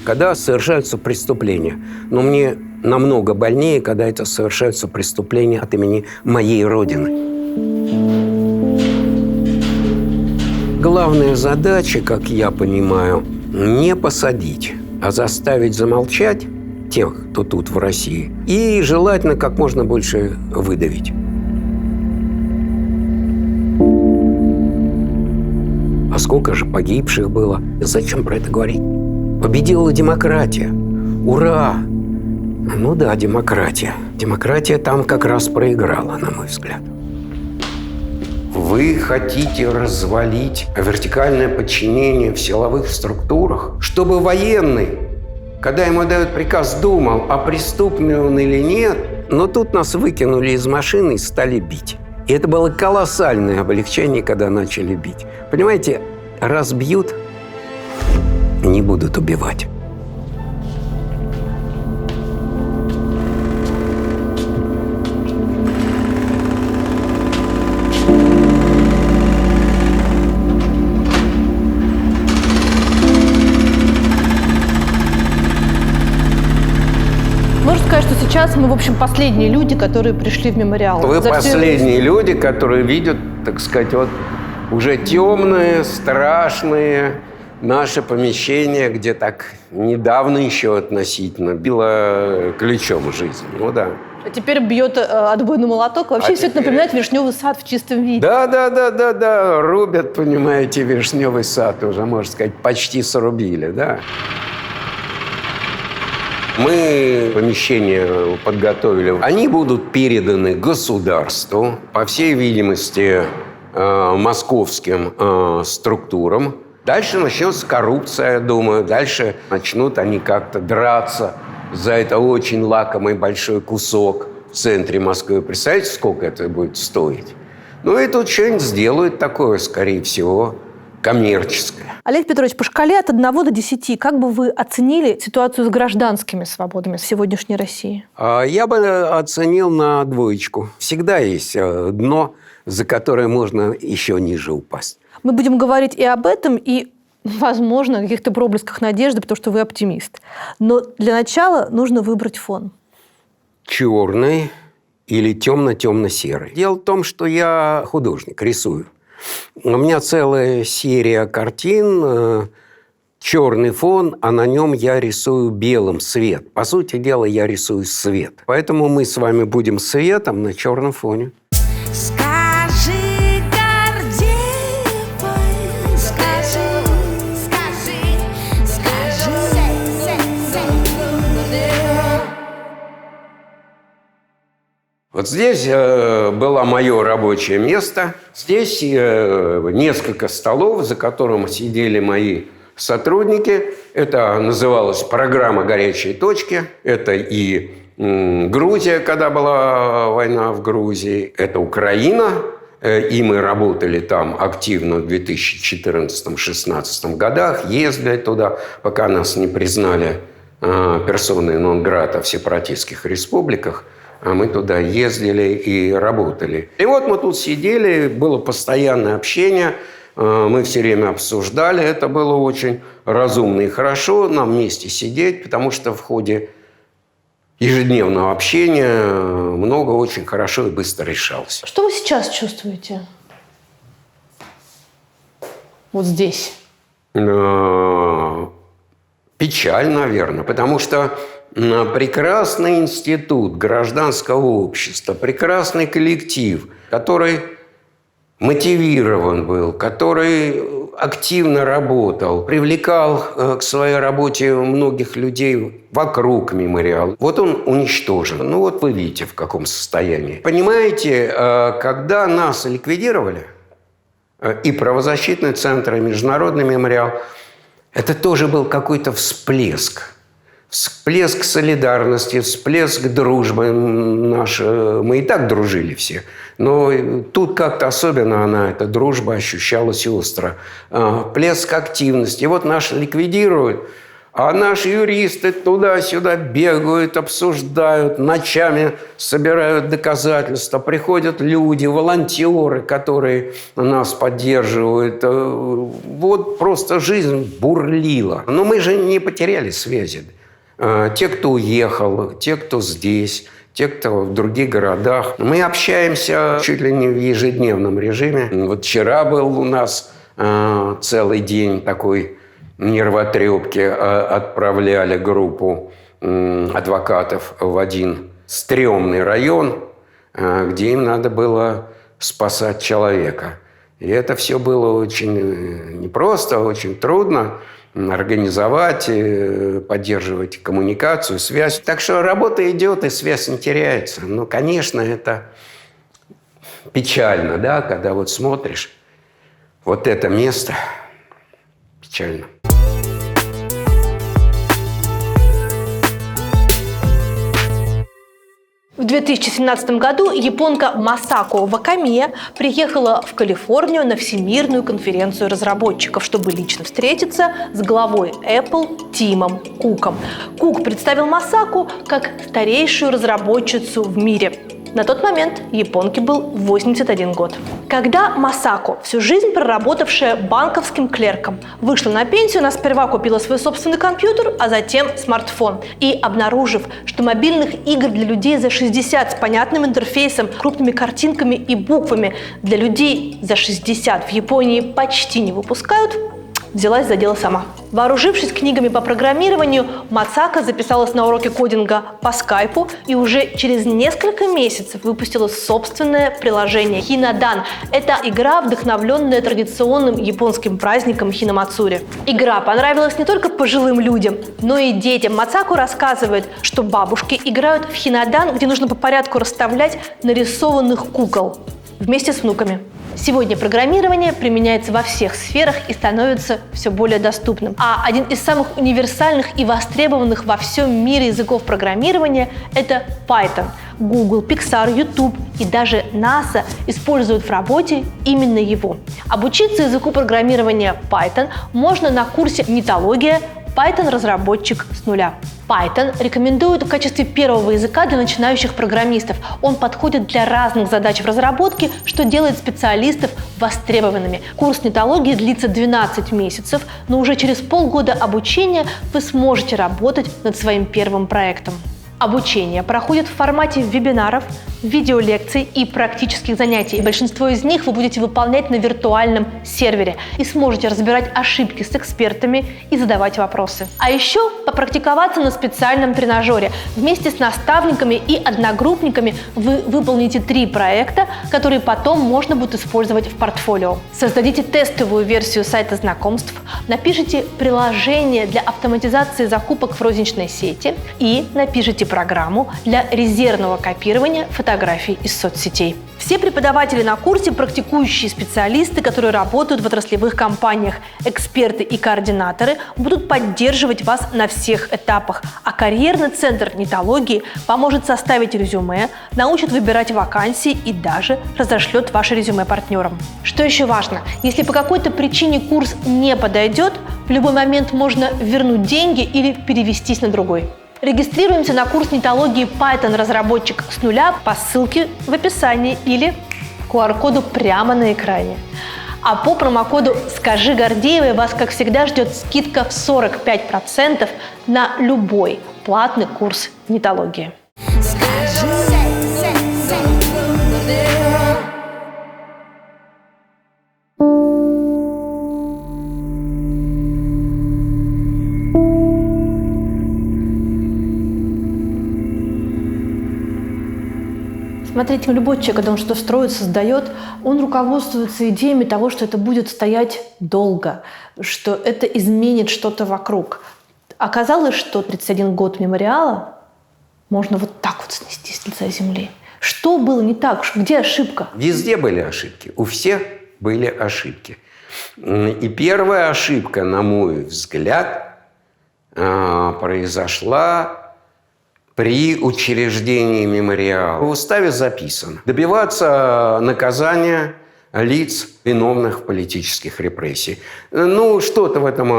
когда совершаются преступления. Но мне намного больнее, когда это совершаются преступления от имени моей Родины. Главная задача, как я понимаю, не посадить, а заставить замолчать тех, кто тут в России, и желательно как можно больше выдавить. А сколько же погибших было? Зачем про это говорить? Победила демократия. Ура! Ну да, демократия. Демократия там как раз проиграла, на мой взгляд. Вы хотите развалить вертикальное подчинение в силовых структурах, чтобы военный, когда ему дают приказ, думал, а преступный он или нет, но тут нас выкинули из машины и стали бить. И это было колоссальное облегчение, когда начали бить. Понимаете, раз бьют, не будут убивать. Можно сказать, что сейчас мы, в общем, последние люди, которые пришли в мемориал. Вы последние люди, которые видят, так сказать, вот уже темные, страшные наши помещения, где так недавно еще относительно било ключом жизнь. Ну да. А теперь бьет отбойный молоток. Вообще все это напоминает вишневый сад в чистом виде. Да. Рубят, понимаете, вишневый сад уже, можно сказать, почти срубили, да. Мы помещения подготовили. Они будут переданы государству, по всей видимости, московским структурам. Дальше начнется коррупция, я думаю. Дальше начнут они как-то драться за это очень лакомый большой кусок в центре Москвы. Представляете, сколько это будет стоить? Ну, и тут что-нибудь сделают такое, скорее всего, коммерческое. Олег Петрович, по шкале от 1 до 10, как бы вы оценили ситуацию с гражданскими свободами в сегодняшней России? Я бы оценил на 2. Всегда есть дно, за которое можно еще ниже упасть. Мы будем говорить и об этом, и, возможно, о каких-то проблесках надежды, потому что вы оптимист. Но для начала нужно выбрать фон. Черный или темно-темно-серый. Дело в том, что я художник, рисую. У меня целая серия картин, черный фон, а на нем я рисую белым свет. По сути дела, я рисую свет. Поэтому мы с вами будем светом на черном фоне. Скажи, Гордеевой, скажи. Вот здесь было мое рабочее место. Здесь несколько столов, за которым сидели мои сотрудники. Это называлась программа «Горячие точки». Это и Грузия, когда была война в Грузии. Это Украина. И мы работали там активно в 2014-2016 годах. Ездили туда, пока нас не признали персоной нон-грата в сепаратистских республиках. А мы туда ездили и работали. И вот мы тут сидели, было постоянное общение. Мы все время обсуждали. Это было очень разумно и хорошо нам вместе сидеть, потому что в ходе ежедневного общения много очень хорошо и быстро решалось. Что вы сейчас чувствуете? Вот здесь. Печаль, наверное, потому что прекрасный институт гражданского общества, прекрасный коллектив, который мотивирован был, который активно работал, привлекал к своей работе многих людей вокруг мемориала. Вот он уничтожен. Ну вот вы видите, в каком состоянии. Понимаете, когда нас ликвидировали, и правозащитный центр, и международный мемориал, это тоже был какой-то всплеск. Всплеск солидарности, всплеск дружбы нашей. Мы и так дружили все. Но тут как-то особенно эта дружба ощущалась остро. Всплеск активности. И вот нас ликвидируют. А наши юристы туда-сюда бегают, обсуждают, ночами собирают доказательства. Приходят люди, волонтеры, которые нас поддерживают. Вот просто жизнь бурлила. Но мы же не потеряли связи. Те, кто уехал, те, кто здесь, те, кто в других городах. Мы общаемся чуть ли не в ежедневном режиме. Вот вчера был у нас целый день такой нервотрепки, отправляли группу адвокатов в один стрёмный район, где им надо было спасать человека. И это все было очень непросто, очень трудно организовать, поддерживать коммуникацию, связь. Так что работа идет, и связь не теряется. Ну, конечно, это печально, да, когда вот смотришь вот это место, печально. В 2017 году японка Масако Вакамия приехала в Калифорнию на Всемирную конференцию разработчиков, чтобы лично встретиться с главой Apple Тимом Куком. Кук представил Масако как старейшую разработчицу в мире. На тот момент японке был 81 год. Когда Масако, всю жизнь проработавшая банковским клерком, вышла на пенсию, она сперва купила свой собственный компьютер, а затем смартфон. И, обнаружив, что мобильных игр для людей за 60 с понятным интерфейсом, крупными картинками и буквами для людей за 60 в Японии почти не выпускают, взялась за дело сама. Вооружившись книгами по программированию, Масако записалась на уроки кодинга по скайпу и уже через несколько месяцев выпустила собственное приложение Hinadan. Это игра, вдохновленная традиционным японским праздником Хинамацури. Игра понравилась не только пожилым людям, но и детям. Масако рассказывает, что бабушки играют в Hinadan, где нужно по порядку расставлять нарисованных кукол вместе с внуками. Сегодня программирование применяется во всех сферах и становится все более доступным. А один из самых универсальных и востребованных во всем мире языков программирования – это Python. Google, Pixar, YouTube и даже NASA используют в работе именно его. Обучиться языку программирования Python можно на курсе «Митология. Python-разработчик с нуля». Python рекомендуют в качестве первого языка для начинающих программистов. Он подходит для разных задач в разработке, что делает специалистов востребованными. Курс нетологии длится 12 месяцев, но уже через полгода обучения вы сможете работать над своим первым проектом. Обучение проходит в формате вебинаров, видеолекций и практических занятий. Большинство из них вы будете выполнять на виртуальном сервере и сможете разбирать ошибки с экспертами и задавать вопросы. А еще попрактиковаться на специальном тренажере. Вместе с наставниками и одногруппниками вы выполните 3 проекта, которые потом можно будет использовать в портфолио. Создадите тестовую версию сайта знакомств, напишите приложение для автоматизации закупок в розничной сети и напишите программу для резервного копирования фотографий из соцсетей. Все преподаватели на курсе – практикующие специалисты, которые работают в отраслевых компаниях. Эксперты и координаторы будут поддерживать вас на всех этапах, а карьерный центр нетологии поможет составить резюме, научит выбирать вакансии и даже разошлет ваше резюме партнерам. Что еще важно? Если по какой-то причине курс не подойдет, в любой момент можно вернуть деньги или перевестись на другой. Регистрируемся на курс нетологии Python разработчик с нуля по ссылке в описании или QR-коду прямо на экране. А по промокоду «Скажи Гордеевой» вас, как всегда, ждет скидка в 45% на любой платный курс нетологии. Смотрите, любой человек, когда он что-то строит, создает, он руководствуется идеями того, что это будет стоять долго, что это изменит что-то вокруг. Оказалось, что 31 год мемориала можно вот так вот снести с лица земли. Что было не так? Где ошибка? Везде были ошибки. У всех были ошибки. И первая ошибка, на мой взгляд, произошла при учреждении мемориала. В уставе записано: добиваться наказания лиц, виновных в политических репрессиях. Ну, что-то в этом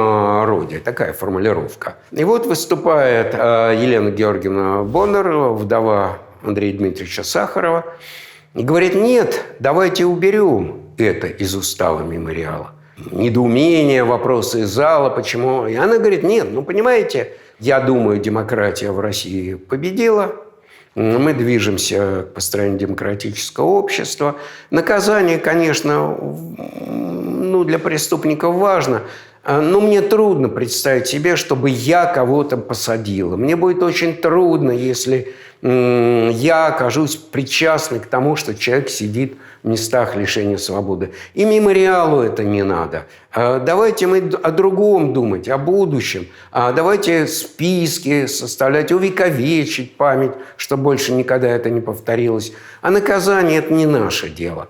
роде, такая формулировка. И вот выступает Елена Георгиевна Бондар, вдова Андрея Дмитриевича Сахарова, и говорит: нет, давайте уберем это из устава мемориала. Недоумение, вопросы из зала, почему. И она говорит: нет, ну, понимаете, я думаю, демократия в России победила. Мы движемся к построению демократического общества. Наказание, конечно, ну, для преступников важно, но мне трудно представить себе, чтобы я кого-то посадила. Мне будет очень трудно, если я окажусь причастной к тому, что человек сидит в местах лишения свободы. И мемориалу это не надо. Давайте мы о другом думать, о будущем. Давайте списки составлять, увековечить память, чтобы больше никогда это не повторилось. А наказание – это не наше дело.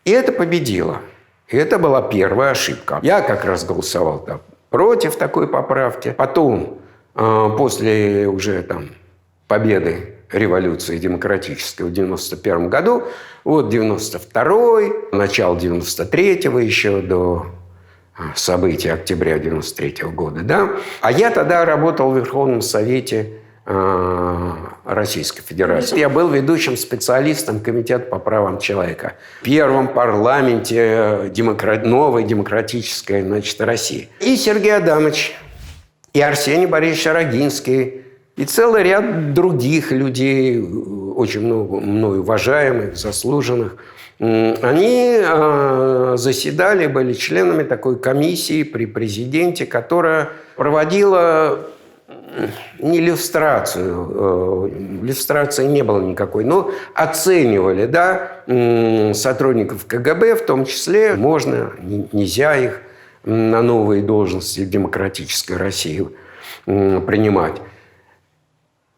И это победило. И это была первая ошибка. Я как раз голосовал против такой поправки. Потом, после уже победы революции демократической в 91 году, вот 92-й, начало 93-го, еще до событий октября 93-го года, да. А я тогда работал в Верховном Совете Российской Федерации. Я был ведущим специалистом Комитета по правам человека в первом парламенте новой демократической, России. И Сергей Адамович, и Арсений Борисович Рогинский, и целый ряд других людей, очень много мною уважаемых, заслуженных, они заседали, были членами такой комиссии при президенте, которая проводила не иллюстрацию, иллюстрации не было никакой, но оценивали, да, сотрудников КГБ, в том числе, можно, нельзя их на новые должности в демократической России принимать.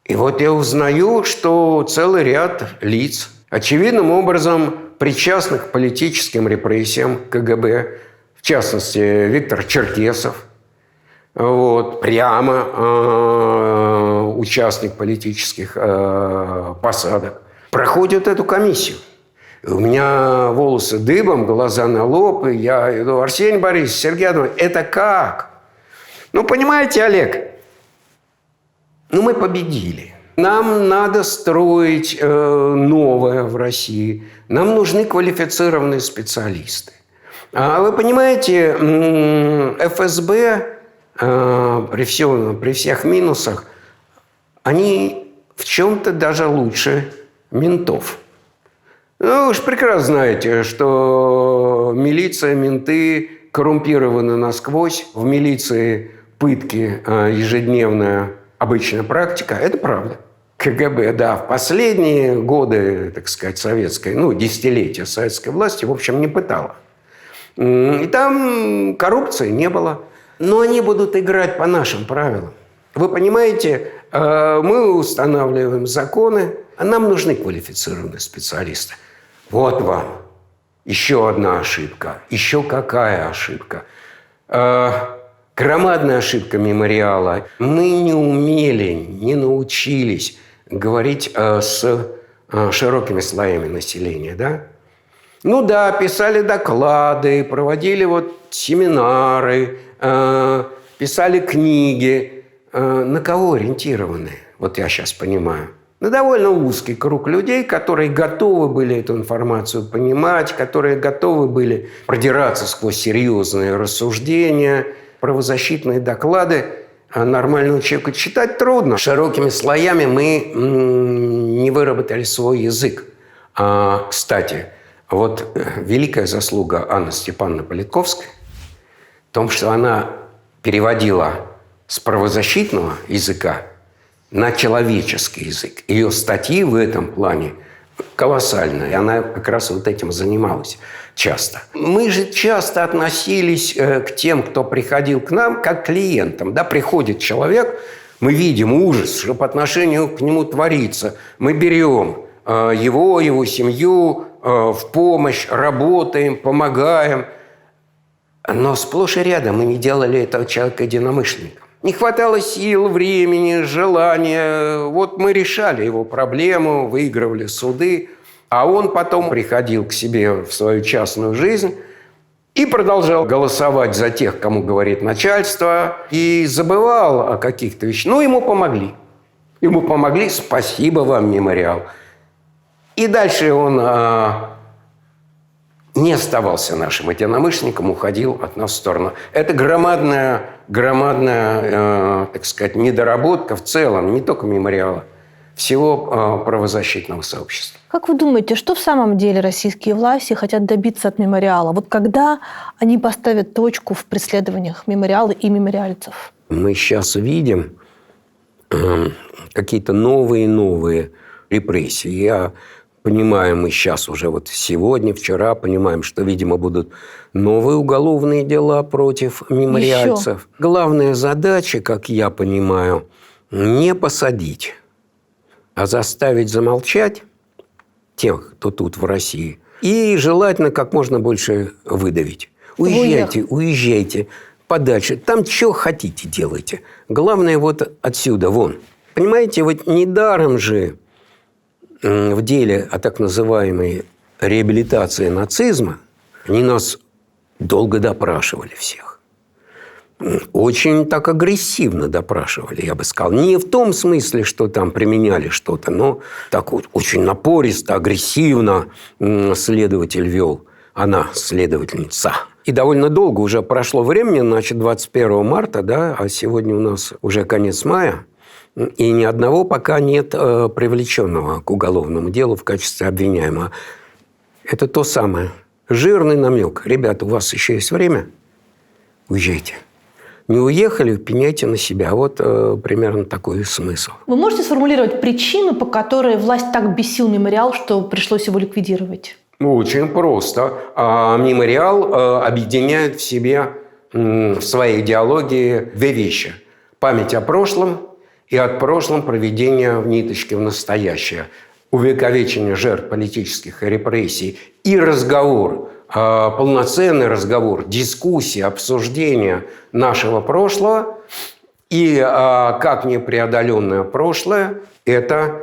И вот я узнаю, что целый ряд лиц, очевидным образом причастных к политическим репрессиям КГБ, в частности, Виктор Черкесов, вот, прямо участник политических посадок, проходят эту комиссию. И у меня волосы дыбом, глаза на лоб, и я иду: Арсений Борисович, Сергей Адамович, это как? Ну, понимаете, Олег, мы победили. Нам надо строить новое в России. Нам нужны квалифицированные специалисты. А вы понимаете, ФСБ при всех минусах, они в чем-то даже лучше ментов. Ну, вы же прекрасно знаете, что милиция, менты коррумпированы насквозь. В милиции пытки ежедневная обычная практика. Это правда. КГБ, да, в последние годы, так сказать, советской, десятилетия советской власти, в общем, не пытала. И там коррупции не было. Но они будут играть по нашим правилам. Вы понимаете, мы устанавливаем законы, а нам нужны квалифицированные специалисты. Вот вам еще одна ошибка. Еще какая ошибка? Громадная ошибка мемориала. Мы не умели, не научились говорить с широкими слоями населения, да? Ну да, писали доклады, проводили семинары, писали книги. На кого ориентированы? Вот я сейчас понимаю. На довольно узкий круг людей, которые готовы были эту информацию понимать, которые готовы были продираться сквозь серьезные рассуждения, правозащитные доклады. А нормальному человеку читать трудно. Широкими слоями мы не выработали свой язык. Кстати, великая заслуга Анны Степановны Политковской в том, что она переводила с правозащитного языка на человеческий язык. Ее статьи в этом плане колоссальные. И она как раз этим занималась часто. Мы же часто относились к тем, кто приходил к нам, как к клиентам. Да, приходит человек, мы видим ужас, что по отношению к нему творится. Мы берем его семью в помощь, работаем, помогаем. Но сплошь и рядом мы не делали этого человека единомышленником. Не хватало сил, времени, желания. Мы решали его проблему, выигрывали суды. А он потом приходил к себе в свою частную жизнь и продолжал голосовать за тех, кому говорит начальство, и забывал о каких-то вещах. Ну, ему помогли. Ему помогли, спасибо вам, мемориал. И дальше он не оставался нашим единомышленником, уходил от нас в сторону. Это громадная, так сказать, недоработка в целом, не только мемориала, всего правозащитного сообщества. Как вы думаете, что в самом деле российские власти хотят добиться от мемориала? Вот когда они поставят точку в преследованиях мемориала и мемориальцев? Мы сейчас видим какие-то новые репрессии. Я понимаю, мы сейчас уже вот сегодня, вчера понимаем, что, видимо, будут новые уголовные дела против мемориальцев. Еще. Главная задача, как я понимаю, не посадить, а заставить замолчать тех, кто тут в России, и желательно как можно больше выдавить. Уезжайте подальше. Там что хотите делайте. Главное вот отсюда, вон. Понимаете, вот недаром же в деле о так называемой реабилитации нацизма они нас долго допрашивали всех. Очень так агрессивно допрашивали, я бы сказал. Не в том смысле, что там применяли что-то, но так вот очень напористо, агрессивно следователь вел. Она следовательница. И довольно долго уже прошло времени, значит, 21 марта, да, а сегодня у нас уже конец мая, и ни одного пока нет привлеченного к уголовному делу в качестве обвиняемого. Это то самое. Жирный намек. Ребята, у вас еще есть время? Уезжайте. Не уехали, пеняйте на себя. Вот примерно такой смысл. Вы можете сформулировать причину, по которой власть так бесил мемориал, что пришлось его ликвидировать? Очень просто. Мемориал объединяет в себе, в своей идеологии, две вещи. Память о прошлом и от прошлого проведение в ниточке в настоящее. Увековечение жертв политических репрессий и разговор, полноценный разговор, дискуссия, обсуждение нашего прошлого и как непреодоленное прошлое – это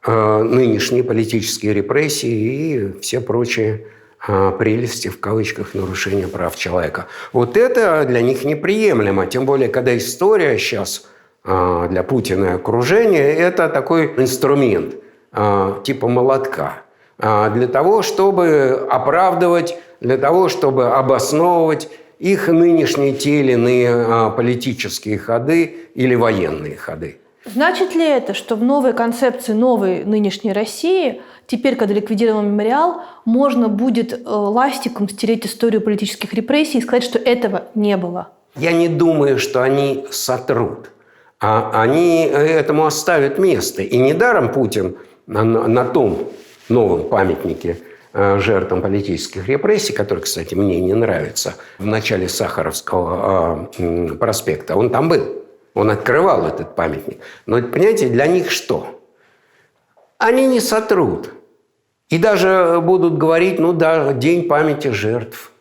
нынешние политические репрессии и все прочие прелести, в кавычках, нарушения прав человека. Вот это для них неприемлемо. Тем более, когда история сейчас для Путина и окружения – это такой инструмент типа молотка. Для того, чтобы оправдывать, для того, чтобы обосновывать их нынешние те или иные политические ходы или военные ходы. Значит ли это, что в новой концепции новой нынешней России, теперь, когда ликвидирован мемориал, можно будет ластиком стереть историю политических репрессий и сказать, что этого не было? Я не думаю, что они сотрут. Они этому оставят место. И недаром Путин на том новом памятнике жертвам политических репрессий, который, кстати, мне не нравится, в начале Сахаровского проспекта, он там был. Он открывал этот памятник. Но, понимаете, для них что? Они не сотрут. И даже будут говорить, ну да, День памяти жертв.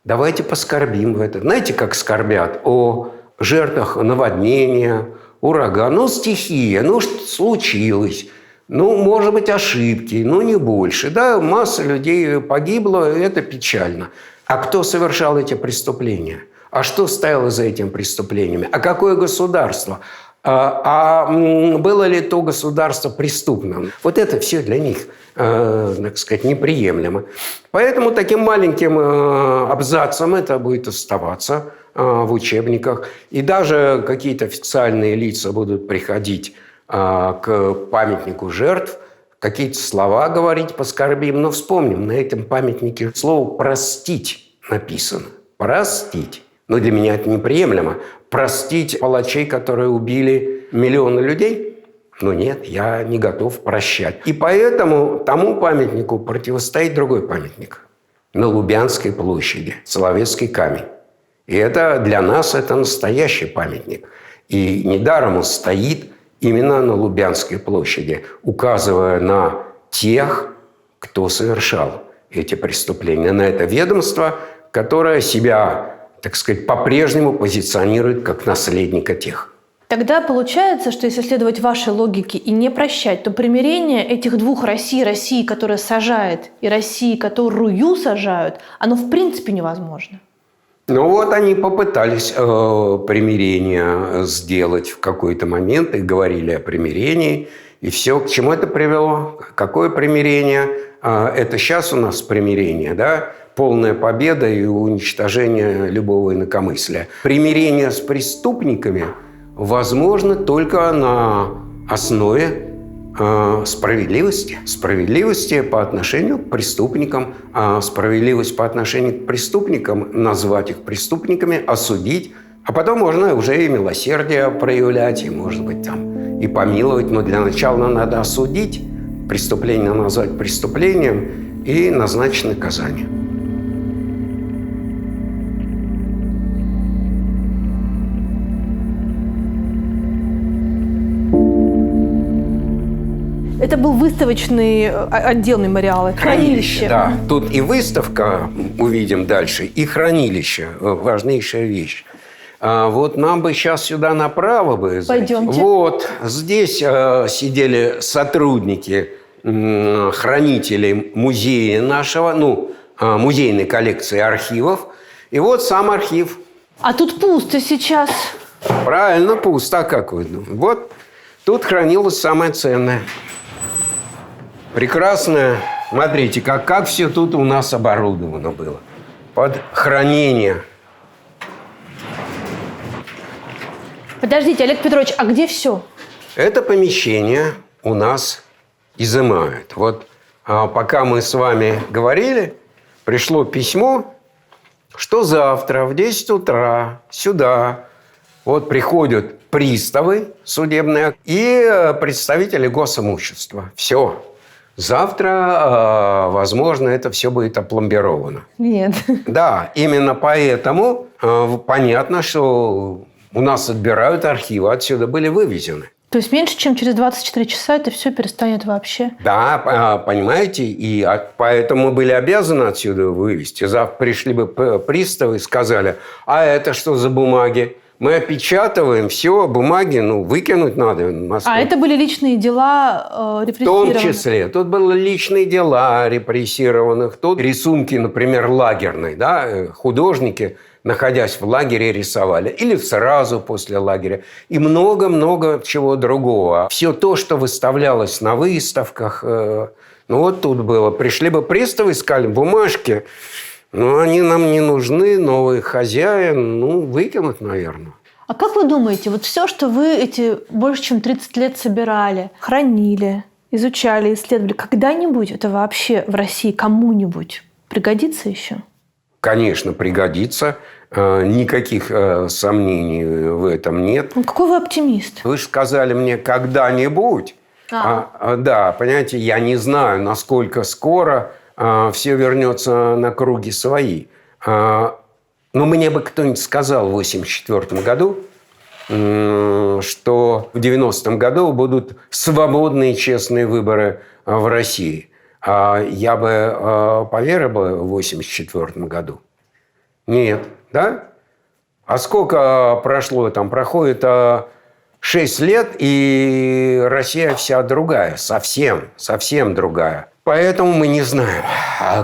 Давайте поскорбим в это. Знаете, как скорбят о жертвах наводнения, урагана? Ну, стихия, ну, что случилось. Ну, может быть, ошибки, но не больше. Да, масса людей погибла, это печально. А кто совершал эти преступления? А что стояло за этими преступлениями? А какое государство? Было ли то государство преступным? Вот это все для них, так сказать, неприемлемо. Поэтому таким маленьким абзацем это будет оставаться в учебниках. И даже какие-то официальные лица будут приходить к памятнику жертв, какие-то слова говорить поскорбим. Но вспомним, на этом памятнике слово «простить» написано. Простить. Но для меня это неприемлемо. Простить палачей, которые убили миллионы людей? Ну нет, я не готов прощать. И поэтому тому памятнику противостоит другой памятник. На Лубянской площади. Соловецкий камень. И это для нас это настоящий памятник. И недаром он стоит именно на Лубянской площади, указывая на тех, кто совершал эти преступления. На это ведомство, которое себя, так сказать, по-прежнему позиционирует как наследника тех. Тогда получается, что если следовать вашей логике и не прощать, то примирение этих двух России, России, которая сажает, и России, которую сажают, оно в принципе невозможно. Ну вот они попытались примирение сделать в какой-то момент и говорили о примирении. И все, к чему это привело? Какое примирение? Это сейчас у нас примирение, да? Полная победа и уничтожение любого инакомыслия. Примирение с преступниками возможно только на основе справедливости. Справедливости по отношению к преступникам. Справедливость по отношению к преступникам, назвать их преступниками, осудить. А потом можно уже и милосердие проявлять, и, может быть, там, и помиловать. Но для начала надо осудить, преступление назвать преступлением и назначить наказание. Это был выставочный отдел мемориала, хранилище. Да, тут и выставка, увидим дальше, и хранилище. Важнейшая вещь. Вот нам бы сейчас сюда направо бы зайти. Пойдемте. Вот здесь сидели сотрудники, хранители музея нашего, музейной коллекции архивов. И вот сам архив. А тут пусто сейчас. Правильно, пусто. А как вы думаете? Вот тут хранилось самое ценное. Прекрасное. Смотрите, как все тут у нас оборудовано было. Под хранение. Подождите, Олег Петрович, а где все? Это помещение у нас изымают. Вот пока мы с вами говорили, пришло письмо, что завтра в 10 утра сюда вот приходят приставы судебные и представители госимущества. Все. Завтра, возможно, это все будет опломбировано. Нет. Да, именно поэтому понятно, что у нас отбирают архивы, отсюда были вывезены. То есть меньше, чем через 24 часа это все перестанет вообще? Да, понимаете, и поэтому мы были обязаны отсюда вывезти. Завтра пришли бы приставы и сказали, а это что за бумаги? Мы опечатываем все, бумаги, выкинуть надо. А это были личные дела репрессированных? В том числе. Тут были личные дела репрессированных. Тут рисунки, например, лагерные. Да? Художники, находясь в лагере, рисовали. Или сразу после лагеря. И много-много чего другого. Все то, что выставлялось на выставках. Вот тут было. Пришли бы приставы, искали бумажки. Они нам не нужны, новый хозяин, выкинуть, наверное. А как вы думаете, вот все, что вы эти больше чем 30 лет собирали, хранили, изучали, исследовали, когда-нибудь это вообще в России кому-нибудь пригодится еще? Конечно, пригодится. Никаких сомнений в этом нет. Какой вы оптимист? Вы же сказали мне «когда-нибудь». Да, понимаете, я не знаю, насколько скоро все вернется на круги свои. Но мне бы кто-нибудь сказал в 1984 году, что в 90-м году будут свободные честные выборы в России. Я бы поверил бы в 1984 году? Нет. Да? А сколько прошло? Проходит 6 лет, и Россия вся другая. Совсем другая. Поэтому мы не знаем,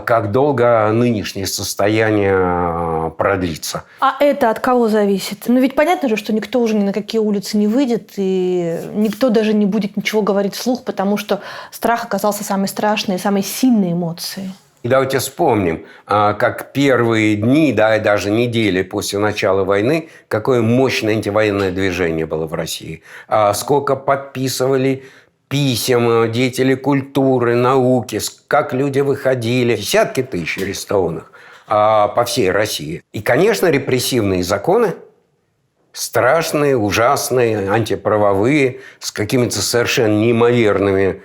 как долго нынешнее состояние продлится. А это от кого зависит? Ведь понятно же, что никто уже ни на какие улицы не выйдет, и никто даже не будет ничего говорить вслух, потому что страх оказался самой страшной и самой сильной эмоцией. И давайте вспомним, как первые дни, да, и даже недели после начала войны, какое мощное антивоенное движение было в России. Сколько подписывали писем деятели культуры, науки, как люди выходили. Десятки тысяч арестованных по всей России. И, конечно, репрессивные законы, страшные, ужасные, антиправовые, с какими-то совершенно неимоверными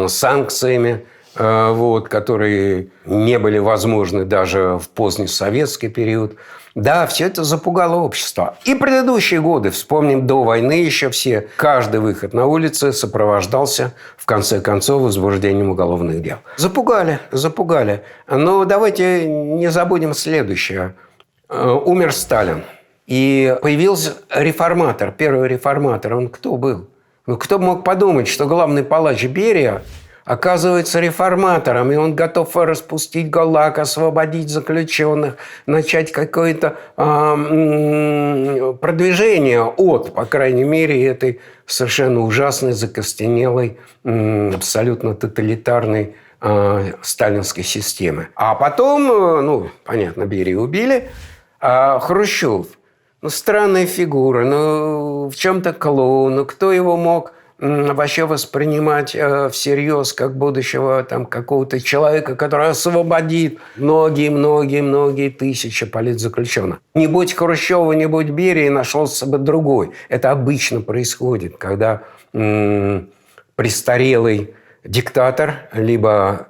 санкциями, которые не были возможны даже в поздний советский период. Да, все это запугало общество. И предыдущие годы, вспомним, до войны еще все, каждый выход на улицы сопровождался, в конце концов, возбуждением уголовных дел. Запугали. Но давайте не забудем следующее. Умер Сталин. И появился реформатор, первый реформатор. Он кто был? Ну, кто мог подумать, что главный палач Берия оказывается реформатором, и он готов распустить ГУЛАГ, освободить заключенных, начать какое-то продвижение от, по крайней мере, этой совершенно ужасной, закостенелой, абсолютно тоталитарной сталинской системы. А потом, ну, понятно, Берию убили, а Хрущев, ну, странная фигура, ну, в чем-то клоун, ну, кто его мог вообще воспринимать всерьез как будущего там какого-то человека, который освободит многие тысячи политзаключенных. Не будь Хрущева, не будь Берии, нашелся бы другой. Это обычно происходит, когда престарелый диктатор либо,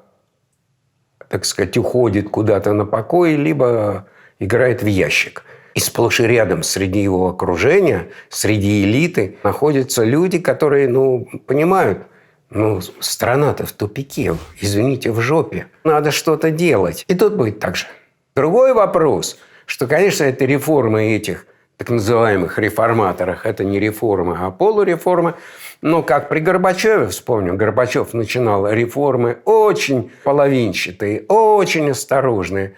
так сказать, уходит куда-то на покой, либо играет в ящик. И сплошь и рядом среди его окружения, среди элиты находятся люди, которые, ну, понимают, ну, страна-то в тупике, извините, в жопе. Надо что-то делать. И тут будет так же. Другой вопрос, что, конечно, это реформы этих так называемых реформаторов. Это не реформы, а полуреформы. Но как при Горбачеве, вспомню, Горбачев начинал реформы очень половинчатые, очень осторожные.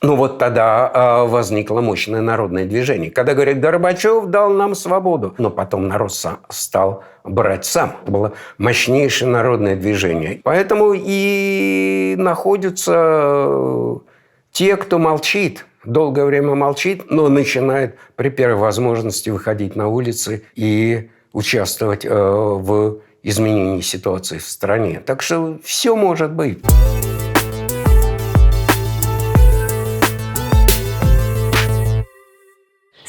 Ну, вот тогда возникло мощное народное движение. Когда говорят, Горбачев дал нам свободу, но потом народ стал брать сам. Это было мощнейшее народное движение. Поэтому и находятся те, кто молчит, долгое время молчит, но начинает при первой возможности выходить на улицы и участвовать в изменении ситуации в стране. Так что все может быть.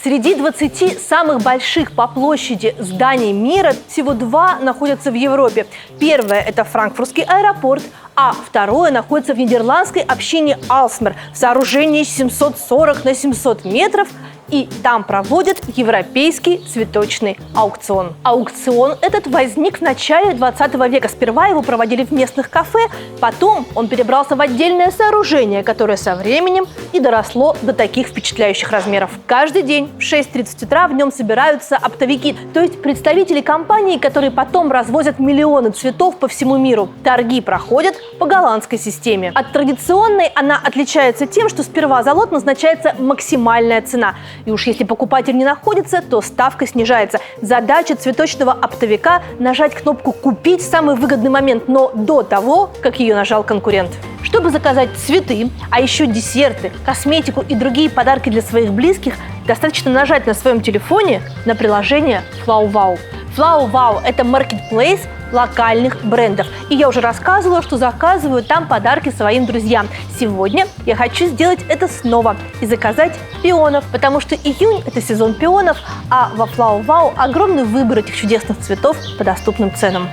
Среди 20 самых больших по площади зданий мира всего 2 находятся в Европе. Первое – это Франкфуртский аэропорт, а второе находится в нидерландской общине Алсмер в сооружении 740 на 700 метров, и там проводят европейский цветочный аукцион. Аукцион этот возник в начале 20 века. Сперва его проводили в местных кафе, потом он перебрался в отдельное сооружение, которое со временем и доросло до таких впечатляющих размеров. Каждый день в 6:30 утра в нем собираются оптовики, то есть представители компаний, которые потом развозят миллионы цветов по всему миру. Торги проходят по голландской системе. От традиционной она отличается тем, что сперва за лот назначается максимальная цена. И уж если покупатель не находится, то ставка снижается. Задача цветочного оптовика – нажать кнопку «Купить» в самый выгодный момент, но до того, как ее нажал конкурент. Чтобы заказать цветы, а еще десерты, косметику и другие подарки для своих близких, достаточно нажать на своем телефоне на приложение FlowWow. FlowWow – это маркетплейс локальных брендов. И я уже рассказывала, что заказываю там подарки своим друзьям. Сегодня я хочу сделать это снова и заказать пионов, потому что июнь – это сезон пионов, а во FlowWow огромный выбор этих чудесных цветов по доступным ценам.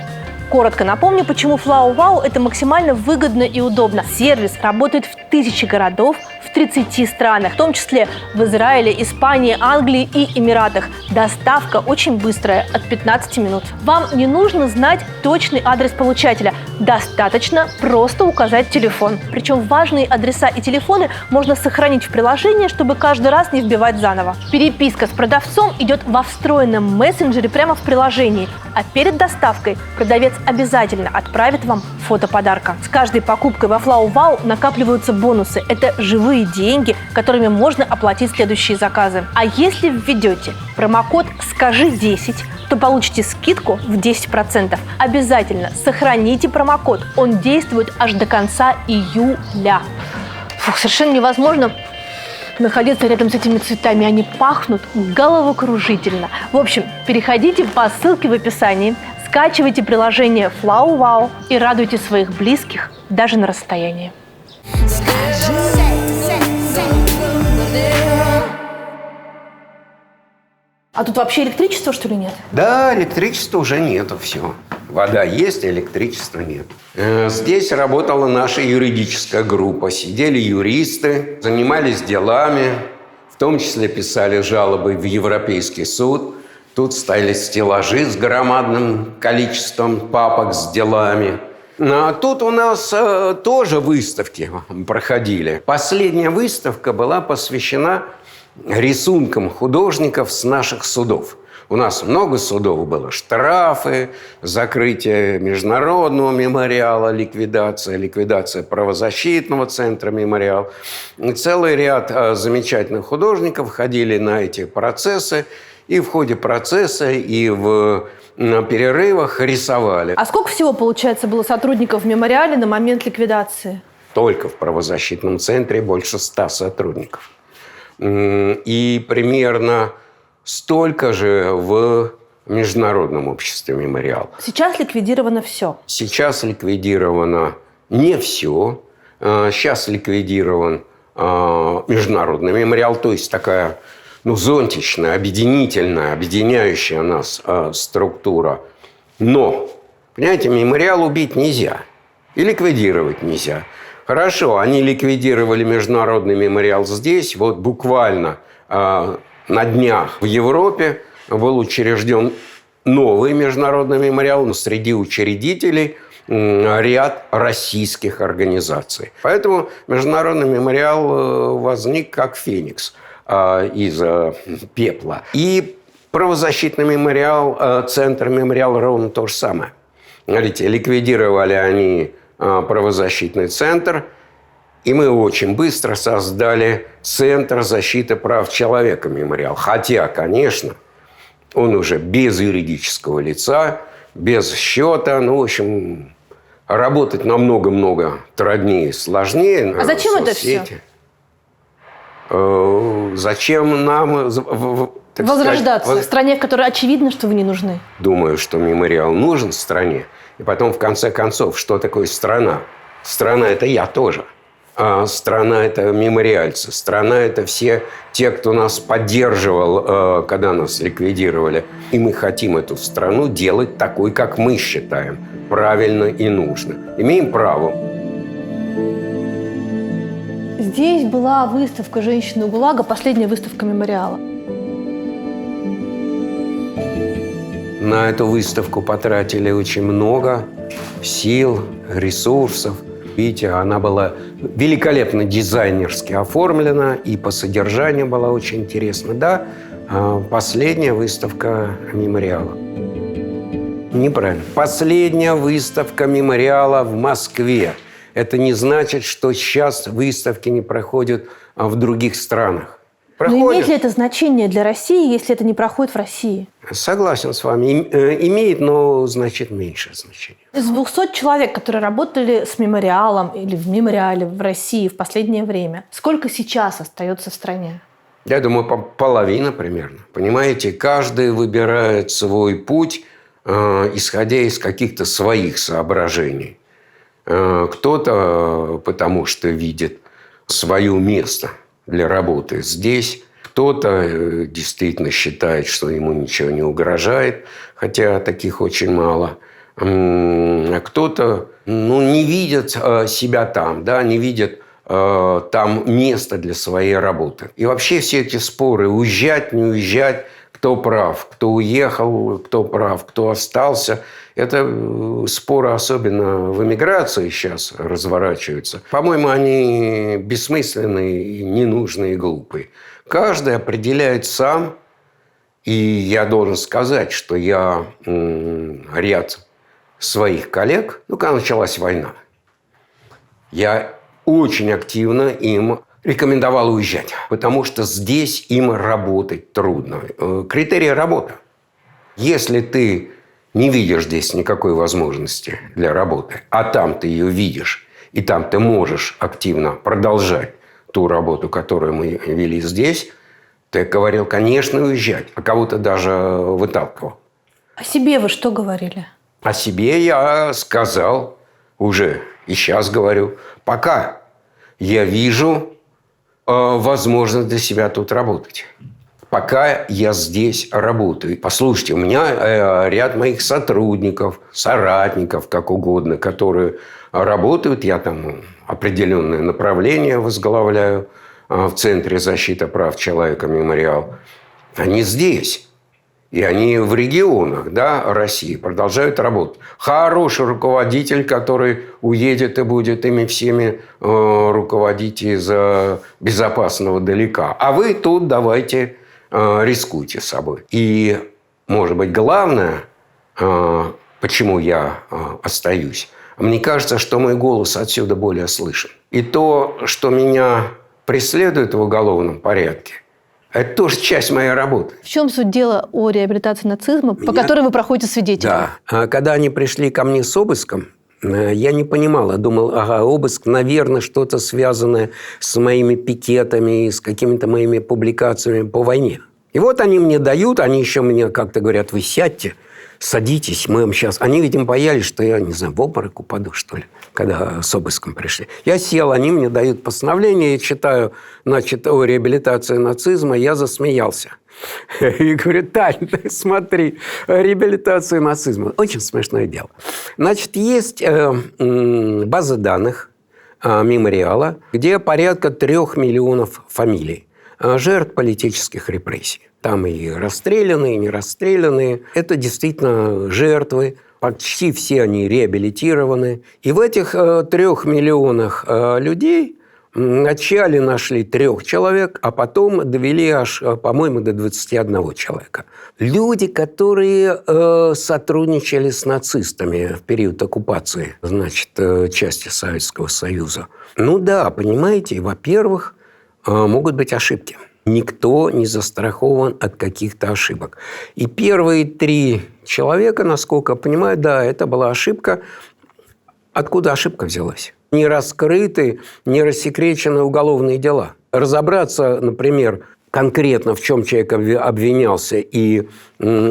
Коротко напомню, почему FlowWow – это максимально выгодно и удобно. Сервис работает в 1000 городов в 30 странах, в том числе в Израиле, Испании, Англии и Эмиратах. Доставка очень быстрая, от 15 минут. Вам не нужно знать точный адрес получателя. Достаточно просто указать телефон. Причем важные адреса и телефоны можно сохранить в приложении, чтобы каждый раз не вбивать заново. Переписка с продавцом идет во встроенном мессенджере прямо в приложении, а перед доставкой продавец обязательно отправит вам фото подарка. С каждой покупкой во FlowWow накапливаются бонусы. Это живые деньги, которыми можно оплатить следующие заказы. А если введете промокод «Скажи10», то получите скидку в 10%. Обязательно сохраните промокод. Он действует аж до конца июля. Фух, совершенно невозможно находиться рядом с этими цветами. Они пахнут головокружительно. В общем, переходите по ссылке в описании, скачивайте приложение FlowWow и радуйте своих близких даже на расстоянии. А тут вообще электричества, что ли, нет? Да, электричества уже нету, все. Вода есть, а электричества нет. Здесь работала наша юридическая группа. Сидели юристы, занимались делами, в том числе писали жалобы в Европейский суд. Тут стояли стеллажи с громадным количеством папок с делами. А тут у нас тоже выставки проходили. Последняя выставка была посвящена рисункам художников с наших судов. У нас много судов было. Штрафы, закрытие международного мемориала, ликвидация правозащитного центра «Мемориал». И целый ряд замечательных художников ходили на эти процессы. И в ходе процесса, и на перерывах рисовали. А сколько всего, получается, было сотрудников в мемориале на момент ликвидации? Только в правозащитном центре больше 100 сотрудников. И примерно столько же в Международном обществе «Мемориал». Сейчас ликвидировано все. Сейчас ликвидировано не все. Сейчас ликвидирован Международный мемориал, то есть такая зонтичная, объединительная, объединяющая нас структура. Но, понимаете, мемориал убить нельзя и ликвидировать нельзя. Хорошо, они ликвидировали Международный мемориал здесь. Вот буквально на днях в Европе был учрежден новый Международный мемориал, но среди учредителей ряд российских организаций. Поэтому Международный мемориал возник как феникс из пепла. И правозащитный мемориал, центр «Мемориал» ровно то же самое. Смотрите, ликвидировали они правозащитный центр, и мы очень быстро создали Центр защиты прав человека «Мемориал». Хотя, конечно, он уже без юридического лица, без счета, в общем, работать намного-много труднее и сложнее. А зачем это все? Зачем нам возрождаться в стране, в которой очевидно, что вы не нужны? Думаю, что мемориал нужен стране. И потом, в конце концов, что такое страна? Страна – это я тоже. А страна – это мемориальцы. Страна – это все те, кто нас поддерживал, когда нас ликвидировали. И мы хотим эту страну делать такой, как мы считаем, правильно и нужно. Имеем право. Здесь была выставка «Женщины ГУЛАГа», последняя выставка мемориала. На эту выставку потратили очень много сил, ресурсов. Видите, она была великолепно дизайнерски оформлена и по содержанию была очень интересна. Да, последняя выставка мемориала. Неправильно. Последняя выставка мемориала в Москве. Это не значит, что сейчас выставки не проходят в других странах. Но имеет ли это значение для России, если это не проходит в России? Согласен с вами. Имеет, но значит меньшее значение. Из 200 человек, которые работали с мемориалом или в мемориале в России в последнее время, сколько сейчас остается в стране? Я думаю, половина примерно. Понимаете, каждый выбирает свой путь, исходя из каких-то своих соображений. Кто-то потому что видит свое место для работы здесь. Кто-то действительно считает, что ему ничего не угрожает, хотя таких очень мало. А кто-то не видит себя там, да, не видит там места для своей работы. И вообще все эти споры, уезжать, не уезжать, кто прав, кто уехал, кто прав, кто остался. Это споры особенно в эмиграции сейчас разворачиваются. По-моему, они бессмысленные, ненужные и глупые. Каждый определяет сам. И я должен сказать, что я ряд своих коллег, когда началась война, я очень активно им рекомендовал уезжать, потому что здесь им работать трудно. Критерий работы. Если ты не видишь здесь никакой возможности для работы, а там ты ее видишь, и там ты можешь активно продолжать ту работу, которую мы вели здесь, ты говорил, конечно, уезжать, а кого-то даже выталкивал. О себе вы что говорили? О себе я сказал уже, и сейчас говорю, пока я вижу возможность для себя тут работать. Пока я здесь работаю. Послушайте, у меня ряд моих сотрудников, соратников, как угодно, которые работают. Я там определенное направление возглавляю в Центре защиты прав человека «Мемориал». Они здесь. И они в регионах, да, России продолжают работать. Хороший руководитель, который уедет и будет ими всеми руководить из безопасного далека. А вы тут давайте рискуйте собой. И, может быть, главное, почему я остаюсь, мне кажется, что мой голос отсюда более слышен. И то, что меня преследует в уголовном порядке, это тоже часть моей работы. В чем суть дела о реабилитации нацизма, по которой вы проходите свидетелем? Да. Когда они пришли ко мне с обыском, я не понимал. Я думал, обыск, наверное, что-то связанное с моими пикетами, с какими-то моими публикациями по войне. И вот они мне дают, они еще мне как-то говорят, вы сядьте, садитесь, мы вам сейчас... Они, видимо, боялись, что я, не знаю, в обморок упаду, что ли, когда с обыском пришли. Я сел, они мне дают постановление, я читаю, значит, о реабилитации нацизма, я засмеялся. И говорю, Тань, смотри, реабилитация нацизма. Очень смешное дело. Значит, есть база данных мемориала, где порядка 3 миллионов фамилий жертв политических репрессий. Там и расстрелянные, и не расстрелянные. Это действительно жертвы. Почти все они реабилитированы. И в этих 3 миллионах людей вначале нашли 3 человек, а потом довели аж, по-моему, до 21 человека. Люди, которые сотрудничали с нацистами в период оккупации, значит, части Советского Союза. Ну да, понимаете, во-первых, могут быть ошибки. Никто не застрахован от каких-то ошибок. И первые 3 человека, насколько я понимаю, да, это была ошибка. Откуда ошибка взялась? Не раскрыты, не рассекречены уголовные дела. Разобраться, например, конкретно, в чем человек обвинялся и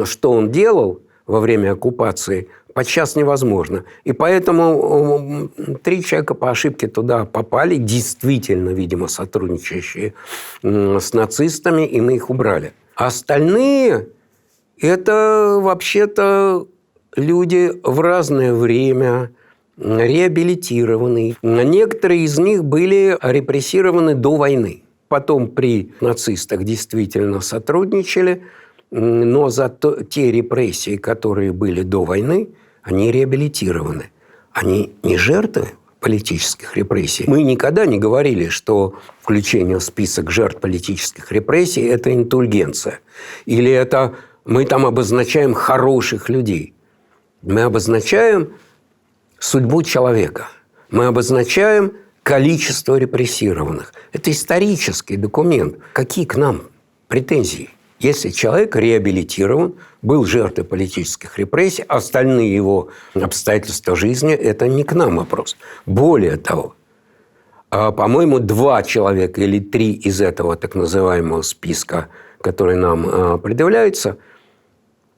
что он делал во время оккупации, подчас невозможно. И поэтому 3 человека по ошибке туда попали, действительно, видимо, сотрудничающие с нацистами, и мы их убрали. А остальные – это вообще-то люди в разное время, реабилитированные. Некоторые из них были репрессированы до войны. Потом при нацистах действительно сотрудничали, но за те репрессии, которые были до войны, они реабилитированы. Они не жертвы политических репрессий. Мы никогда не говорили, что включение в список жертв политических репрессий – это индульгенция. Или это мы там обозначаем хороших людей. Мы обозначаем судьбу человека. Мы обозначаем количество репрессированных. Это исторический документ. Какие к нам претензии? Если человек реабилитирован, был жертвой политических репрессий, остальные его обстоятельства жизни – это не к нам вопрос. Более того, по-моему, 2 человека или 3 из этого так называемого списка, который нам предъявляется,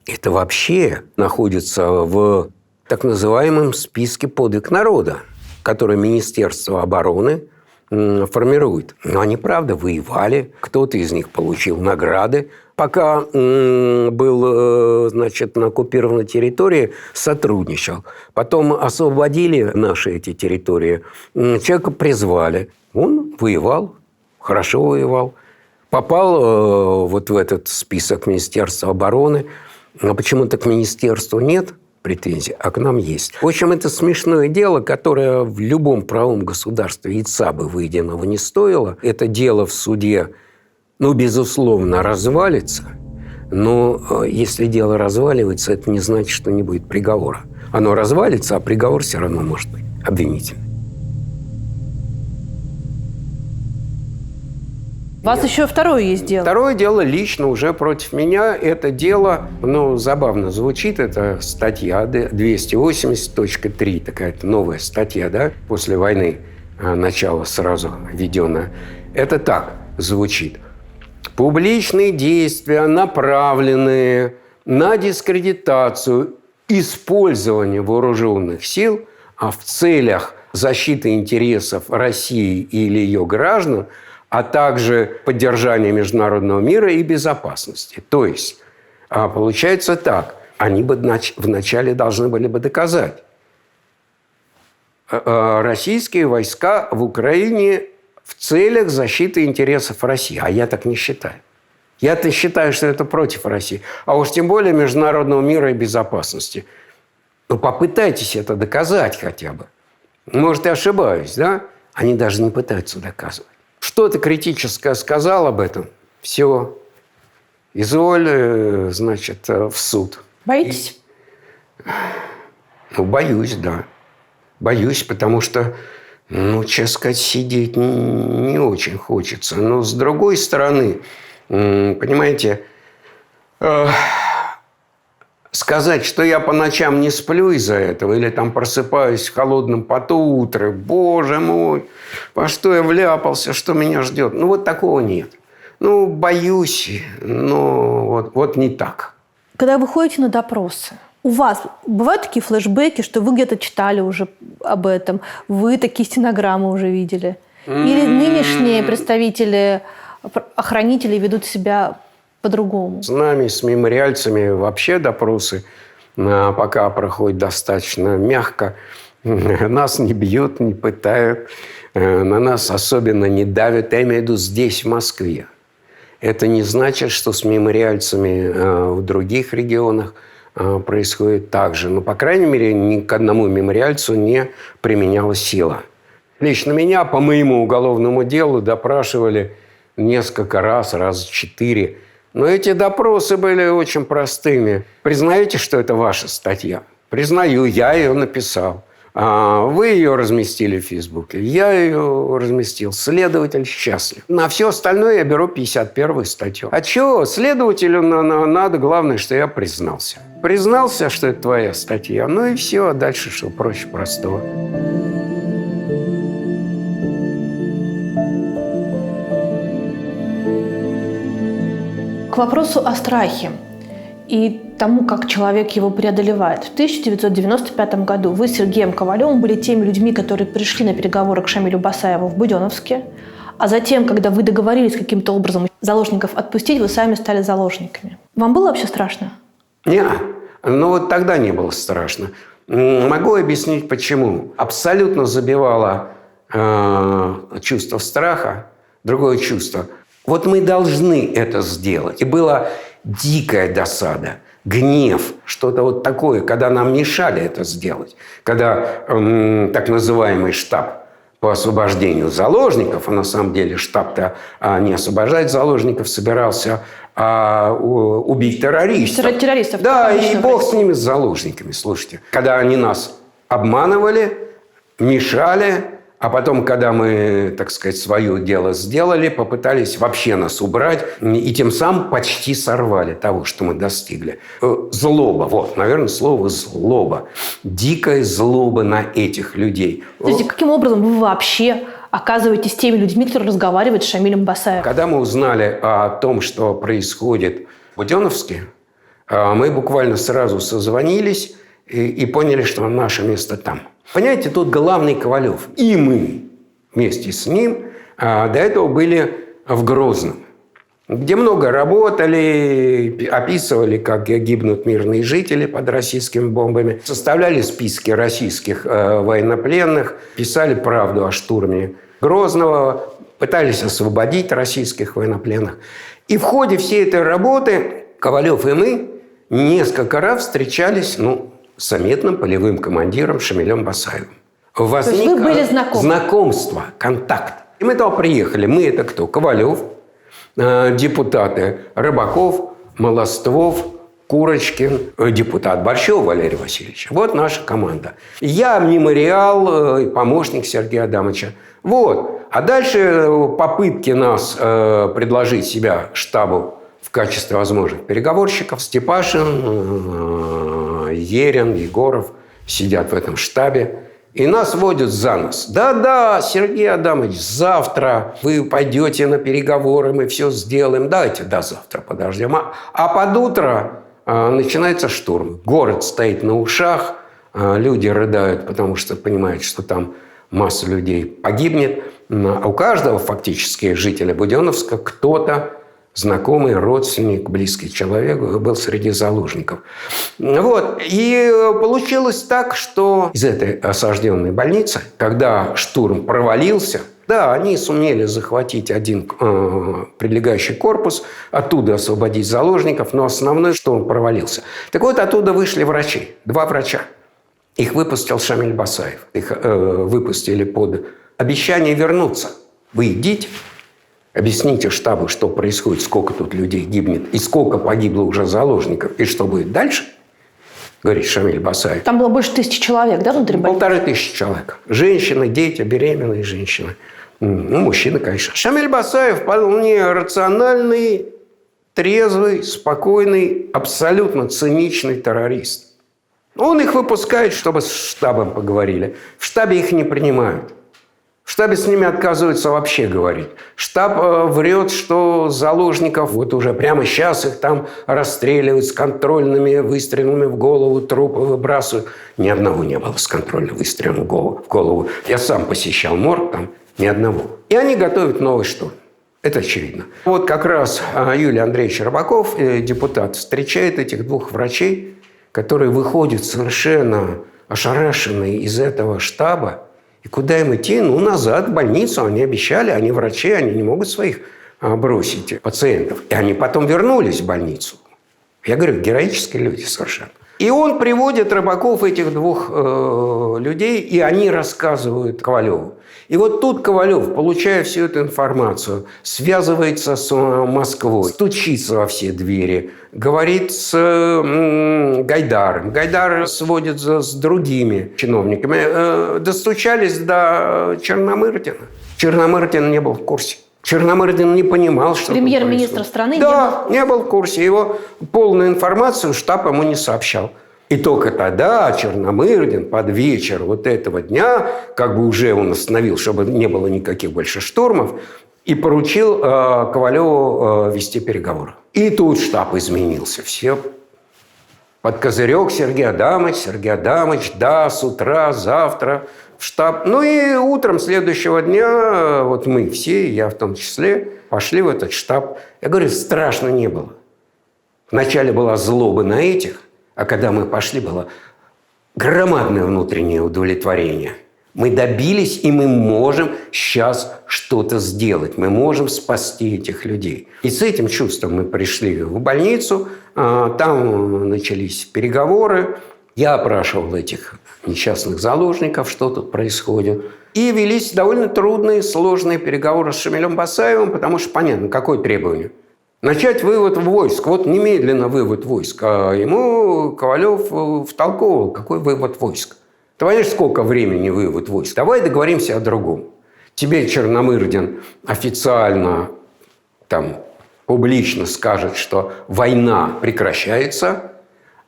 это вообще находится в так называемом списке «Подвиг народа», который Министерство обороны формирует. Но они, правда, воевали. Кто-то из них получил награды. Пока был, значит, на оккупированной территории, сотрудничал. Потом освободили наши эти территории. Человека призвали. Он воевал, хорошо воевал. Попал вот в этот список Министерства обороны. Но почему-то к министерству нет претензий, а к нам есть. В общем, это смешное дело, которое в любом правом государстве яйца бы выеденного не стоило. Это дело в суде, ну, безусловно, развалится. Но если дело разваливается, это не значит, что не будет приговора. Оно развалится, а приговор все равно может быть обвинительный. У вас еще второе есть дело. Второе дело лично уже против меня. Это дело, ну, забавно звучит. Это статья 280.3, такая-то новая статья, да, после войны, начало сразу введенная. Это так звучит. Публичные действия, направленные на дискредитацию использования вооруженных сил в целях защиты интересов России или ее граждан, а также поддержания международного мира и безопасности. То есть, получается так, они бы вначале должны были бы доказать. Российские войска в Украине в целях защиты интересов России. А я так не считаю. Я-то считаю, что это против России. А уж тем более международного мира и безопасности. Ну, попытайтесь это доказать хотя бы. Может, я ошибаюсь, да? Они даже не пытаются доказывать. Что-то критическое сказал об этом. Все. Изволь, значит, в суд. Боитесь? Ну, боюсь, да. Боюсь, потому что, ну, честно сказать, сидеть не очень хочется. Но, с другой стороны, понимаете, сказать, что я по ночам не сплю из-за этого, или там просыпаюсь в холодном поту утром, боже мой, во что я вляпался, что меня ждет. Ну, вот такого нет. Ну, боюсь, но вот не так. Когда вы ходите на допросы, у вас бывают такие флешбеки, что вы где-то читали уже об этом, вы такие стенограммы уже видели? Или нынешние представители, охранители ведут себя по-другому? С нами, с мемориальцами вообще допросы пока проходят достаточно мягко. Нас не бьют, не пытают, на нас особенно не давят, я имею в виду здесь, в Москве. Это не значит, что с мемориальцами в других регионах происходит так же. Но, по крайней мере, ни к одному мемориальцу не применялась сила. Лично меня по моему уголовному делу допрашивали несколько раз 4. Но эти допросы были очень простыми. Признаете, что это ваша статья? Признаю, я ее написал. Вы ее разместили в Фейсбуке, я ее разместил. Следователь счастлив. На все остальное я беру 51-ю статью. А чего? Следователю надо, главное, что я признался. Признался, что это твоя статья. Ну и все, а дальше что проще простого. К вопросу о страхе и тому, как человек его преодолевает. В 1995 году вы с Сергеем Ковалевым были теми людьми, которые пришли на переговоры к Шамилю Басаеву в Буденновске, а затем, когда вы договорились каким-то образом заложников отпустить, вы сами стали заложниками. Вам было вообще страшно? Нет, но вот тогда не было страшно. Могу объяснить, почему. Абсолютно забивало чувство страха, другое чувство. Вот мы должны это сделать. И была дикая досада, гнев, что-то вот такое, когда нам мешали это сделать. Когда так называемый штаб по освобождению заложников, а на самом деле штаб-то не освобождать заложников собирался, а убить террористов. Террористов. Да, и бог с ними, с заложниками, слушайте. Когда они нас обманывали, мешали, а потом, когда мы, так сказать, свое дело сделали, попытались вообще нас убрать, и тем самым почти сорвали того, что мы достигли. Злоба, вот, наверное, слово «злоба». Дикая злоба на этих людей. Подождите, каким образом вы вообще оказываетесь теми людьми, которые разговаривают с Шамилем Басаевым? Когда мы узнали о том, что происходит в Буденновске, мы буквально сразу созвонились и поняли, что наше место там. Понимаете, тут главный Ковалев. И мы вместе с ним до этого были в Грозном, где много работали, описывали, как гибнут мирные жители под российскими бомбами, составляли списки российских военнопленных, писали правду о штурме Грозного, пытались освободить российских военнопленных. И в ходе всей этой работы Ковалев и мы несколько раз встречались, с заметным полевым командиром Шамилем Басаевым. Возник вы были знакомы? Знакомство, контакт. И мы туда приехали. Мы это кто? Ковалев, депутаты Рыбаков, Молоствов, Курочкин, депутат Борщев Валерий Васильевич. Вот наша команда. Я мемориал, помощник Сергея Адамовича. Вот. А дальше попытки нас предложить себя штабу в качестве возможных переговорщиков. Степашин, Ерин, Егоров сидят в этом штабе. И нас водят за нос. Да-да, Сергей Адамович, завтра вы пойдете на переговоры, мы все сделаем. Давайте до завтра подождем. А под утро начинается штурм. Город стоит на ушах, люди рыдают, потому что понимают, что там масса людей погибнет. А у каждого фактически жителя Буденновска кто-то, знакомый, родственник, близкий человек был среди заложников. Вот. И получилось так, что из этой осажденной больницы, когда штурм провалился, Да, они сумели захватить один прилегающий корпус, оттуда освободить заложников, но основной, что он провалился. Так вот, оттуда вышли врачи, 2 врача. Их выпустил Шамиль Басаев. Их выпустили под обещание вернуться. Вы идите, объясните штабу, что происходит, сколько тут людей гибнет, и сколько погибло уже заложников, и что будет дальше, говорит Шамиль Басаев. Там было больше 1000 человек, да, внутри больницы? 1500 человек. Женщины, дети, беременные женщины. Ну, мужчины, конечно. Шамиль Басаев вполне рациональный, трезвый, спокойный, абсолютно циничный террорист. Он их выпускает, чтобы с штабом поговорили. В штабе их не принимают. В штабе с ними отказываются вообще говорить. Штаб врет, что заложников вот уже прямо сейчас их там расстреливают с контрольными выстрелами в голову, трупы выбрасывают. Ни одного не было с контрольным выстрелом в голову. Я сам посещал морг, там ни одного. И они готовят новый штурм. Это очевидно. Вот как раз Юрий Андреевич Рыбаков, депутат, встречает этих 2 врачей, которые выходят совершенно ошарашенные из этого штаба. И куда им идти? Ну, назад, в больницу. Они обещали, они врачи, они не могут своих бросить пациентов. И они потом вернулись в больницу. Я говорю, героические люди совершенно. И он приводит, Рыбаков, этих 2 людей, и они рассказывают Ковалеву. И вот тут Ковалев, получая всю эту информацию, связывается с Москвой, стучится во все двери, говорит с Гайдаром. Гайдар сводит с другими чиновниками. Достучались до Черномырдина. Черномырдин не был в курсе. Черномырдин не понимал, что премьер-министр страны не был в курсе. Его полную информацию штаб ему не сообщал. И только тогда Черномырдин под вечер вот этого дня, как бы уже он остановил, чтобы не было никаких больше штурмов, и поручил Ковалеву вести переговоры. И тут штаб изменился. Все под козырек Сергей Адамович, да, с утра, завтра в штаб. Ну и утром следующего дня, вот мы все, я в том числе, пошли в этот штаб. Я говорю, страшно не было. Вначале была злоба на этих, а когда мы пошли, было громадное внутреннее удовлетворение. Мы добились, и мы можем сейчас что-то сделать. Мы можем спасти этих людей. И с этим чувством мы пришли в больницу. Там начались переговоры. Я опрашивал этих несчастных заложников, что тут происходит. И велись довольно трудные, сложные переговоры с Шамилем Басаевым, потому что понятно, какое требование. Начать вывод войск. Вот немедленно вывод войск. А ему Ковалев втолковывал, какой вывод войск. Ты понимаешь, сколько времени вывод войск? Давай договоримся о другом. Тебе Черномырдин официально, там, публично скажет, что война прекращается,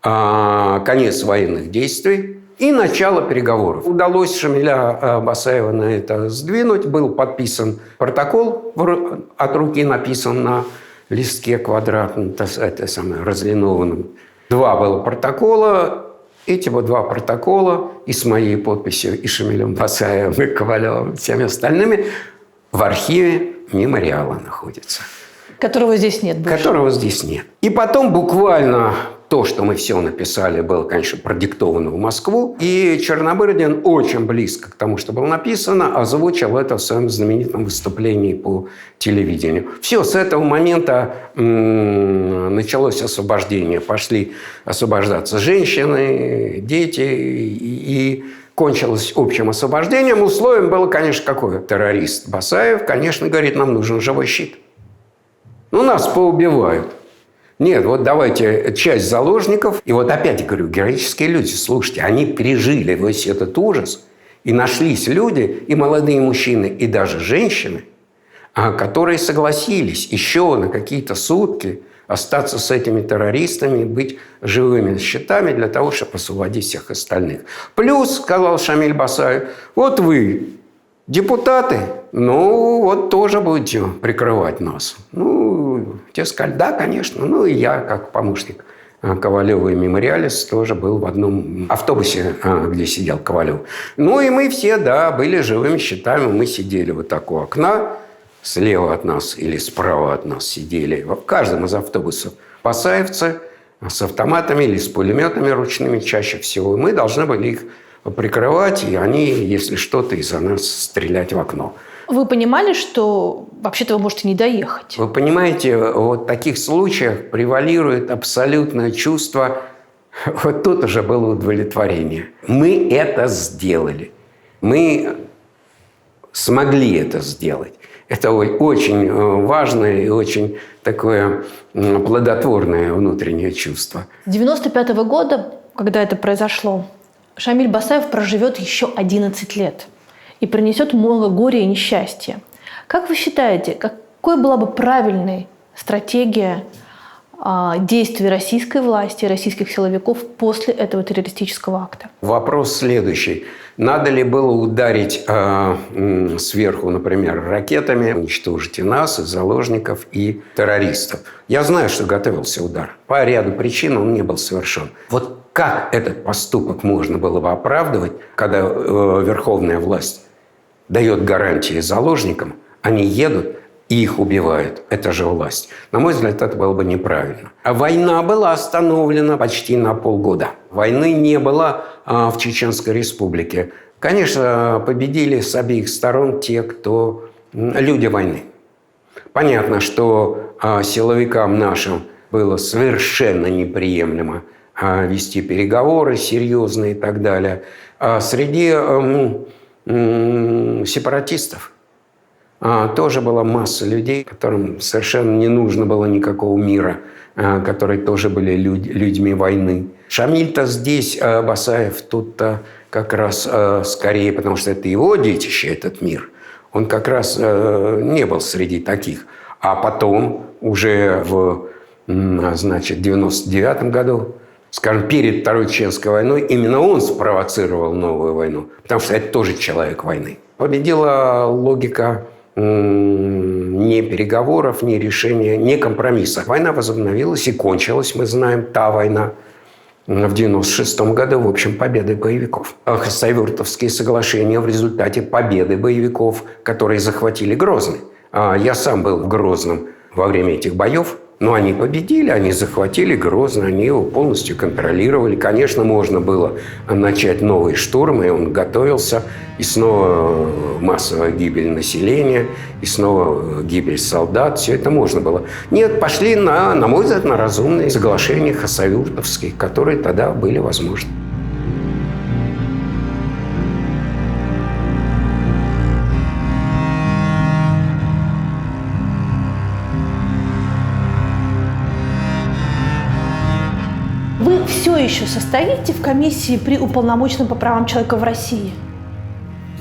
конец военных действий и начало переговоров. Удалось Шамиля Басаева на это сдвинуть. Был подписан протокол, от руки написан на листке квадратном, разлинованном. 2 было протокола. Эти 2 протокола и с моей подписью, и Шамилем Басаевым, и Ковалевым, и всеми остальными в архиве мемориала находятся. Которого здесь нет больше. Которого здесь нет. И потом буквально то, что мы все написали, было, конечно, продиктовано в Москву. И Черномырдин очень близко к тому, что было написано, озвучил это в своем знаменитом выступлении по телевидению. Все, с этого момента началось освобождение. Пошли освобождаться женщины, дети. И кончилось общим освобождением. Условием было, конечно, какое? Террорист Басаев, конечно, говорит, нам нужен живой щит. Ну, нас поубивают. Нет, вот давайте часть заложников. И вот опять говорю, героические люди, слушайте, они пережили весь этот ужас. И нашлись люди, и молодые мужчины, и даже женщины, которые согласились еще на какие-то сутки остаться с этими террористами, быть живыми щитами для того, чтобы освободить всех остальных. Плюс, сказал Шамиль Басаев, вот вы, депутаты, ну, вот тоже будете прикрывать нас. Ну, те сказали, да, конечно. Ну, и я, как помощник Ковалева и мемориалист, тоже был в одном автобусе, где сидел Ковалев. Ну, и мы все, да, были живыми щитами. Мы сидели вот так у окна. Слева от нас или справа от нас сидели в каждом из автобусов басаевцы с автоматами или с пулеметами ручными чаще всего. И мы должны были их прикрывать, и они, если что-то, из-за нас стрелять в окно. Вы понимали, что вообще-то вы можете не доехать? Вы понимаете, вот в таких случаях превалирует абсолютное чувство, вот тут уже было удовлетворение. Мы это сделали. Мы смогли это сделать. Это очень важное и очень такое плодотворное внутреннее чувство. С 1995 года, когда это произошло, Шамиль Басаев проживет еще 11 лет и принесет много горя и несчастья. Как вы считаете, какой была бы правильной стратегия действий российской власти, российских силовиков после этого террористического акта? Вопрос следующий. Надо ли было ударить сверху, например, ракетами, уничтожить и нас, и заложников, и террористов? Я знаю, что готовился удар. По ряду причин он не был совершен. Вот как этот поступок можно было бы оправдывать, когда верховная власть дает гарантии заложникам, они едут и их убивают. Это же власть. На мой взгляд, это было бы неправильно. А война была остановлена почти на полгода. Войны не было в Чеченской Республике. Конечно, победили с обеих сторон те, кто люди войны. Понятно, что силовикам нашим было совершенно неприемлемо вести переговоры серьезные и так далее. А среди сепаратистов тоже была масса людей, которым совершенно не нужно было никакого мира, которые тоже были людьми войны. Шамиль-то здесь, Басаев тут-то как раз скорее, потому что это его детище, этот мир. Он как раз не был среди таких. А потом, уже в 99-м году, скажем, перед Второй Чеченской войной, именно он спровоцировал новую войну, потому что это тоже человек войны. Победила логика ни переговоров, ни решения, ни компромисса. Война возобновилась и кончилась, мы знаем, та война в 96-м году, в общем, победой боевиков. Хасавюртовские соглашения в результате победы боевиков, которые захватили Грозный. Я сам был в Грозном во время этих боев. Но они победили, они захватили Грозный, они его полностью контролировали. Конечно, можно было начать новый штурм, и он готовился. И снова массовая гибель населения, и снова гибель солдат. Все это можно было. Нет, пошли на мой взгляд, на разумные соглашения хасавюртовские, которые тогда были возможны. Вы все еще состоите в комиссии при уполномоченном по правам человека в России?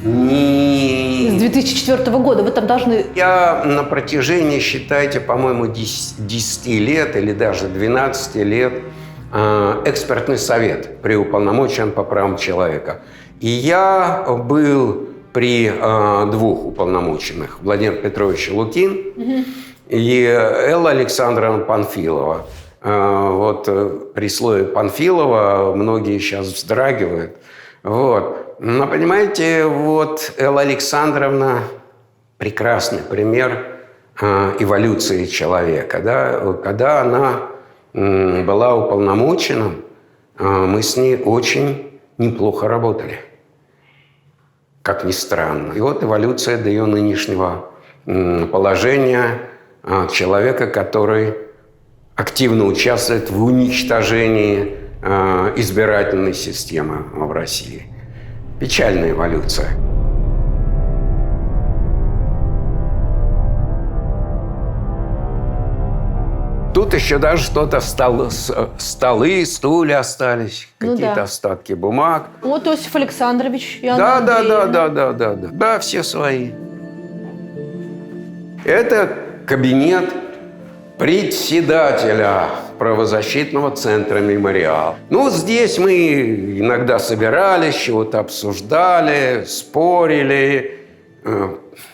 С 2004 года вы там должны... Я на протяжении, считайте, по-моему, 10 лет или даже 12 лет экспертный совет при уполномоченном по правам человека. И я был при двух уполномоченных: Владимир Петрович Лукин и Элла Александровна Панфилова. Вот при слове Панфилова многие сейчас вздрагивают. Вот. Но, понимаете, вот Элла Александровна – прекрасный пример эволюции человека. Да? Когда она была уполномоченным, мы с ней очень неплохо работали. Как ни странно. И вот эволюция до ее нынешнего положения человека, который активно участвует в уничтожении избирательной системы в России. Печальная эволюция. Тут еще даже что-то столы, стулья остались, какие-то остатки бумаг. Вот Иосиф Александрович и Анна Андреевна. Да, все свои. Это кабинет председателя правозащитного центра «Мемориал». Ну, здесь мы иногда собирались, чего-то обсуждали, спорили.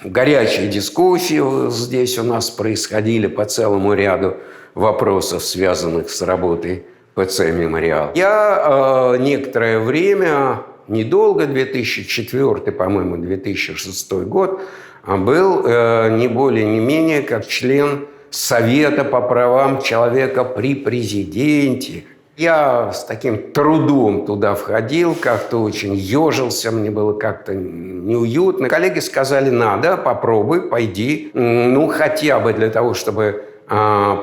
Горячие дискуссии здесь у нас происходили по целому ряду вопросов, связанных с работой ПЦ «Мемориал». Я некоторое время, недолго, 2004, по-моему, 2006 год, был не более, не менее, как член Совета по правам человека при президенте. Я с таким трудом туда входил, как-то очень ежился, мне было как-то неуютно. Коллеги сказали, надо, попробуй, пойди. Ну, хотя бы для того, чтобы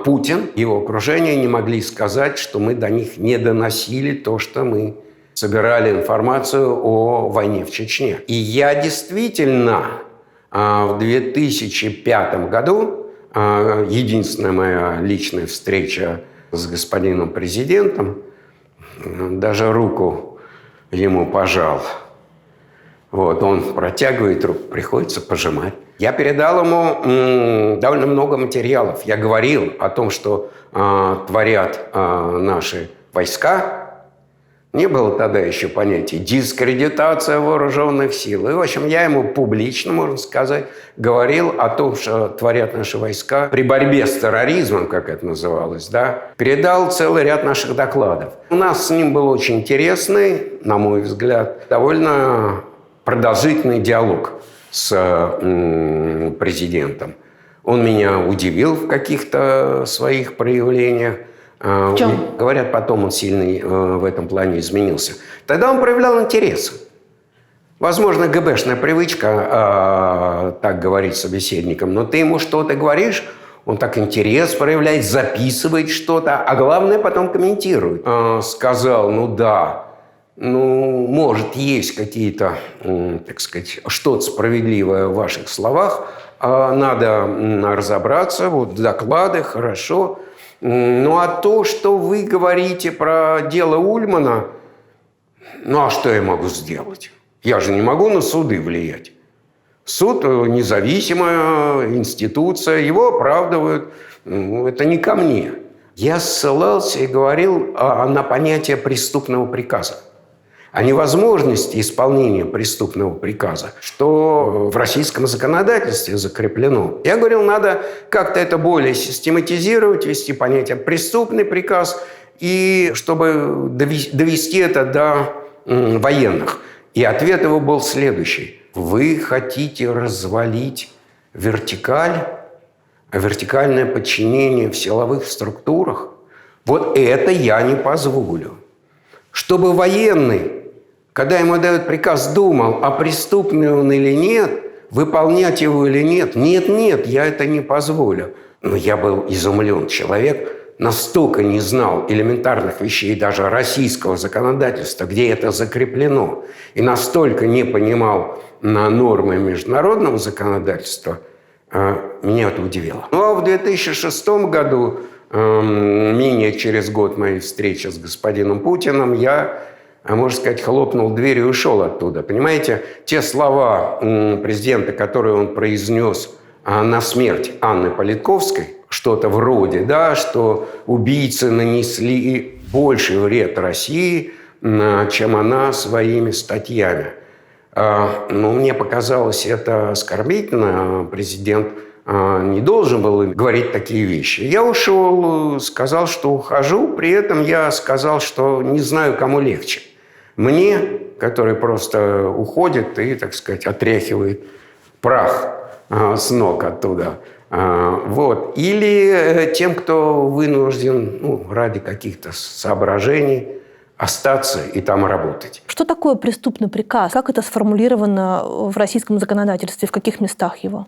Путин и его окружение не могли сказать, что мы до них не доносили то, что мы собирали информацию о войне в Чечне. И я действительно в 2005 году, единственная моя личная встреча с господином президентом, даже руку ему пожал. Вот, он протягивает руку, приходится пожимать. Я передал ему довольно много материалов. Я говорил о том, что творят наши войска. Не было тогда еще понятия дискредитация вооруженных сил. И, в общем, я ему публично, можно сказать, говорил о том, что творят наши войска при борьбе с терроризмом, как это называлось, да. Передал целый ряд наших докладов. У нас с ним был очень интересный, на мой взгляд, довольно продолжительный диалог с президентом. Он меня удивил в каких-то своих проявлениях. В чем? Говорят, потом он сильно в этом плане изменился. Тогда он проявлял интерес. Возможно, ГБшная привычка так говорить собеседникам, но ты ему что-то говоришь, он так интерес проявляет, записывает что-то, а главное, потом комментирует. Сказал, ну да, ну, может, есть какие-то, так сказать, что-то справедливое в ваших словах, надо разобраться, вот доклады, хорошо. Ну, а то, что вы говорите про дело Ульмана, ну, а что я могу сделать? Я же не могу на суды влиять. Суд – независимая институция, его оправдывают. Это не ко мне. Я ссылался и говорил на понятие преступного приказа, о невозможности исполнения преступного приказа, что в российском законодательстве закреплено. Я говорил, надо как-то это более систематизировать, ввести понятие преступный приказ, и чтобы довести это до военных. И ответ его был следующий. Вы хотите развалить вертикаль, вертикальное подчинение в силовых структурах? Вот это я не позволю. Чтобы военный, когда ему дают приказ, думал, а преступный он или нет, выполнять его или нет. Нет, я это не позволю. Но я был изумлен. Человек настолько не знал элементарных вещей даже российского законодательства, где это закреплено, и настолько не понимал нормы международного законодательства, меня это удивило. Ну, а в 2006 году, менее через год моей встречи с господином Путиным, я, можно сказать, хлопнул дверью и ушел оттуда. Понимаете, те слова президента, которые он произнес на смерть Анны Политковской, что-то вроде, да, что убийцы нанесли больший вред России, чем она своими статьями. Но мне показалось это оскорбительно. Президент не должен был говорить такие вещи. Я ушел, сказал, что ухожу. При этом я сказал, что не знаю, кому легче. Мне, который просто уходит и, так сказать, отряхивает прах с ног оттуда. Вот. Или тем, кто вынужден, ради каких-то соображений остаться и там работать. Что такое преступный приказ? Как это сформулировано в российском законодательстве? В каких местах его?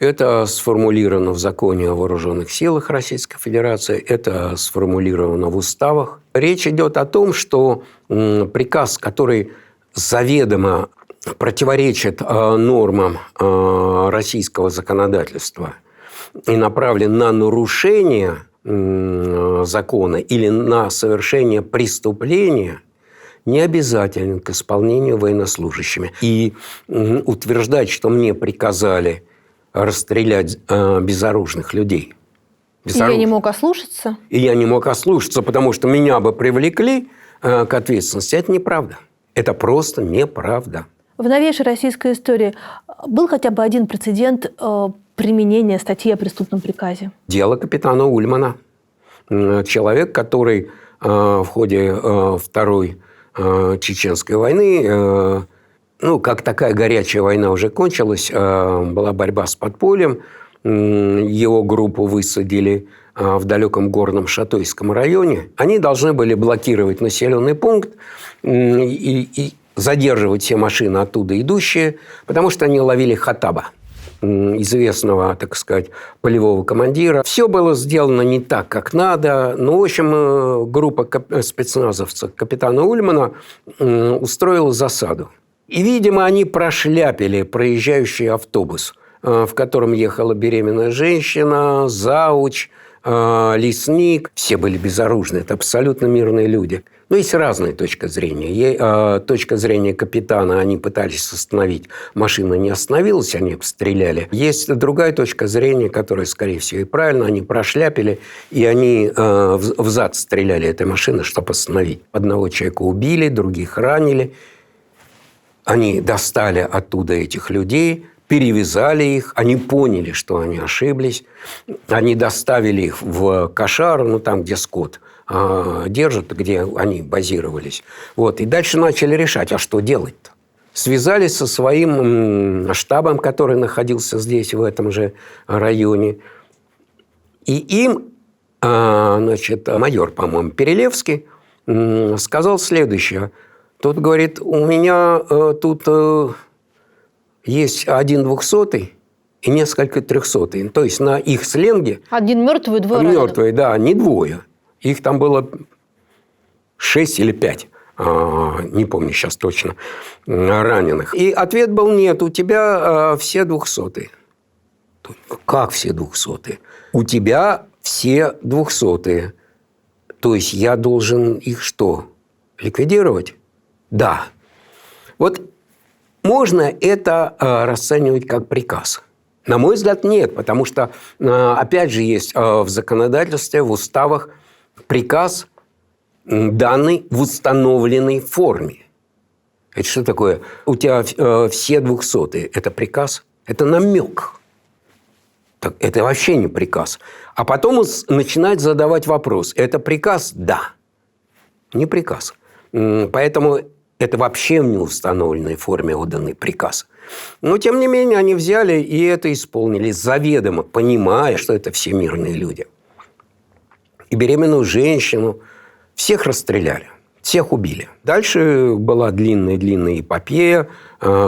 Это сформулировано в законе о вооруженных силах Российской Федерации, это сформулировано в уставах. Речь идет о том, что приказ, который заведомо противоречит нормам российского законодательства и направлен на нарушение закона или на совершение преступления, не обязателен к исполнению военнослужащими. И утверждать, что мне приказали расстрелять безоружных людей. И я не мог ослушаться? И я не мог ослушаться, потому что меня бы привлекли к ответственности. Это неправда. Это просто неправда. В новейшей российской истории был хотя бы один прецедент применения статьи о преступном приказе? Дело капитана Ульмана. Человек, который в ходе Второй Чеченской войны, как такая горячая война уже кончилась, была борьба с подпольем, его группу высадили в далеком горном Шатойском районе, они должны были блокировать населенный пункт и задерживать все машины оттуда идущие, потому что они ловили Хаттаба, известного, так сказать, полевого командира. Все было сделано не так, как надо. Ну, в общем, группа спецназовцев капитана Ульмана устроила засаду. И, видимо, они прошляпили проезжающий автобус, в котором ехала беременная женщина, зауч, лесник. Все были безоружны. Это абсолютно мирные люди. Но есть разные точки зрения. Точка зрения капитана: они пытались остановить, машина не остановилась, они обстреляли. Есть другая точка зрения, которая, скорее всего, и правильно. Они прошляпили, и они взад стреляли этой машины, чтобы остановить. Одного человека убили, других ранили. Они достали оттуда этих людей, перевязали их, они поняли, что они ошиблись. Они доставили их в Кошару, ну, там, где скот держат, где они базировались. Вот. И дальше начали решать, а что делать-то? Связались со своим штабом, который находился здесь, в этом же районе. И им, значит, майор, по-моему, Перелевский сказал следующее. Тот говорит: у меня тут есть 1 200-й и несколько 300-й. То есть на их сленге... 1 мертвый, 2 раненых. Мертвые, да, не двое. Их там было 6 или 5, не помню сейчас точно, раненых. И ответ был: нет, у тебя все 200-е. Как все 200-е? У тебя все 200-е. То есть я должен их что, ликвидировать? Да. Вот можно это расценивать как приказ. На мой взгляд, нет, потому что, опять же, есть в законодательстве, в уставах приказ, данный в установленной форме. Это что такое? У тебя все 200-е. Это приказ? Это намек. Так, это вообще не приказ. А потом он начинает задавать вопрос. Это приказ? Да. Не приказ. Поэтому это вообще в неустановленной форме отданный приказ. Но, тем не менее, они взяли и это исполнили заведомо, понимая, что это все мирные люди. И беременную женщину всех расстреляли, всех убили. Дальше была длинная эпопея.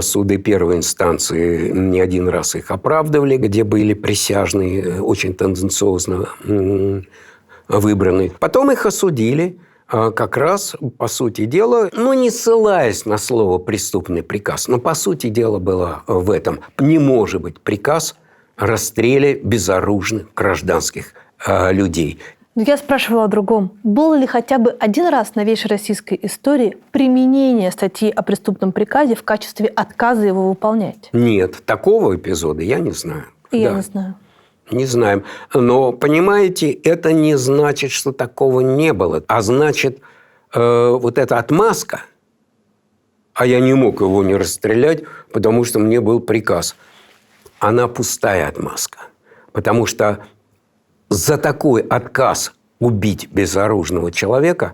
Суды первой инстанции не один раз их оправдывали, где были присяжные, очень тенденциозно выбраны. Потом их осудили. Как раз, по сути дела, не ссылаясь на слово «преступный приказ», но, по сути дела, было в этом. Не может быть приказ о расстреле безоружных гражданских людей. Но я спрашивала о другом. Было ли хотя бы один раз в новейшей российской истории применение статьи о преступном приказе в качестве отказа его выполнять? Нет, такого эпизода я не знаю. Я не знаю. Не знаем. Но, понимаете, это не значит, что такого не было. А значит, вот эта отмазка, а я не мог его не расстрелять, потому что мне был приказ, она пустая отмазка. Потому что за такой отказ убить безоружного человека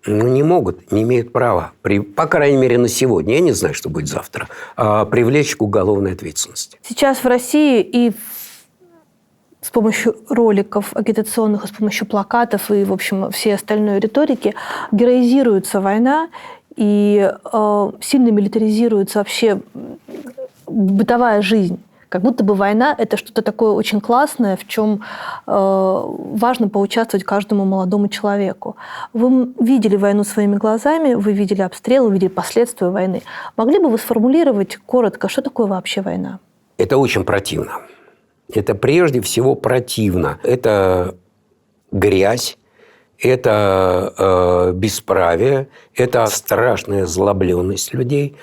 не могут, не имеют права, по крайней мере, на сегодня, я не знаю, что будет завтра, привлечь к уголовной ответственности. Сейчас в России и с помощью роликов агитационных, с помощью плакатов и, в общем, всей остальной риторики героизируется война и сильно милитаризируется вообще бытовая жизнь. Как будто бы война – это что-то такое очень классное, в чем важно поучаствовать каждому молодому человеку. Вы видели войну своими глазами, вы видели обстрелы, вы видели последствия войны. Могли бы вы сформулировать коротко, что такое вообще война? Это очень противно. Это прежде всего противно. Это грязь, это бесправие, это страшная озлобленность людей.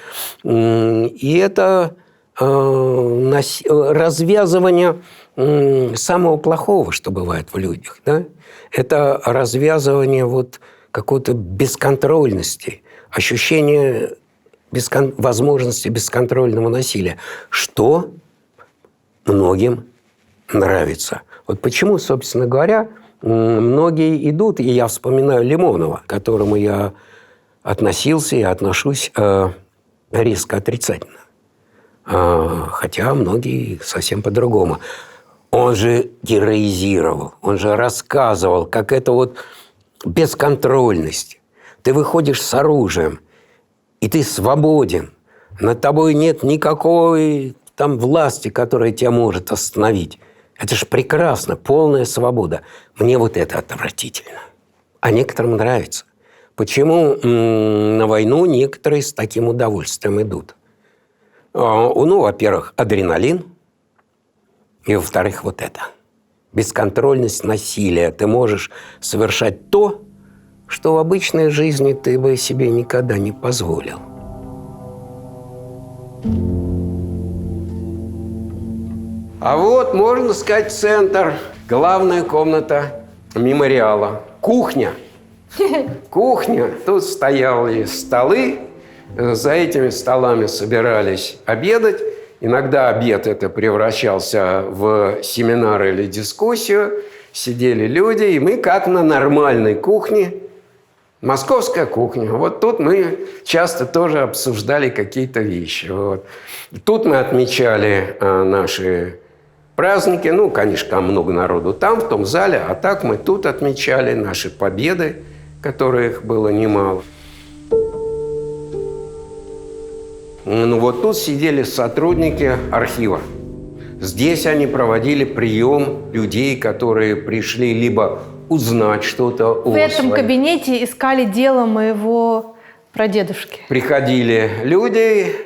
И это развязывание самого плохого, что бывает в людях. Да? Это развязывание какой-то бесконтрольности, ощущение возможности бесконтрольного насилия, что многим нравится. Вот почему, собственно говоря, многие идут, и я вспоминаю Лимонова, к которому я относился и отношусь резко отрицательно. Хотя многие совсем по-другому. Он же героизировал, он же рассказывал, как это вот бесконтрольность. Ты выходишь с оружием, и ты свободен. Над тобой нет никакой там власти, которая тебя может остановить. Это же прекрасно, полная свобода. Мне вот это отвратительно. А некоторым нравится. Почему на войну некоторые с таким удовольствием идут? Ну, во-первых, адреналин. И, во-вторых, вот это. Бесконтрольность насилия. Ты можешь совершать то, что в обычной жизни ты бы себе никогда не позволил. А вот, можно сказать, центр. Главная комната мемориала. Кухня. Кухня. Тут стояли столы. За этими столами собирались обедать. Иногда обед это превращался в семинар или дискуссию. Сидели люди, и мы как на нормальной кухне. Московская кухня. Вот тут мы часто тоже обсуждали какие-то вещи. Вот. Тут мы отмечали наши праздники. Ну, конечно, там много народу там, в том зале. А так мы тут отмечали наши победы, которых было немало. Ну, вот тут сидели сотрудники архива. Здесь они проводили прием людей, которые пришли либо узнать что-то о В этом кабинете искали дело моего прадедушки. Приходили люди,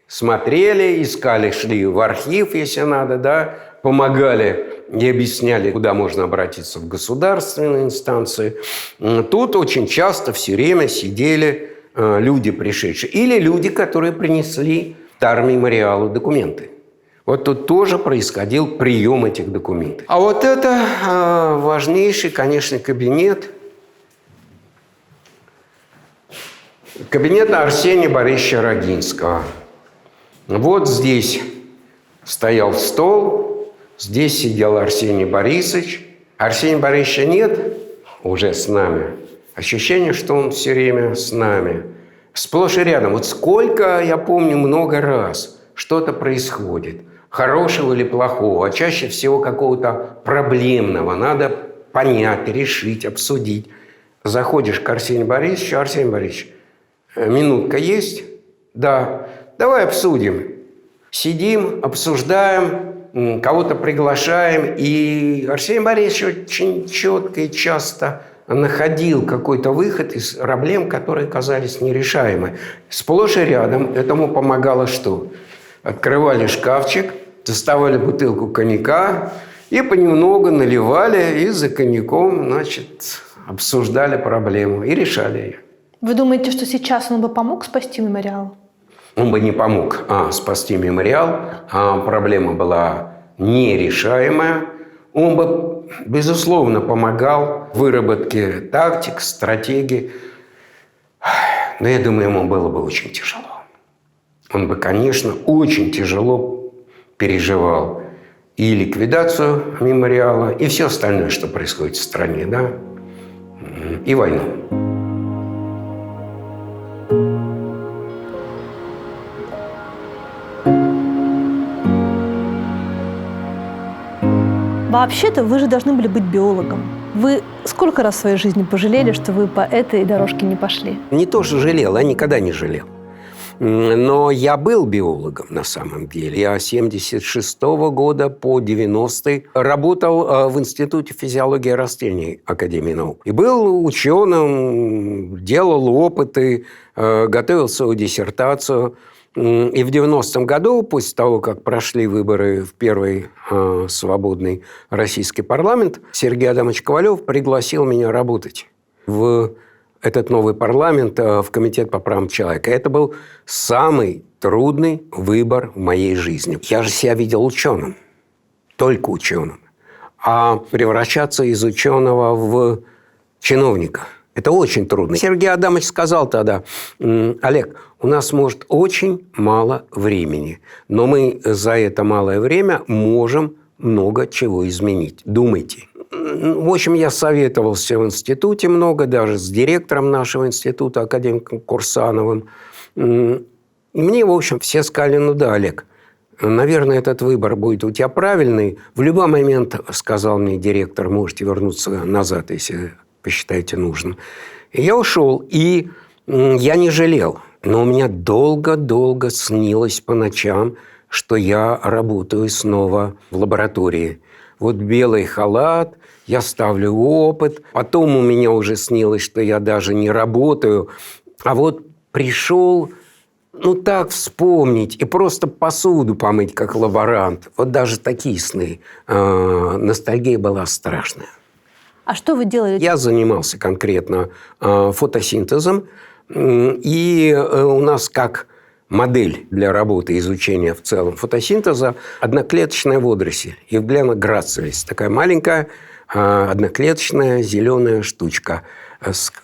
смотрели, искали, шли в архив, если надо, да, помогали и объясняли, куда можно обратиться в государственные инстанции. Тут очень часто все время сидели люди, пришедшие, или люди, которые принесли Тар-мемориалу документы. Вот тут тоже происходил прием этих документов. А вот это важнейший, конечно, кабинет. Кабинет Арсения Борисовича Рогинского. Вот здесь стоял стол, здесь сидел Арсений Борисович. Арсения Борисовича нет уже с нами. Ощущение, что он все время с нами. Сплошь и рядом. Вот сколько, я помню, много раз что-то происходит. Хорошего или плохого, а чаще всего какого-то проблемного. Надо понять, решить, обсудить. Заходишь к Арсению Борисовичу. Арсений Борисович, минутка есть? Да. Давай обсудим. Сидим, обсуждаем, кого-то приглашаем. И Арсений Борисович очень четко и часто находил какой-то выход из проблем, которые казались нерешаемы. Сплошь и рядом этому помогало что? Открывали шкафчик, доставали бутылку коньяка и понемногу наливали, и за коньяком, значит, обсуждали проблему и решали ее. Вы думаете, что сейчас он бы помог спасти мемориал? Он бы не помог спасти мемориал, проблема была нерешаемая. Он бы, безусловно, помогал в выработке тактик, стратегий. Но я думаю, ему было бы очень тяжело. Он бы, конечно, очень тяжело переживал и ликвидацию мемориала, и все остальное, что происходит в стране, да, и войну. Вообще-то вы же должны были быть биологом. Вы сколько раз в своей жизни пожалели, что вы по этой дорожке не пошли? Не то, что жалел, я никогда не жалел. Но я был биологом на самом деле. Я с 1976 года по 90-й работал в Институте физиологии растений Академии наук. И был ученым, делал опыты, готовил свою диссертацию. И в 90-м году, после того, как прошли выборы в первый свободный российский парламент, Сергей Адамович Ковалев пригласил меня работать в этот новый парламент, в Комитет по правам человека. Это был самый трудный выбор в моей жизни. Я же себя видел ученым, только ученым. А превращаться из ученого в чиновника – это очень трудно. Сергей Адамович сказал тогда: Олег, у нас, может, очень мало времени, но мы за это малое время можем много чего изменить. Думайте. В общем, я советовался в институте много, даже с директором нашего института, академиком Курсановым. И мне, в общем, все сказали: ну да, Олег, наверное, этот выбор будет у тебя правильный. В любой момент, сказал мне директор, можете вернуться назад, если посчитаете нужным. И я ушел, и я не жалел. Но у меня долго-долго снилось по ночам, что я работаю снова в лаборатории. Вот белый халат, я ставлю опыт. Потом у меня уже снилось, что я даже не работаю. А вот пришел, так вспомнить и просто посуду помыть, как лаборант. Вот даже такие сны. Ностальгия была страшная. А что вы делали? Я занимался конкретно фотосинтезом. И у нас как модель для работы и изучения в целом фотосинтеза одноклеточная водоросль. Евглена грациlis. Такая маленькая одноклеточная зеленая штучка.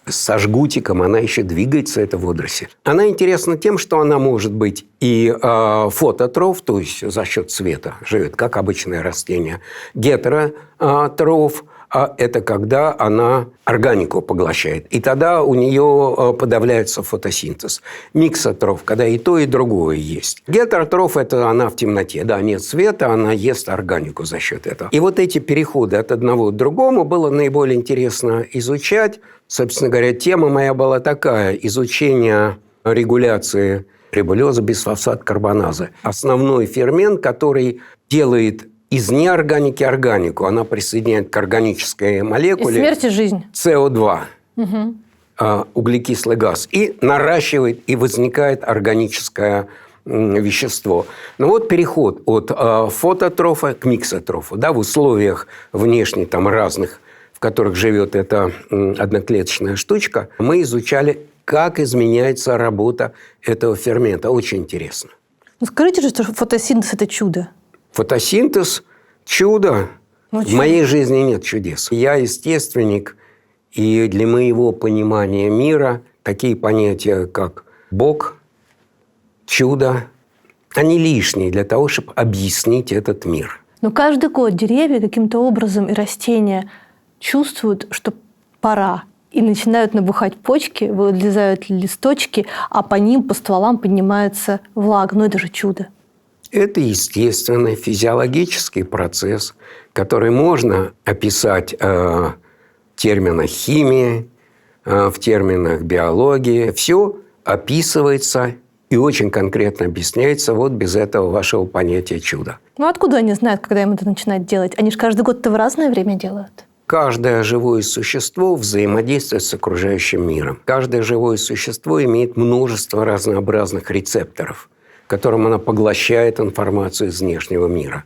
Со жгутиком она еще двигается, эта водоросль. Она интересна тем, что она может быть и фототроф, то есть за счет света живет, как обычное растение. Гетеротроф – это когда она органику поглощает. И тогда у нее подавляется фотосинтез. Миксотроф, когда и то, и другое есть. Гетеротроф – это она в темноте. Да, нет света, она ест органику за счет этого. И вот эти переходы от одного к другому было наиболее интересно изучать. Собственно говоря, тема моя была такая – изучение регуляции рибулеза бисфосфат-карбоназы. Основной фермент, который делает из неорганики органику. Она присоединяет к органической молекуле... И смерть и жизнь. СО2. Углекислый газ. И наращивает, и возникает органическое вещество. Но вот переход от фототрофа к миксотрофу. Да, в условиях внешне там разных, в которых живет эта одноклеточная штучка, мы изучали, как изменяется работа этого фермента. Очень интересно. Скажите же, что фотосинтез – это чудо. Фотосинтез – чудо. В моей жизни нет чудес. Я естественник, и для моего понимания мира такие понятия, как Бог, чудо, они лишние для того, чтобы объяснить этот мир. Но каждый год деревья каким-то образом и растения чувствуют, что пора. И начинают набухать почки, вылезают листочки, а по ним, по стволам поднимается влага. Ну, это же чудо. Это естественный физиологический процесс, который можно описать в терминах химии, в терминах биологии. Все описывается и очень конкретно объясняется вот без этого вашего понятия чуда. Ну, откуда они знают, когда им это начинать делать? Они же каждый год это в разное время делают. Каждое живое существо взаимодействует с окружающим миром. Каждое живое существо имеет множество разнообразных рецепторов, которым она поглощает информацию из внешнего мира.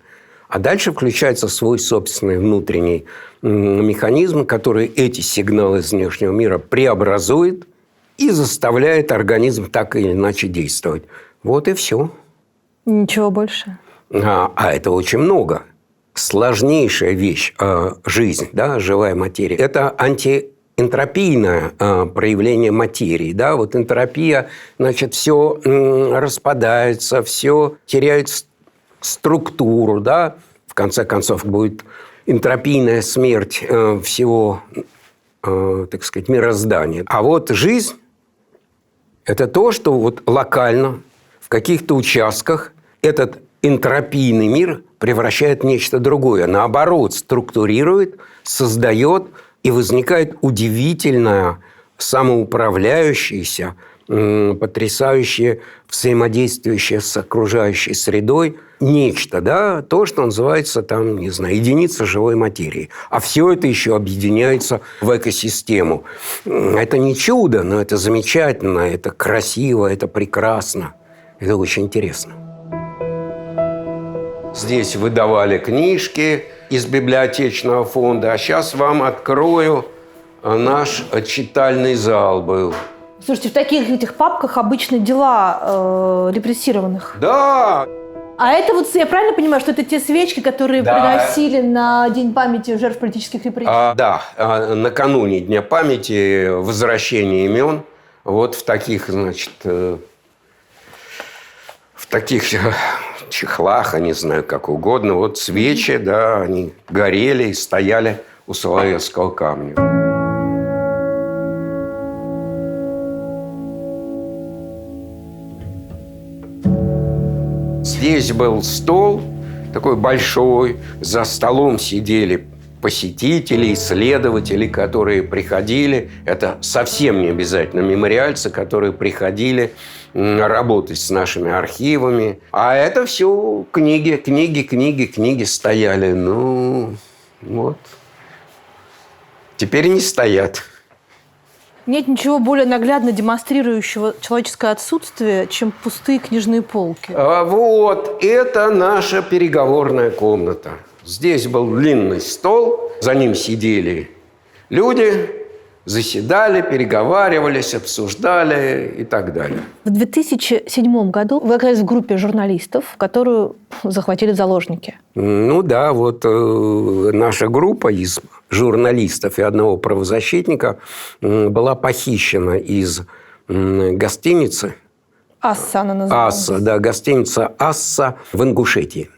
А дальше включается свой собственный внутренний механизм, который эти сигналы из внешнего мира преобразует и заставляет организм так или иначе действовать. Вот и все. Ничего больше. А это очень много. Сложнейшая вещь – жизнь, да, живая материя – это антиэнтропийное проявление материи. Да? Вот энтропия, значит, все распадается, все теряет структуру. Да? В конце концов, будет энтропийная смерть всего, так сказать, мироздания. А вот жизнь – это то, что вот локально в каких-то участках этот энтропийный мир превращает в нечто другое. Наоборот, структурирует, создает, и возникает удивительное, самоуправляющееся, потрясающее, взаимодействующее с окружающей средой нечто, да, то, что называется, там, не знаю, единица живой материи. А все это еще объединяется в экосистему. Это не чудо, но это замечательно, это красиво, это прекрасно. Это очень интересно. Здесь выдавали книжки из библиотечного фонда, а сейчас вам открою наш читальный зал был. Слушайте, в таких этих папках обычно дела репрессированных. Да! А это вот, я правильно понимаю, что это те свечки, которые приносили на День памяти жертв политических репрессий? Да, накануне Дня памяти, возвращения имен, вот в таких, значит, в таких чехлах, я не знаю, как угодно, вот свечи, да, они горели и стояли у Соловецкого камня. Здесь был стол такой большой, за столом сидели посетители, исследователи, которые приходили. Это совсем не обязательно мемориальцы, которые приходили работать с нашими архивами. А это все книги стояли. Ну, вот. Теперь не стоят. Нет ничего более наглядно демонстрирующего человеческое отсутствие, чем пустые книжные полки. Вот, это наша переговорная комната. Здесь был длинный стол, за ним сидели люди, заседали, переговаривались, обсуждали и так далее. В 2007 году вы оказались в группе журналистов, которую захватили в заложники. Ну да, вот наша группа из журналистов и одного правозащитника была похищена из гостиницы. Асса она называлась. Асса, да, гостиница Асса в Ингушетии.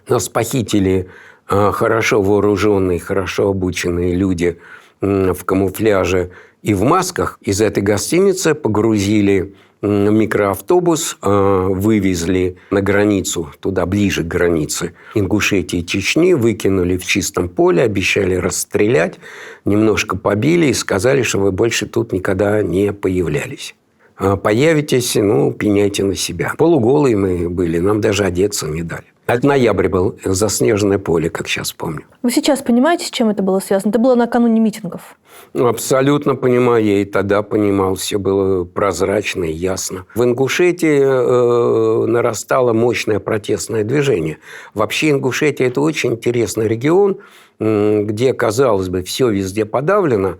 Нас похитили хорошо вооруженные, хорошо обученные люди в камуфляже и в масках. Из этой гостиницы погрузили микроавтобус, вывезли на границу, туда ближе к границе Ингушетии и Чечни, выкинули в чистом поле, обещали расстрелять, немножко побили и сказали, что вы больше тут никогда не появлялись. Появитесь, пеняйте на себя. Полуголые мы были, нам даже одеться не дали. Это ноябрь был, заснеженное поле, как сейчас помню. Вы сейчас понимаете, с чем это было связано? Это было накануне митингов. Абсолютно понимаю, я и тогда понимал, все было прозрачно и ясно. В Ингушетии нарастало мощное протестное движение. Вообще Ингушетия – это очень интересный регион, где, казалось бы, все везде подавлено,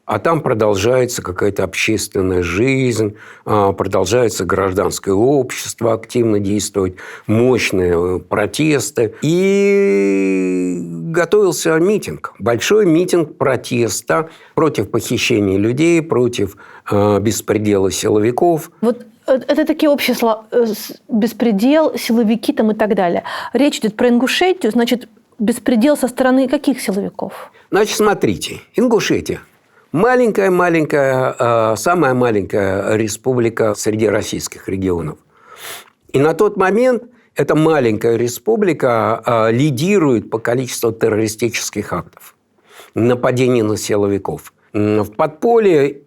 а там продолжается какая-то общественная жизнь, продолжается гражданское общество активно действовать, мощные протесты. И готовился митинг, большой митинг протеста против похищения людей, против беспредела силовиков. Вот это такие общие слова: беспредел, силовики там и так далее. Речь идет про Ингушетию, значит, беспредел со стороны каких силовиков? Значит, смотрите, Ингушетия. Маленькая, самая маленькая республика среди российских регионов. И на тот момент эта маленькая республика лидирует по количеству террористических актов, нападений на силовиков. В подполье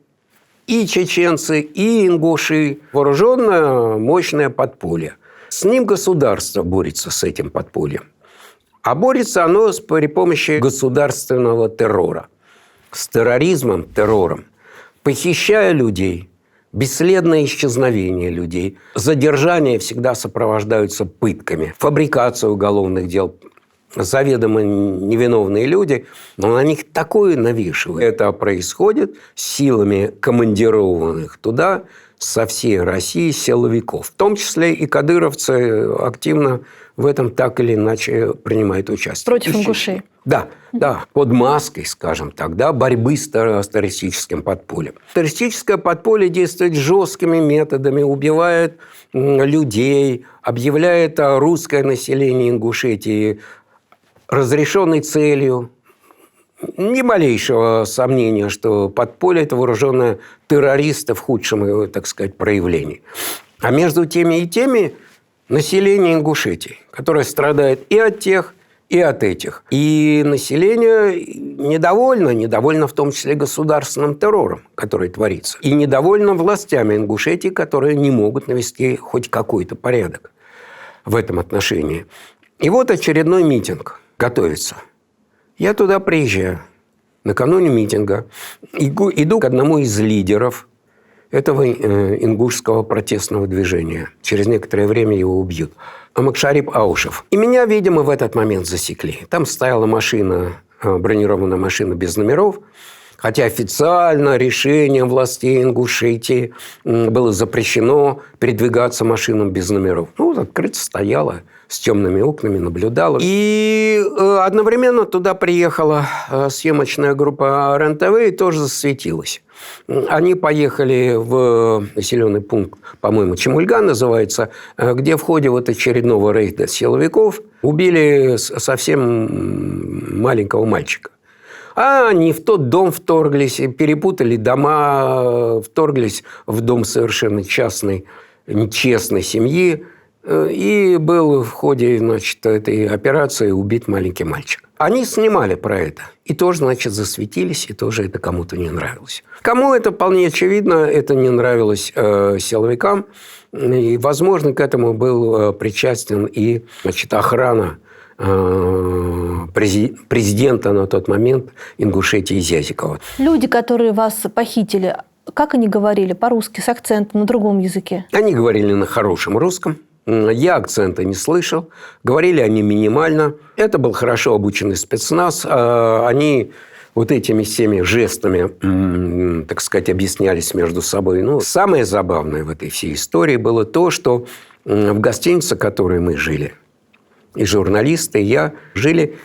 и чеченцы, и ингуши. Вооруженное, мощное подполье. С ним государство борется, с этим подпольем. А борется оно при помощи государственного террора. С терроризмом, террором, похищая людей, бесследное исчезновение людей, задержания всегда сопровождаются пытками, фабрикация уголовных дел, заведомо невиновные люди, но на них такое навешивают. Это происходит силами командированных туда со всей России силовиков. В том числе и кадыровцы активно в этом так или иначе принимают участие. Против ингушей. Да, под маской, скажем так, борьбы с террористическим подпольем. Террористическое подполье действует жесткими методами, убивает людей, объявляет русское население Ингушетии разрешенной целью. Ни малейшего сомнения, что подполье – это вооруженное террористы в худшем его, так сказать, проявлении. А между теми и теми население Ингушетии, которое страдает и от тех, и от этих. И население недовольно в том числе государственным террором, который творится. И недовольно властями Ингушетии, которые не могут навести хоть какой-то порядок в этом отношении. И вот очередной митинг готовится. Я туда приезжаю накануне митинга, иду к одному из лидеров этого ингушского протестного движения. Через некоторое время его убьют. Макшарип Аушев. И меня, видимо, в этот момент засекли. Там стояла машина, бронированная машина без номеров. Хотя официально решением властей Ингушетии было запрещено передвигаться машинам без номеров. Открыто стояла, с темными окнами, наблюдала. И одновременно туда приехала съемочная группа РЕН-ТВ и тоже засветилась. Они поехали в населенный пункт, по-моему, Чемульган называется, где в ходе очередного рейда силовиков убили совсем маленького мальчика. А они в тот дом вторглись, перепутали дома, вторглись в дом совершенно частной, нечестной семьи И был в ходе, значит, этой операции убит маленький мальчик. Они снимали про это. И тоже, значит, засветились, и тоже это кому-то не нравилось. Кому это, вполне очевидно, это не нравилось силовикам. И, возможно, к этому был причастен и, значит, охрана президента на тот момент Ингушетии Зязикова. Люди, которые вас похитили, как они говорили? По-русски, с акцентом, на другом языке? Они говорили на хорошем русском. Я акцента не слышал. Говорили они минимально. Это был хорошо обученный спецназ. Они вот этими всеми жестами, так сказать, объяснялись между собой. Ну, самое забавное в этой всей истории было то, что в гостинице, в которой мы жили, и журналисты, и я, жили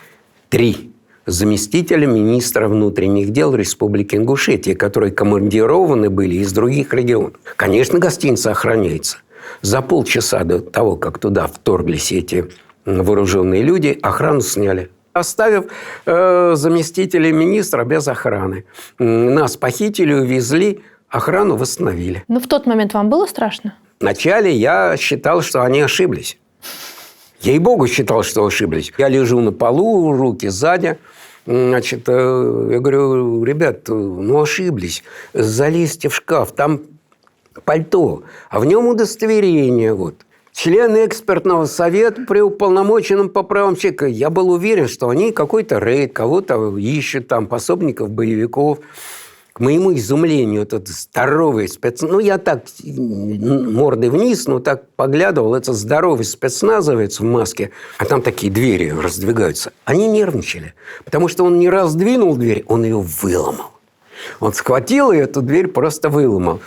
3 заместителя министра внутренних дел Республики Ингушетия, которые командированы были из других регионов. Конечно, гостиница охраняется. За полчаса до того, как туда вторглись эти вооруженные люди, охрану сняли, оставив заместителей министра без охраны. Нас похитили, увезли, охрану восстановили. Но в тот момент вам было страшно? Вначале я считал, что они ошиблись. Ей-богу, считал, что ошиблись. Я лежу на полу, руки сзади. Значит, я говорю, ребят, ну ошиблись. Залезьте в шкаф, там пальто, а в нем удостоверение. Вот. Члены экспертного совета при уполномоченном по правам человека. Я был уверен, что они какой-то рейд, кого-то ищут, там, пособников боевиков. К моему изумлению, этот здоровый спецназ... Ну, я так мордой вниз, но так поглядывал. Это здоровый спецназовец в маске. А там такие двери раздвигаются. Они нервничали. Потому что он не раздвинул дверь, он ее выломал. Он схватил и эту дверь просто выломал.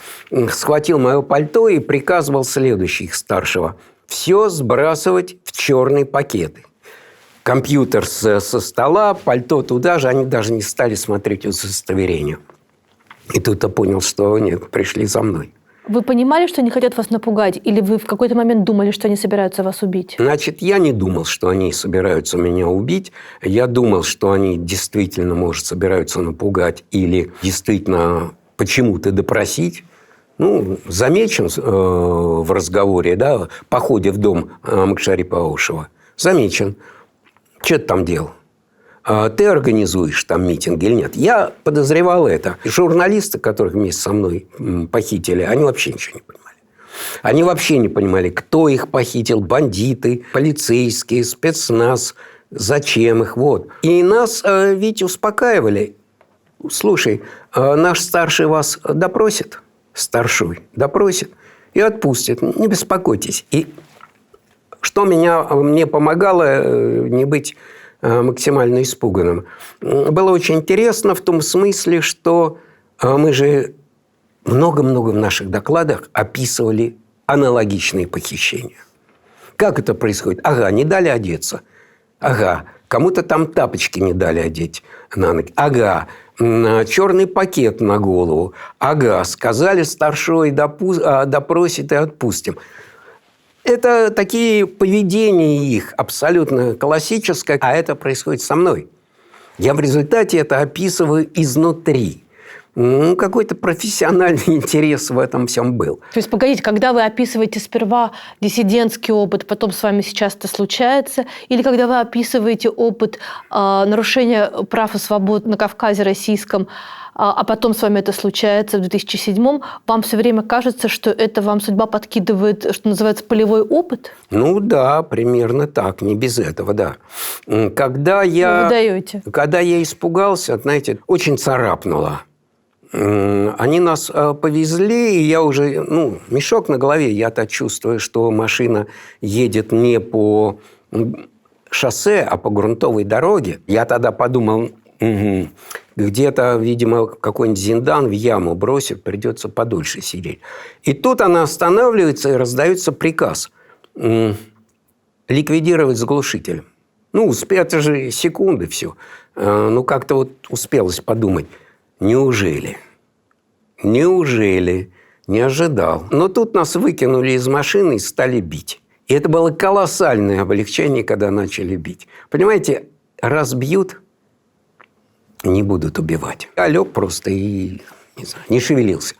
Схватил мое пальто и приказывал следующий их старшего. Все сбрасывать в черные пакеты. Компьютер со стола, пальто туда же. Они даже не стали смотреть удостоверение. И тут я понял, что нет, пришли за мной. Вы понимали, что они хотят вас напугать? Или вы в какой-то момент думали, что они собираются вас убить? Значит, я не думал, что они собираются меня убить. Я думал, что они действительно, может, собираются напугать или действительно почему-то допросить. Ну, замечен в разговоре, да, в походе в дом Макшари-Паушева. Замечен. Что ты там делал? Ты организуешь там митинг или нет? Я подозревал это. Журналисты, которых вместе со мной похитили, они вообще ничего не понимали. Они вообще не понимали, кто их похитил. Бандиты, полицейские, спецназ, зачем их. Вот. И нас ведь успокаивали. Слушай, наш старший вас допросит, старшой допросит и отпустит. Не беспокойтесь. И что мне помогало не быть максимально испуганным. Было очень интересно в том смысле, что мы же много-много в наших докладах описывали аналогичные похищения. Как это происходит? Ага, не дали одеться. Ага, кому-то там тапочки не дали одеть на ноги. Ага, черный пакет на голову. Ага, сказали, старшой допросит и отпустим. Это такие поведения их абсолютно классическое, а это происходит со мной. Я в результате это описываю изнутри. Какой-то профессиональный интерес в этом всем был. То есть, погодите, когда вы описываете сперва диссидентский опыт, потом с вами сейчас это случается, или когда вы описываете опыт нарушения прав и свобод на Кавказе российском, а потом с вами это случается в 2007-м, вам все время кажется, что это вам судьба подкидывает, что называется, полевой опыт? Ну да, примерно так, не без этого, да. Когда я испугался, знаете, очень царапнуло. Они нас повезли, и я уже, мешок на голове, я-то чувствую, что машина едет не по шоссе, а по грунтовой дороге. Я тогда подумал, где-то, видимо, какой-нибудь зиндан в яму бросит, придется подольше сидеть. И тут она останавливается, и раздается приказ ликвидировать с глушителем. Это же секунды все. Как-то вот успелось подумать. Неужели? Не ожидал. Но тут нас выкинули из машины и стали бить. И это было колоссальное облегчение, когда начали бить. Понимаете, раз бьют, не будут убивать. Я лег просто и не шевелился.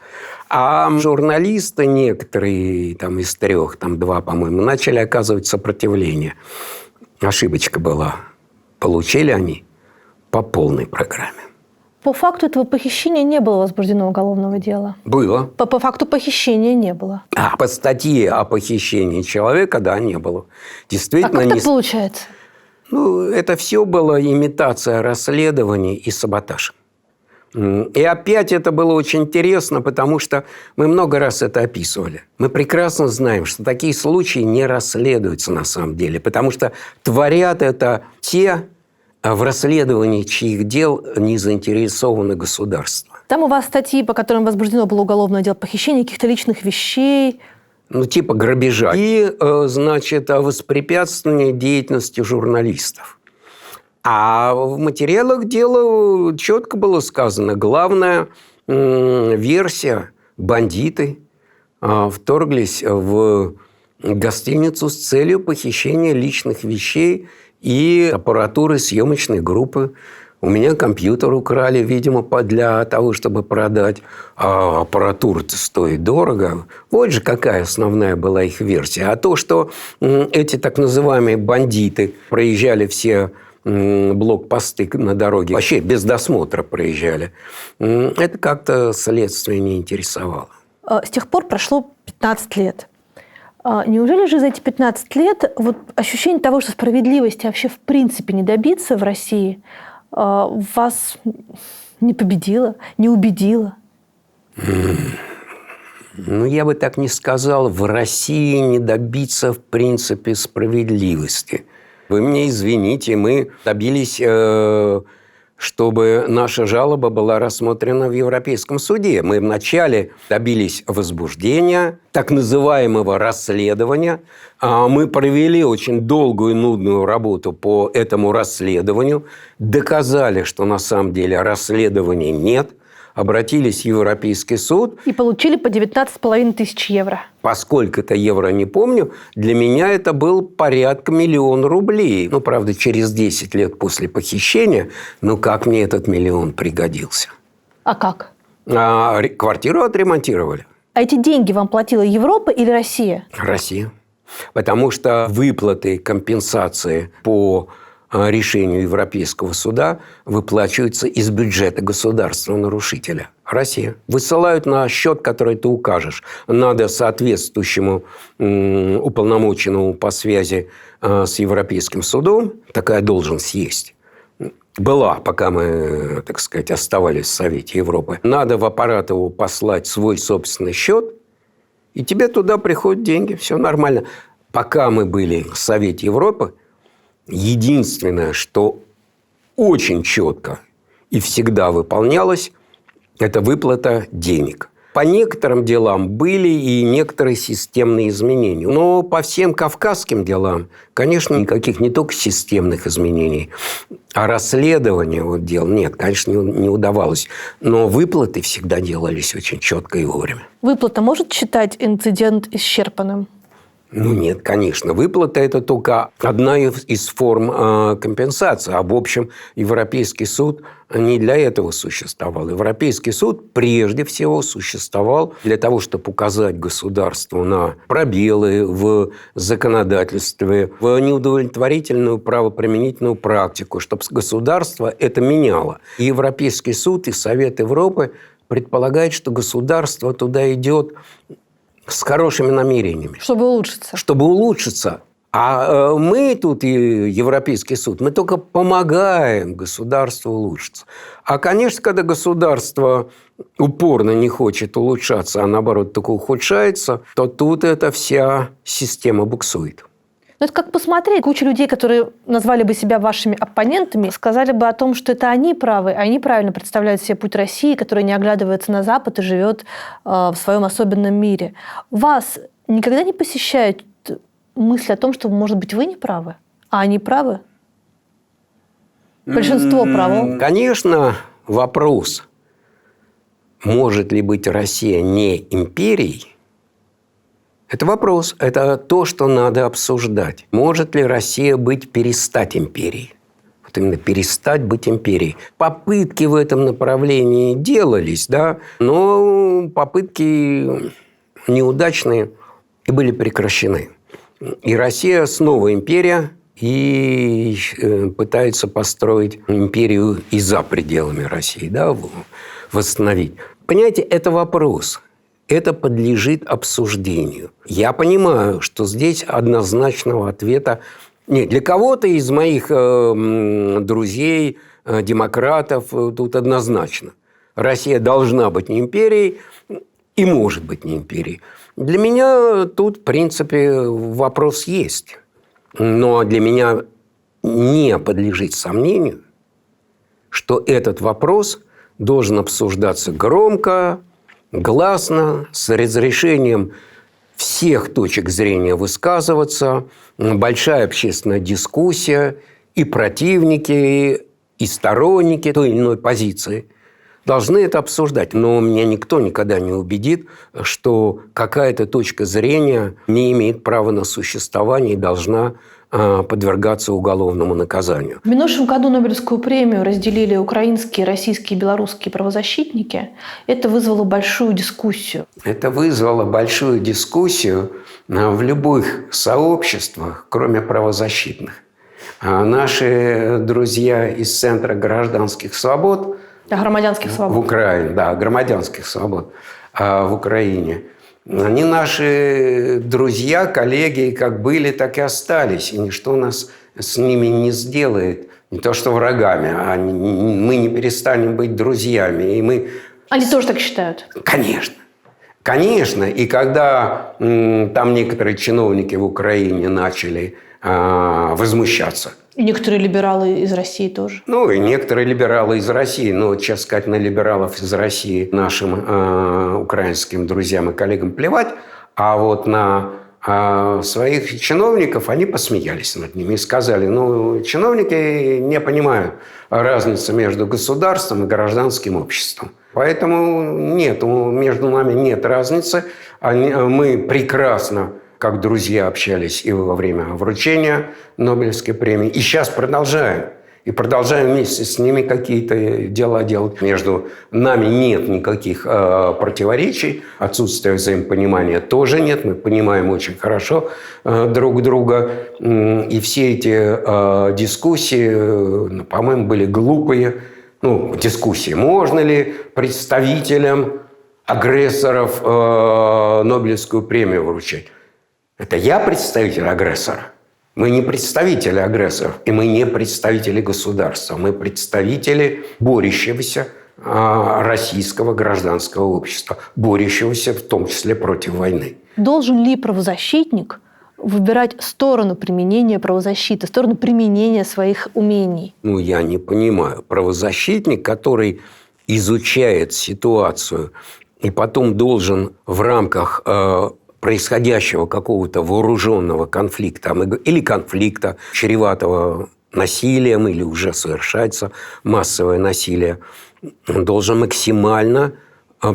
А журналисты некоторые, там из 3, там 2, по-моему, начали оказывать сопротивление. Ошибочка была. Получили они по полной программе. По факту этого похищения не было возбуждено уголовного дела? Было. По факту похищения не было? А по статье о похищении человека, да, не было. Действительно, а как так получается? Ну, это все было имитация расследований и саботаж. И опять это было очень интересно, потому что мы много раз это описывали. Мы прекрасно знаем, что такие случаи не расследуются на самом деле, потому что творят это те, в расследовании чьих дел не заинтересовано государство. Там у вас статьи, по которым возбуждено было уголовное дело похищения каких-то личных вещей. Ну, типа грабежа. И, значит, о воспрепятствовании деятельности журналистов. А в материалах дела четко было сказано. Главная версия – бандиты вторглись в гостиницу с целью похищения личных вещей и аппаратуры съемочной группы. У меня компьютер украли, видимо, для того, чтобы продать. А аппаратура-то стоит дорого. Вот же какая основная была их версия. А то, что эти так называемые бандиты проезжали все блокпосты на дороге, вообще без досмотра проезжали, это как-то следствие не интересовало. С тех пор прошло 15 лет. Неужели же за эти 15 лет вот ощущение того, что справедливости вообще в принципе не добиться в России, вас не победило, не убедило? Ну, я бы так не сказал. В России не добиться, в принципе, справедливости. Вы мне извините, мы добились, чтобы наша жалоба была рассмотрена в Европейском суде. Мы вначале добились возбуждения, так называемого расследования. Мы провели очень долгую и нудную работу по этому расследованию, доказали, что на самом деле расследования нет, обратились в Европейский суд. И получили по 19,5 тысяч евро. Поскольку-то евро не помню, для меня это был порядка 1 000 000 рублей. Ну, правда, через 10 лет после похищения, ну, как мне этот 1 000 000 пригодился? А как? Квартиру отремонтировали. А эти деньги вам платила Европа или Россия? Россия. Потому что выплаты компенсации по решению Европейского суда выплачиваются из бюджета государства-нарушителя. Россия. Высылают на счет, который ты укажешь. Надо соответствующему уполномоченному по связи с Европейским судом. Такая должность есть. Была, пока мы, так сказать, оставались в Совете Европы. Надо в аппарат его послать свой собственный счет, и тебе туда приходят деньги. Все нормально. Пока мы были в Совете Европы, единственное, что очень четко и всегда выполнялось, это выплата денег. По некоторым делам были и некоторые системные изменения. Но по всем кавказским делам, конечно, никаких не только системных изменений, а расследования вот дел нет, конечно, не удавалось. Но выплаты всегда делались очень четко и вовремя. Выплата может считать инцидент исчерпанным? Ну, нет, конечно. Выплата – это только одна из форм компенсации. А в общем, Европейский суд не для этого существовал. Европейский суд прежде всего существовал для того, чтобы указать государству на пробелы в законодательстве, в неудовлетворительную правоприменительную практику, чтобы государство это меняло. И Европейский суд и Совет Европы предполагают, что государство туда идет с хорошими намерениями. Чтобы улучшиться. Чтобы улучшиться. А мы тут, и Европейский суд, мы только помогаем государству улучшиться. А, конечно, когда государство упорно не хочет улучшаться, а наоборот только ухудшается, то тут эта вся система буксует. Ну, это как посмотреть. Куча людей, которые назвали бы себя вашими оппонентами, сказали бы о том, что это они правы, они правильно представляют себе путь России, которая не оглядывается на Запад и живет в своем особенном мире. Вас никогда не посещают мысли о том, что, может быть, вы не правы, а они правы? Большинство право. Конечно, вопрос, может ли быть Россия не империей, это вопрос, это то, что надо обсуждать. Может ли Россия перестать империей? Вот именно перестать быть империей. Попытки в этом направлении делались, да, но попытки неудачные и были прекращены. И Россия снова империя, и пытается построить империю и за пределами России, да, восстановить. Понимаете, это вопрос. Это подлежит обсуждению. Я понимаю, что здесь однозначного ответа нет. Для кого-то из моих друзей, демократов, тут однозначно. Россия должна быть не империей и может быть не империей. Для меня тут, в принципе, вопрос есть. Но для меня не подлежит сомнению, что этот вопрос должен обсуждаться громко, гласно, с разрешением всех точек зрения высказываться, большая общественная дискуссия, и противники, и сторонники той или иной позиции должны это обсуждать. Но меня никто никогда не убедит, что какая-то точка зрения не имеет права на существование и должна подвергаться уголовному наказанию. В минувшем году Нобелевскую премию разделили украинские, российские и белорусские правозащитники. Это вызвало большую дискуссию. Это вызвало большую дискуссию в любых сообществах, кроме правозащитных. Наши друзья из Центра гражданских свобод Громадянских свобод. в Украине, да, громадянских свобод в Украине, они наши друзья, коллеги, как были, так и остались. И ничто нас с ними не сделает. Не то что врагами, а мы не перестанем быть друзьями. И мы... Они тоже так считают? Конечно. Конечно. И когда там некоторые чиновники в Украине начали возмущаться. И некоторые либералы из России тоже. Ну, и некоторые либералы из России. Но, честно сказать, на либералов из России нашим украинским друзьям и коллегам плевать. А вот на своих чиновников они посмеялись над ними и сказали, ну, чиновники не понимают разницы между государством и гражданским обществом. Поэтому нет, между нами нет разницы. Мы прекрасно, как друзья, общались и во время вручения Нобелевской премии. И сейчас продолжаем. И продолжаем вместе с ними какие-то дела делать. Между нами нет никаких противоречий. Отсутствия взаимопонимания тоже нет. Мы понимаем очень хорошо друг друга. И все эти дискуссии, по-моему, были глупые. Ну, дискуссии. Можно ли представителям агрессоров Нобелевскую премию вручать? Это я представитель агрессора. Мы не представители агрессоров, и мы не представители государства. Мы представители борющегося российского гражданского общества, борющегося в том числе против войны. Должен ли правозащитник выбирать сторону применения правозащиты, сторону применения своих умений? Ну, я не понимаю. Правозащитник, который изучает ситуацию и потом должен в рамках происходящего какого-то вооруженного конфликта или конфликта, чреватого насилием, или уже совершается массовое насилие, должен максимально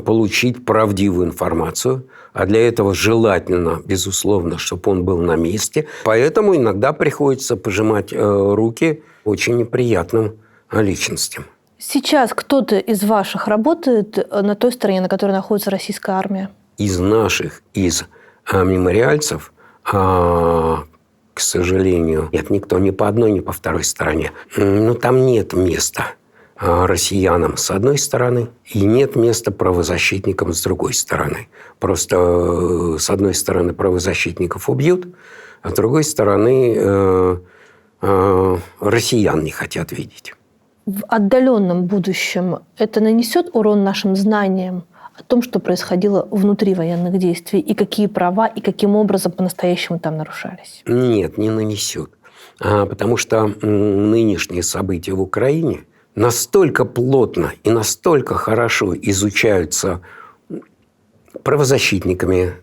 получить правдивую информацию. А для этого желательно, безусловно, чтобы он был на месте. Поэтому иногда приходится пожимать руки очень неприятным личностям. Сейчас кто-то из ваших работает на той стороне, на которой находится российская армия? Из наших, из мемориальцев, к сожалению, нет никто ни по одной, ни по второй стороне. Но там нет места россиянам с одной стороны и нет места правозащитникам с другой стороны. Просто с одной стороны правозащитников убьют, а с другой стороны россиян не хотят видеть. В отдаленном будущем это нанесет урон нашим знаниям о том, что происходило внутри военных действий, и какие права, и каким образом по-настоящему там нарушались? Нет, не нанесет. Потому что нынешние события в Украине настолько плотно и настолько хорошо изучаются правозащитниками,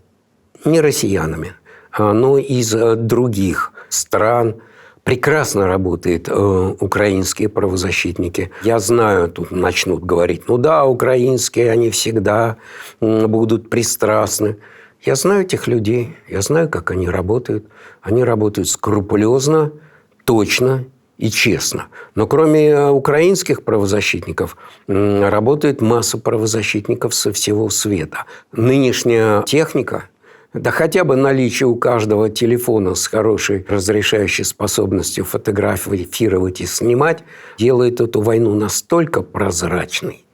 не россиянами, но из других стран. Прекрасно работают украинские правозащитники. Я знаю, тут начнут говорить, ну да, украинские, они всегда будут пристрастны. Я знаю этих людей, я знаю, как они работают. Они работают скрупулезно, точно и честно. Но кроме украинских правозащитников работает масса правозащитников со всего света. Нынешняя техника, да хотя бы наличие у каждого телефона с хорошей разрешающей способностью фотографировать и снимать, делает эту войну настолько прозрачной,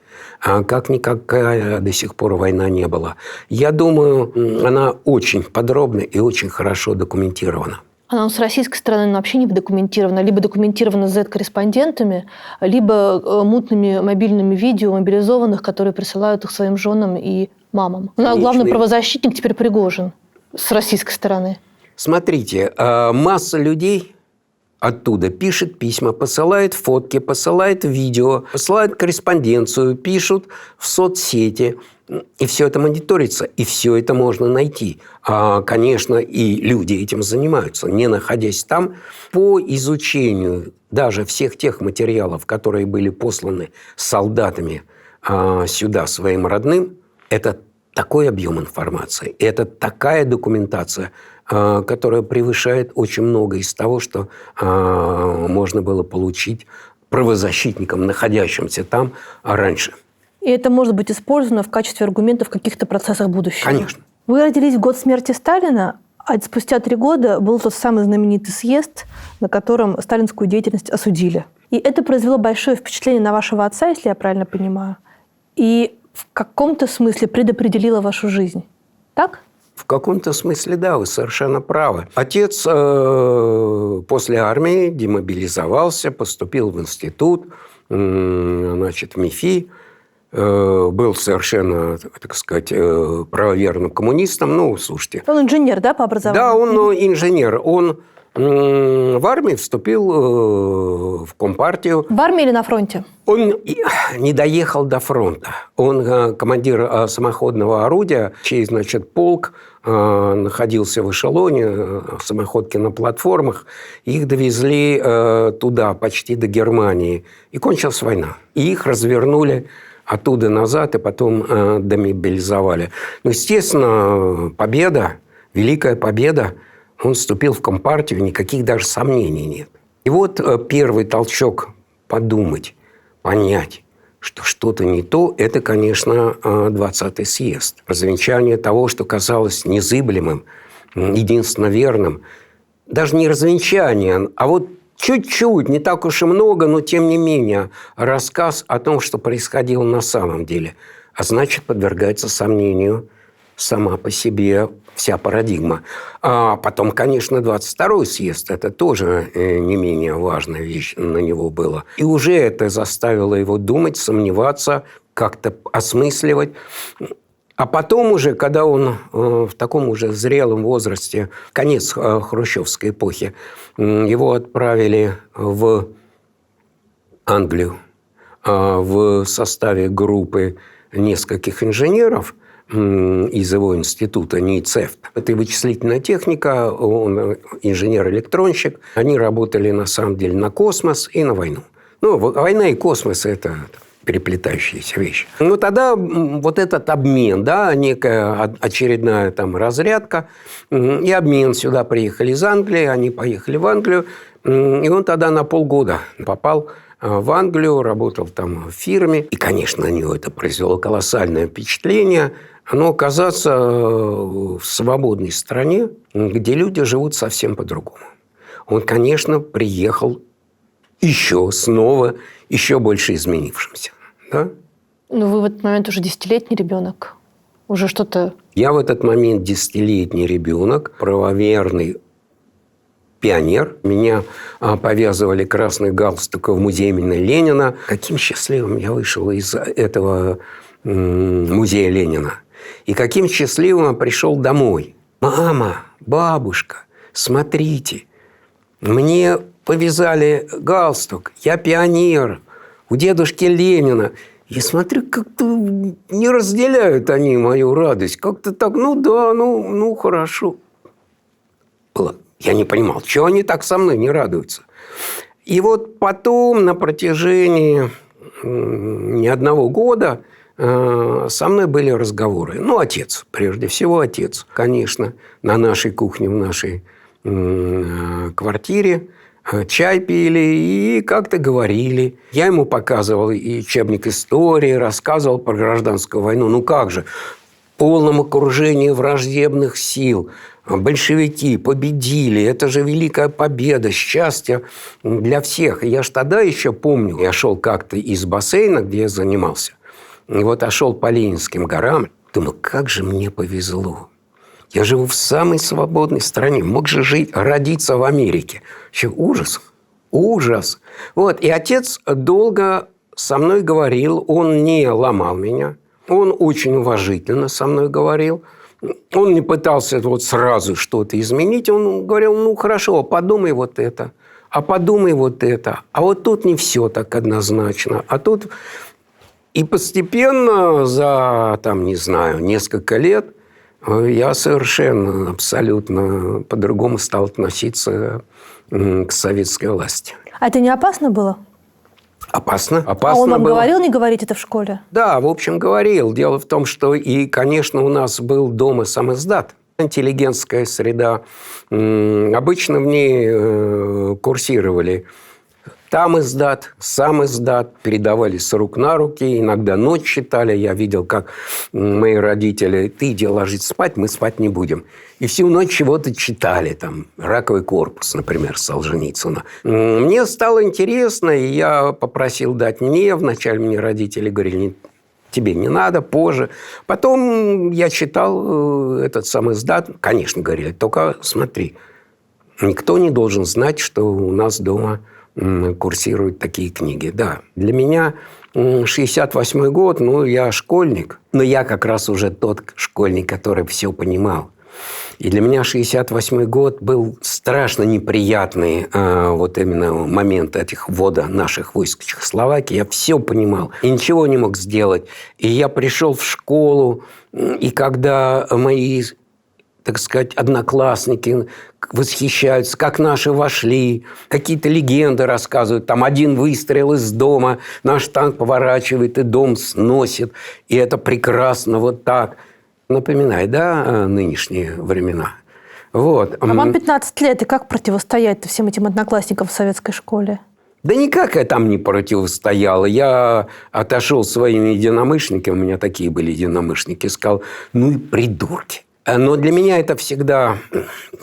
как никакая до сих пор война не была. Я думаю, она очень подробно и очень хорошо документирована. Она с российской стороны вообще не документирована. Либо документирована Z-корреспондентами, либо мутными мобильными видео мобилизованных, которые присылают их своим женам и мамам. Ну, а главный правозащитник теперь Пригожин с российской стороны. Смотрите, масса людей оттуда пишет письма, посылает фотки, посылает видео, посылает корреспонденцию, пишут в соцсети. И все это мониторится, и все это можно найти. Конечно, и люди этим занимаются, не находясь там. По изучению даже всех тех материалов, которые были посланы солдатами сюда своим родным, это такой объем информации, это такая документация, которая превышает очень много из того, что можно было получить правозащитникам, находящимся там раньше. И это может быть использовано в качестве аргумента в каких-то процессах будущего. Конечно. Вы родились в год смерти Сталина, а спустя 3 года был тот самый знаменитый съезд, на котором сталинскую деятельность осудили. И это произвело большое впечатление на вашего отца, если я правильно понимаю, и в каком-то смысле предопределило вашу жизнь. Так? В каком-то смысле, да, вы совершенно правы. Отец после армии демобилизовался, поступил в институт, в МИФИ, был совершенно, так сказать, правоверным коммунистом. Ну, слушайте. Он инженер, да, по образованию? Да, он инженер. Он в армии вступил в Компартию. В армии или на фронте? Он не доехал до фронта. Он командир самоходного орудия, чей, значит, полк находился в эшелоне, в самоходке на платформах. Их довезли туда, почти до Германии. И кончилась война. И их развернули оттуда назад, и потом демобилизовали. Ну, естественно, победа, великая победа. Он вступил в Компартию, никаких даже сомнений нет. И вот первый толчок подумать, понять, что что-то не то, это, конечно, 20-й съезд. Развенчание того, что казалось незыблемым, единственно верным. Даже не развенчание, а вот чуть-чуть, не так уж и много, но тем не менее, рассказ о том, что происходило на самом деле. А значит, подвергается сомнению сама по себе вся парадигма. А потом, конечно, 22-й съезд, это тоже не менее важная вещь на него была. И уже это заставило его думать, сомневаться, как-то осмысливать. А потом уже, когда он в таком уже зрелом возрасте, конец хрущевской эпохи, его отправили в Англию в составе группы нескольких инженеров из его института НИИЦЕФТ. Это вычислительная техника, он инженер-электронщик. Они работали, на самом деле, на космос и на войну. Ну, война и космос – это переплетающиеся вещи. Ну, тогда вот этот обмен, да, некая очередная там разрядка, и обмен. Сюда приехали из Англии, они поехали в Англию, и он тогда на полгода попал в Англию, работал там в фирме. И, конечно, на него это произвело колоссальное впечатление. Но оказаться в свободной стране, где люди живут совсем по-другому. Он, конечно, приехал еще снова, еще больше изменившимся. Да? Ну, вы в этот момент уже 10-летний ребенок. Уже что-то... Я в этот момент 10-летний ребенок, правоверный пионер. Меня повязывали красный галстук в музей имени Ленина. Каким счастливым я вышел из этого музея Ленина. И каким счастливым я пришел домой. Мама, бабушка, смотрите, мне повязали галстук, я пионер у дедушки Ленина. И смотрю, как-то не разделяют они мою радость. Как-то так, ну да, ну хорошо. Было. Я не понимал, чего они так со мной не радуются. И вот потом на протяжении не одного года со мной были разговоры. Ну, отец, прежде всего отец. Конечно, на нашей кухне, в нашей квартире чай пили и как-то говорили. Я ему показывал и учебник истории, рассказывал про гражданскую войну. Ну как же, в полном окружении враждебных сил. Большевики победили. Это же великая победа, счастье для всех. И я ж тогда еще помню, я шел как-то из бассейна, где я занимался. И вот я шел по Ленинским горам. Думаю, как же мне повезло. Я живу в самой свободной стране. Мог же жить, родиться в Америке. Вообще ужас. Ужас. Вот. И отец долго со мной говорил. Он не ломал меня. Он очень уважительно со мной говорил. Он не пытался вот сразу что-то изменить. Он говорил, ну, хорошо, подумай вот это. А подумай вот это. А вот тут не все так однозначно. А тут... И постепенно за, там, не знаю, несколько лет я совершенно, абсолютно по-другому стал относиться к советской власти. А это не опасно было? Опасно. А он вам говорил не говорить это в школе? Да, в общем, говорил. Дело в том, что и, конечно, у нас был дома самиздат, интеллигентская среда. Обычно в ней курсировали там издат, сам издат, передавали с рук на руки, иногда ночь читали. Я видел, как мои родители, ты иди ложись спать, мы спать не будем. И всю ночь чего-то читали, там, «Раковый корпус», например, Солженицына. Мне стало интересно, и я попросил дать мне. Вначале мне родители говорили, тебе не надо, позже. Потом я читал этот сам издат. Конечно, говорили, только смотри, никто не должен знать, что у нас дома курсируют такие книги. Да, для меня 68-й год, ну, я школьник, но я как раз уже тот школьник, который все понимал. И для меня 68-й год был страшно неприятный вот именно момент этих ввода наших войск в Чехословакии. Я все понимал и ничего не мог сделать. И я пришел в школу, и когда мои, так сказать, одноклассники восхищаются, как наши вошли, какие-то легенды рассказывают. Там один выстрел из дома, наш танк поворачивает и дом сносит. И это прекрасно вот так. Напоминает, да, нынешние времена. Вот. А вам 15 лет, и как противостоять всем этим одноклассникам в советской школе? Да никак я там не противостоял. Я отошел своими единомышленниками, у меня такие были единомышленники, сказал, ну и придурки. Но для меня это всегда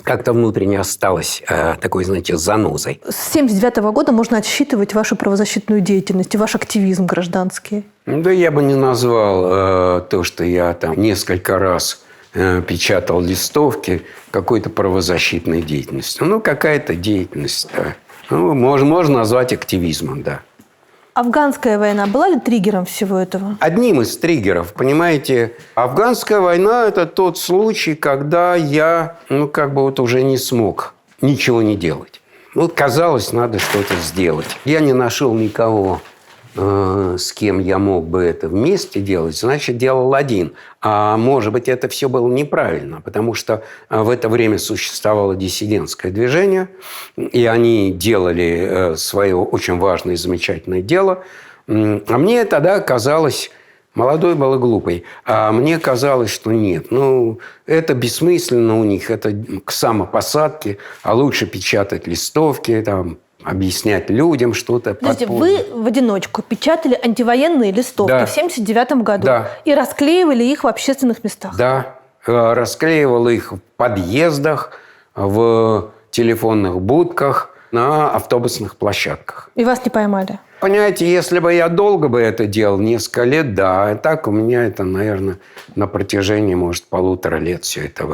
как-то внутренне осталось такой, знаете, занозой. С 1979 года можно отсчитывать вашу правозащитную деятельность и ваш активизм гражданский. Да я бы не назвал то, что я там несколько раз печатал листовки, какой-то правозащитной деятельностью. Ну, какая-то деятельность, да. Ну, можно назвать активизмом, да. Афганская война была ли триггером всего этого? Одним из триггеров, понимаете, афганская война – это тот случай, когда я, как бы вот уже не смог ничего не делать. Вот казалось, надо что-то сделать. Я не нашел никого, с кем я мог бы это вместе делать, значит, делал один. А может быть, это все было неправильно, потому что в это время существовало диссидентское движение, и они делали свое очень важное и замечательное дело. А мне тогда казалось, молодой был и глупый, а мне казалось, что нет. Это бессмысленно у них, это к самопосадке, а лучше печатать листовки, там, объяснять людям что-то. Подождите, вы в одиночку печатали антивоенные листовки в 1979 году и расклеивали их в общественных местах? Да, расклеивал их в подъездах, в телефонных будках, на автобусных площадках. И вас не поймали? Понимаете, если бы я долго бы это делал, несколько лет, да. А так у меня это, наверное, на протяжении, может, 1,5 лет все это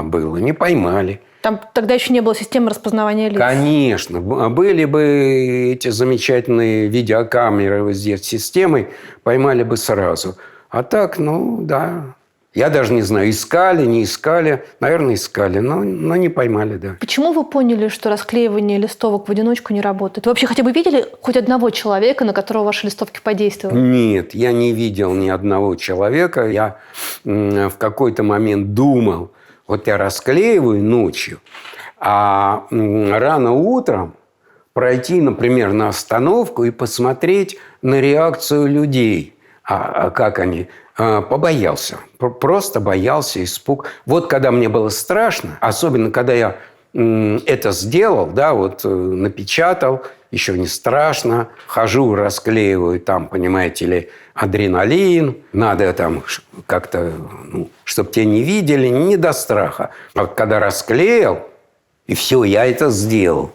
было. Не поймали. Там тогда еще не было системы распознавания лиц. Конечно. Были бы эти замечательные видеокамеры здесь системой, поймали бы сразу. А так, да. Я даже не знаю, искали, не искали. Наверное, искали, но не поймали, да. Почему вы поняли, что расклеивание листовок в одиночку не работает? Вы вообще хотя бы видели хоть одного человека, на которого ваши листовки подействовали? Нет, я не видел ни одного человека. Я в какой-то момент думал, вот я расклеиваю ночью, а рано утром пройти, например, на остановку и посмотреть на реакцию людей. Как они? Побоялся. Просто боялся, испуг. Вот когда мне было страшно, особенно когда я это сделал, да, вот напечатал, еще не страшно. Хожу, расклеиваю там, понимаете ли, адреналин. Надо там как-то, чтобы тебя не видели, не до страха. А когда расклеил, и все, я это сделал.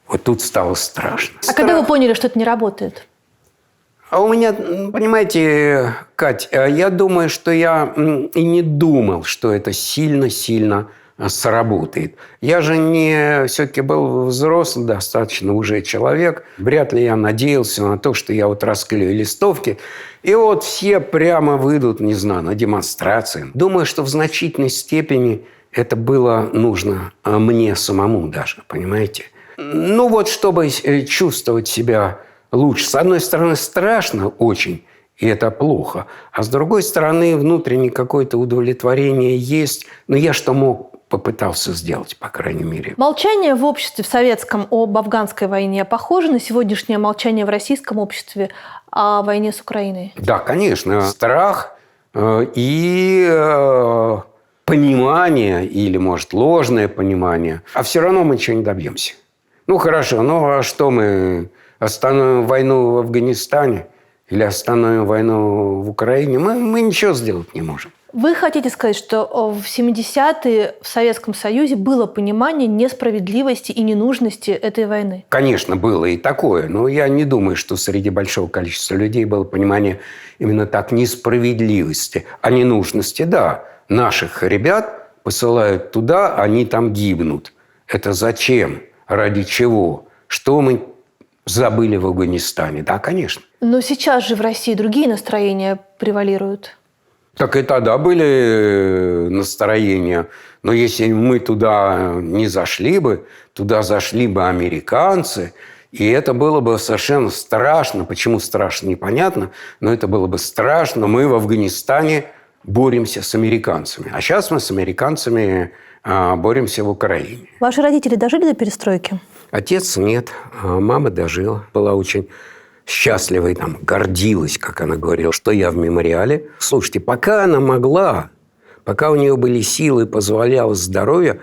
Вот тут стало страшно. А когда вы поняли, что это не работает? А у меня, понимаете, Кать, я думаю, что я и не думал, что это сильно-сильно сработает. Я же все-таки был взрослый, достаточно уже человек. Вряд ли я надеялся на то, что я вот расклею листовки, и вот все прямо выйдут, не знаю, на демонстрации. Думаю, что в значительной степени это было нужно мне самому даже, понимаете? Ну вот, чтобы чувствовать себя лучше. С одной стороны, страшно очень, и это плохо. А с другой стороны, внутреннее какое-то удовлетворение есть. Но я что мог, попытался сделать, по крайней мере. Молчание в обществе в советском об афганской войне похоже на сегодняшнее молчание в российском обществе о войне с Украиной? Да, конечно. Страх и понимание, или, может, ложное понимание. А все равно мы ничего не добьемся. Ну, хорошо, а что мы остановим войну в Афганистане или остановим войну в Украине? Мы ничего сделать не можем. Вы хотите сказать, что в 70-е в Советском Союзе было понимание несправедливости и ненужности этой войны? Конечно, было и такое. Но я не думаю, что среди большого количества людей было понимание именно так несправедливости. А ненужности, да. Наших ребят посылают туда, они там гибнут. Это зачем? Ради чего? Что мы забыли в Афганистане? Да, конечно. Но сейчас же в России другие настроения превалируют. Так и тогда были настроения. Но если мы туда не зашли бы, туда зашли бы американцы, и это было бы совершенно страшно. Почему страшно, непонятно, но это было бы страшно. Мы в Афганистане боремся с американцами. А сейчас мы с американцами боремся в Украине. Ваши родители дожили до перестройки? Отец нет, а мама дожила. Была очень счастлива и там гордилась, как она говорила, что я в мемориале. Слушайте, пока она могла, пока у нее были силы, позволяло здоровье,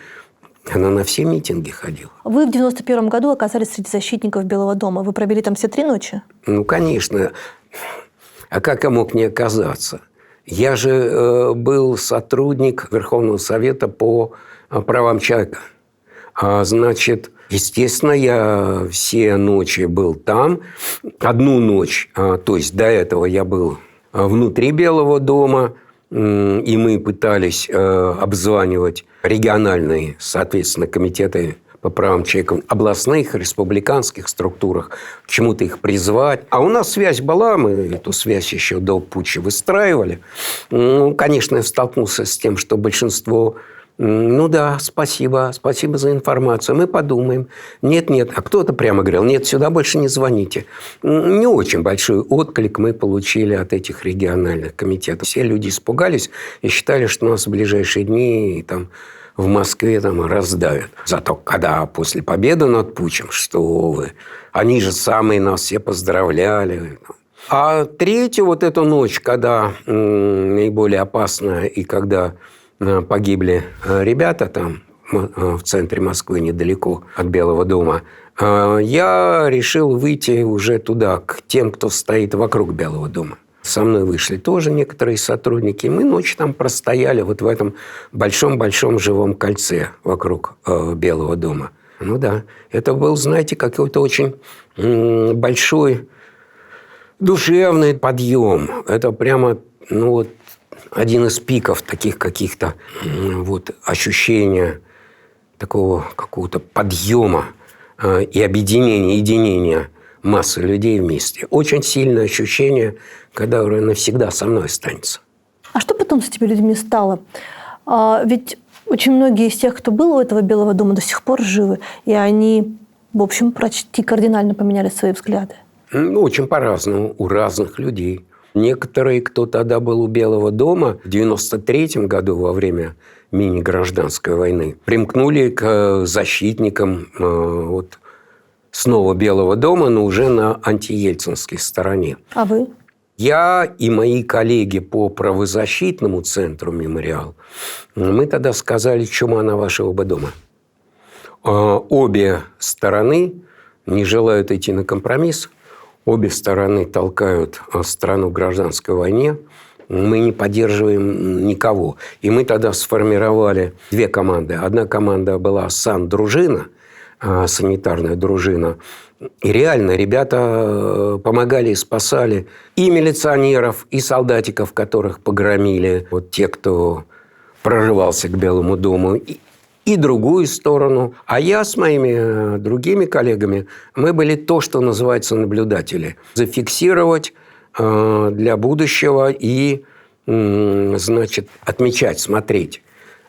она на все митинги ходила. Вы в 91 году оказались среди защитников Белого дома. Вы провели там все 3 ночи? Ну, конечно. А как я мог не оказаться? Я же был сотрудник Верховного Совета по правам человека. Значит, естественно, я все ночи был там. Одну ночь, то есть до этого я был внутри Белого дома, и мы пытались обзванивать региональные, соответственно, комитеты по правам человека в областных, республиканских структурах, к чему-то их призвать. А у нас связь была, мы эту связь еще до путча выстраивали. Ну, конечно, я столкнулся с тем, что большинство... Ну да, спасибо за информацию, мы подумаем. Нет. А кто-то прямо говорил, нет, сюда больше не звоните. Не очень большой отклик мы получили от этих региональных комитетов. Все люди испугались и считали, что нас в ближайшие дни там, в Москве там раздавят. Зато когда после победы над путчем, что вы, они же самые нас все поздравляли. А третью вот эту ночь, когда наиболее опасная и когда погибли ребята там в центре Москвы, недалеко от Белого дома, я решил выйти уже туда, к тем, кто стоит вокруг Белого дома. Со мной вышли тоже некоторые сотрудники. Мы ночью там простояли вот в этом большом-большом живом кольце вокруг Белого дома. Ну да, это был, знаете, какой-то очень большой душевный подъем. Это прямо, один из пиков таких каких-то ощущения такого какого-то подъема и объединения, единения массы людей вместе. Очень сильное ощущение, которое навсегда со мной останется. А что потом с этими людьми стало? Ведь очень многие из тех, кто был у этого Белого дома, до сих пор живы. И они, в общем, почти кардинально поменяли свои взгляды. Очень по-разному. У разных людей. Некоторые, кто тогда был у Белого дома в 93-м году во время мини-гражданской войны, примкнули к защитникам снова Белого дома, но уже на антиельцинской стороне. А вы? Я и мои коллеги по правозащитному центру «Мемориал», мы тогда сказали, чума на вашего бы дома. Обе стороны не желают идти на компромисс. Обе стороны толкают страну в гражданской войне. Мы не поддерживаем никого. И мы тогда сформировали две команды. Одна команда была сан-дружина, санитарная дружина. И реально ребята помогали и спасали и милиционеров, и солдатиков, которых погромили. Вот те, кто прорывался к Белому дому. И другую сторону. А я с моими другими коллегами, мы были то, что называется наблюдатели. Зафиксировать для будущего и, значит, отмечать, смотреть.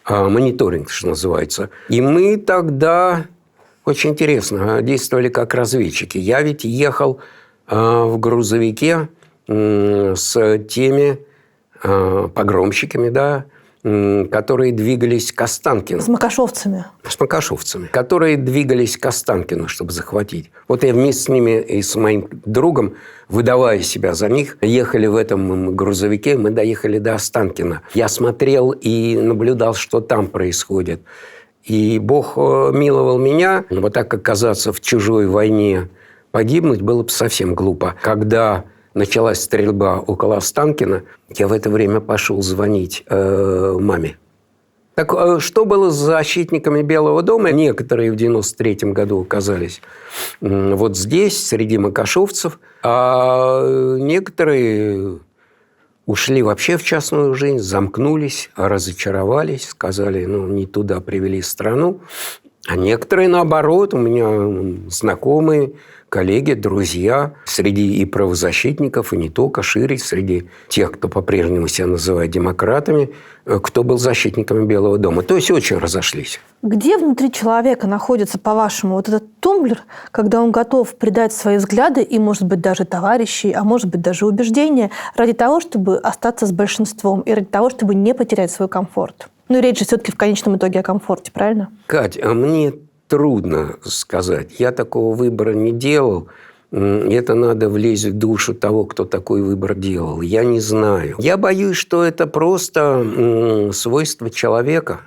Мониторинг, что называется. И мы тогда, очень интересно, действовали как разведчики. Я ведь ехал в грузовике с теми погромщиками, да, которые двигались к Останкино. С макашовцами. С макашовцами. Которые двигались к Останкино, чтобы захватить. Вот я вместе с ними и с моим другом, выдавая себя за них, ехали в этом грузовике, мы доехали до Останкино. Я смотрел и наблюдал, что там происходит. И Бог миловал меня. Вот так оказаться в чужой войне, погибнуть было бы совсем глупо. Когда началась стрельба около Останкино, я в это время пошел звонить маме. Так что было с защитниками Белого дома? Некоторые в 93-м году оказались вот здесь, среди макашовцев, а некоторые ушли вообще в частную жизнь, замкнулись, разочаровались, сказали, не туда привели страну. А некоторые, наоборот, у меня знакомые, коллеги, друзья, среди и правозащитников, и не только, шире, среди тех, кто по-прежнему себя называет демократами, кто был защитниками Белого дома. То есть очень разошлись. Где внутри человека находится, по-вашему, вот этот тумблер, когда он готов предать свои взгляды и, может быть, даже товарищей, а может быть, даже убеждения, ради того, чтобы остаться с большинством и ради того, чтобы не потерять свой комфорт? И речь же все-таки в конечном итоге о комфорте, правильно? Кать, а мне трудно сказать. Я такого выбора не делал. Это надо влезть в душу того, кто такой выбор делал. Я не знаю. Я боюсь, что это просто свойство человека.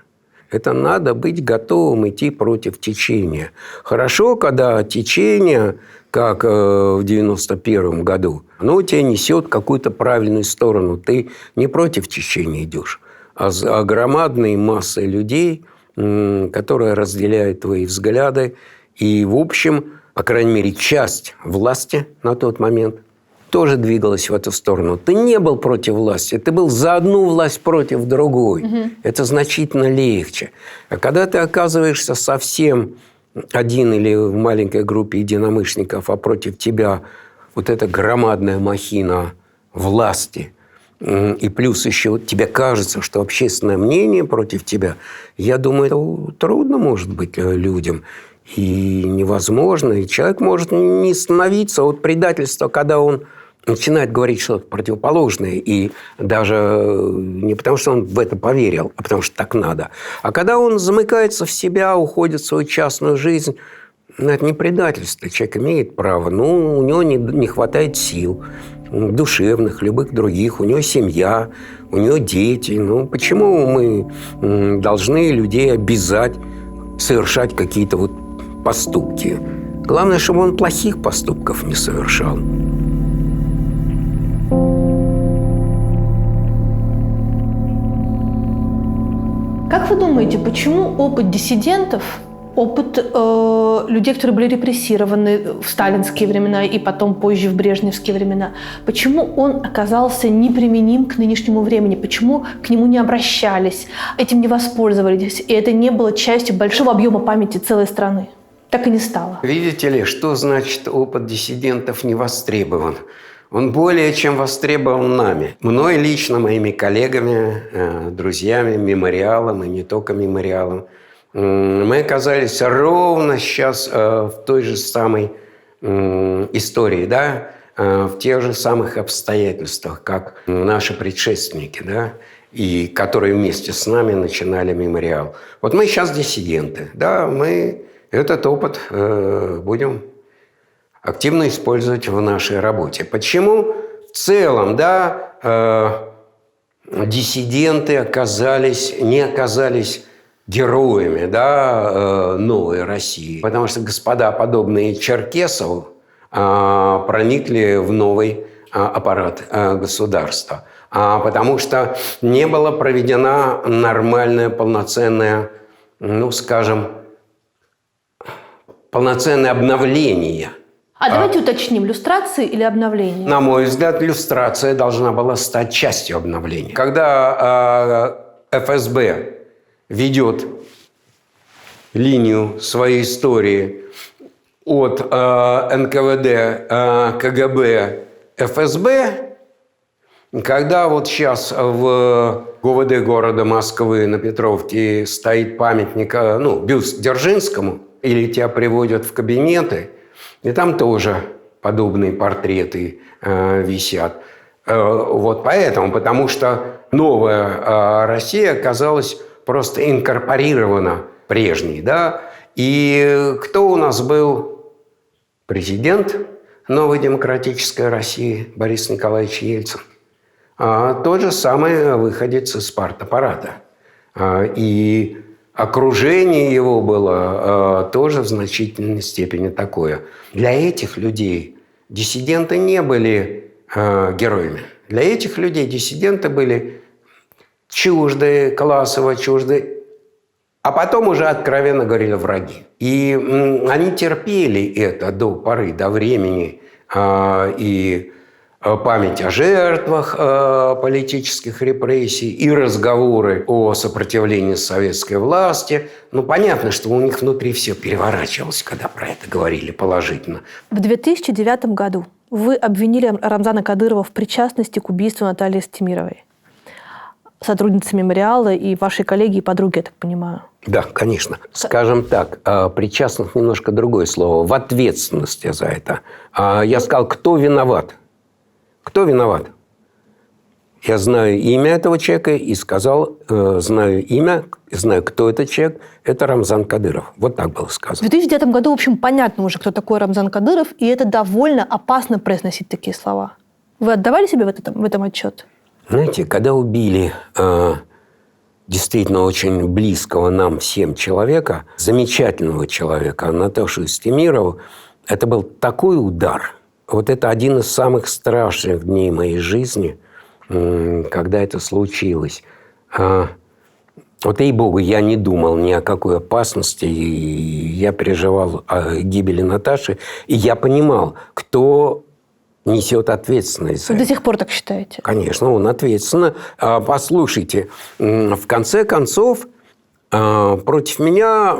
Это надо быть готовым идти против течения. Хорошо, когда течение, как в 91 году, оно тебя несет какую-то правильную сторону. Ты не против течения идешь, а громадной массой людей, которые разделяют твои взгляды. И, в общем, по крайней мере, часть власти на тот момент тоже двигалась в эту сторону. Ты не был против власти, ты был за одну власть против другой. Угу. Это значительно легче. А когда ты оказываешься совсем один или в маленькой группе единомышленников, а против тебя вот эта громадная махина власти, и плюс еще тебе кажется, что общественное мнение против тебя, я думаю, это трудно может быть людям. И невозможно. И человек может не становиться от предательства, когда он начинает говорить что-то противоположное. И даже не потому, что он в это поверил, а потому, что так надо. А когда он замыкается в себя, уходит в свою частную жизнь, это не предательство. Человек имеет право. У него не хватает сил душевных, любых других. У него семья, у него дети. Почему мы должны людей обязать совершать какие-то вот поступки? Главное, чтобы он плохих поступков не совершал. Как вы думаете, почему опыт диссидентов, опыт людей, которые были репрессированы в сталинские времена и потом позже в брежневские времена, почему он оказался неприменим к нынешнему времени? Почему к нему не обращались, этим не воспользовались, и это не было частью большого объема памяти целой страны? Так и не стало. Видите ли, что значит опыт диссидентов не востребован? Он более чем востребован нами. Мной лично, моими коллегами, друзьями, мемориалом и не только мемориалом. Мы оказались ровно сейчас в той же самой истории, да? В тех же самых обстоятельствах, как наши предшественники, да? И которые вместе с нами начинали мемориал. Вот мы сейчас диссиденты, да? Мы этот опыт будем активно использовать в нашей работе. Почему в целом, да, диссиденты не оказались героями, да, новой России. Потому что господа, подобные Черкесову, проникли в новый аппарат государства. Потому что не была проведена нормальная, полноценная, ну, скажем, полноценное обновление. Давайте уточним, люстрации или обновление? На мой взгляд, люстрация должна была стать частью обновления. Когда ФСБ ведет линию своей истории от НКВД, КГБ, ФСБ, когда вот сейчас в ГУВД города Москвы на Петровке стоит памятник, бюст Дзержинскому, или тебя приводят в кабинеты, и там тоже подобные портреты висят. Вот поэтому, потому что новая Россия оказалась просто инкорпорирована прежней, да. И кто у нас был президент новой демократической России? Борис Николаевич Ельцин. Тот же самый выходец из партаппарата. И окружение его было тоже в значительной степени такое. Для этих людей диссиденты не были героями. Для этих людей диссиденты были чуждые, классово чуждые, а потом уже откровенно говорили враги. И они терпели это до поры, до времени. И память о жертвах политических репрессий, и разговоры о сопротивлении советской власти. Понятно, что у них внутри все переворачивалось, когда про это говорили положительно. В 2009 году вы обвинили Рамзана Кадырова в причастности к убийству Натальи Стемировой, сотрудницы мемориала и вашей коллеги и подруги, я так понимаю. Да, конечно. Скажем так, причастность немножко другое слово. В ответственности за это. Я сказал, кто виноват? Кто виноват? Я знаю имя этого человека и сказал, знаю имя, знаю, кто этот человек. Это Рамзан Кадыров. Вот так было сказано. В 2009 году, в общем, понятно уже, кто такой Рамзан Кадыров, и это довольно опасно произносить такие слова. Вы отдавали себе в этом отчет? Знаете, когда убили действительно очень близкого нам всем человека, замечательного человека, Наташу Стемирову, это был такой удар. Вот это один из самых страшных дней моей жизни, когда это случилось. Вот, ей-богу, я не думал ни о какой опасности, и я переживал о гибели Наташи, и я понимал, кто несет ответственность за это. Вы до сих пор так считаете? Конечно, он ответственно. Послушайте, в конце концов, против меня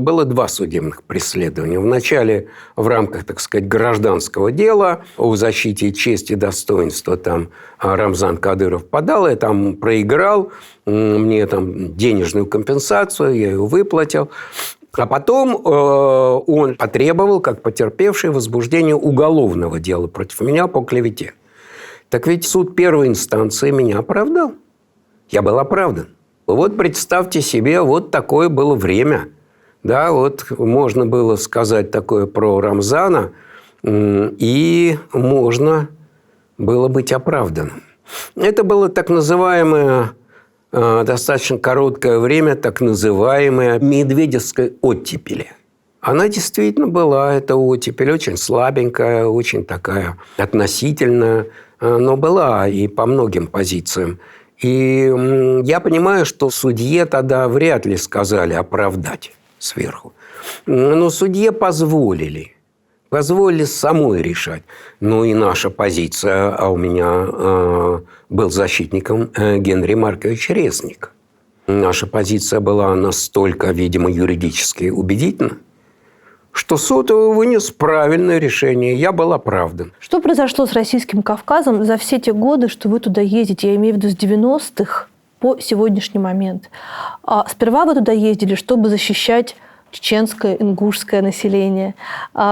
было 2 судебных преследования. Вначале в рамках, так сказать, гражданского дела о защите чести и достоинства там Рамзан Кадыров подал, я там проиграл, мне там денежную компенсацию, я ее выплатил. А потом он потребовал, как потерпевший, возбуждение уголовного дела против меня по клевете. Так ведь суд первой инстанции меня оправдал. Я был оправдан. Вот представьте себе, вот такое было время. Да, вот можно было сказать такое про Рамзана, и можно было быть оправданным. Это было так называемое, достаточно короткое время, так называемая медведевская оттепель. Она действительно была, эта оттепель, очень слабенькая, очень такая относительная, но была и по многим позициям. И я понимаю, что судье тогда вряд ли сказали оправдать сверху. Но судье позволили самой решать. Ну и наша позиция, а у меня был защитником Генрий Маркович Резник. Наша позиция была настолько, видимо, юридически убедительна, что суд вынес правильное решение. Я был оправдан. Что произошло с Российским Кавказом за все те годы, что вы туда ездите? Я имею в виду с 90-х по сегодняшний момент. Сперва вы туда ездили, чтобы защищать чеченское, ингушское население,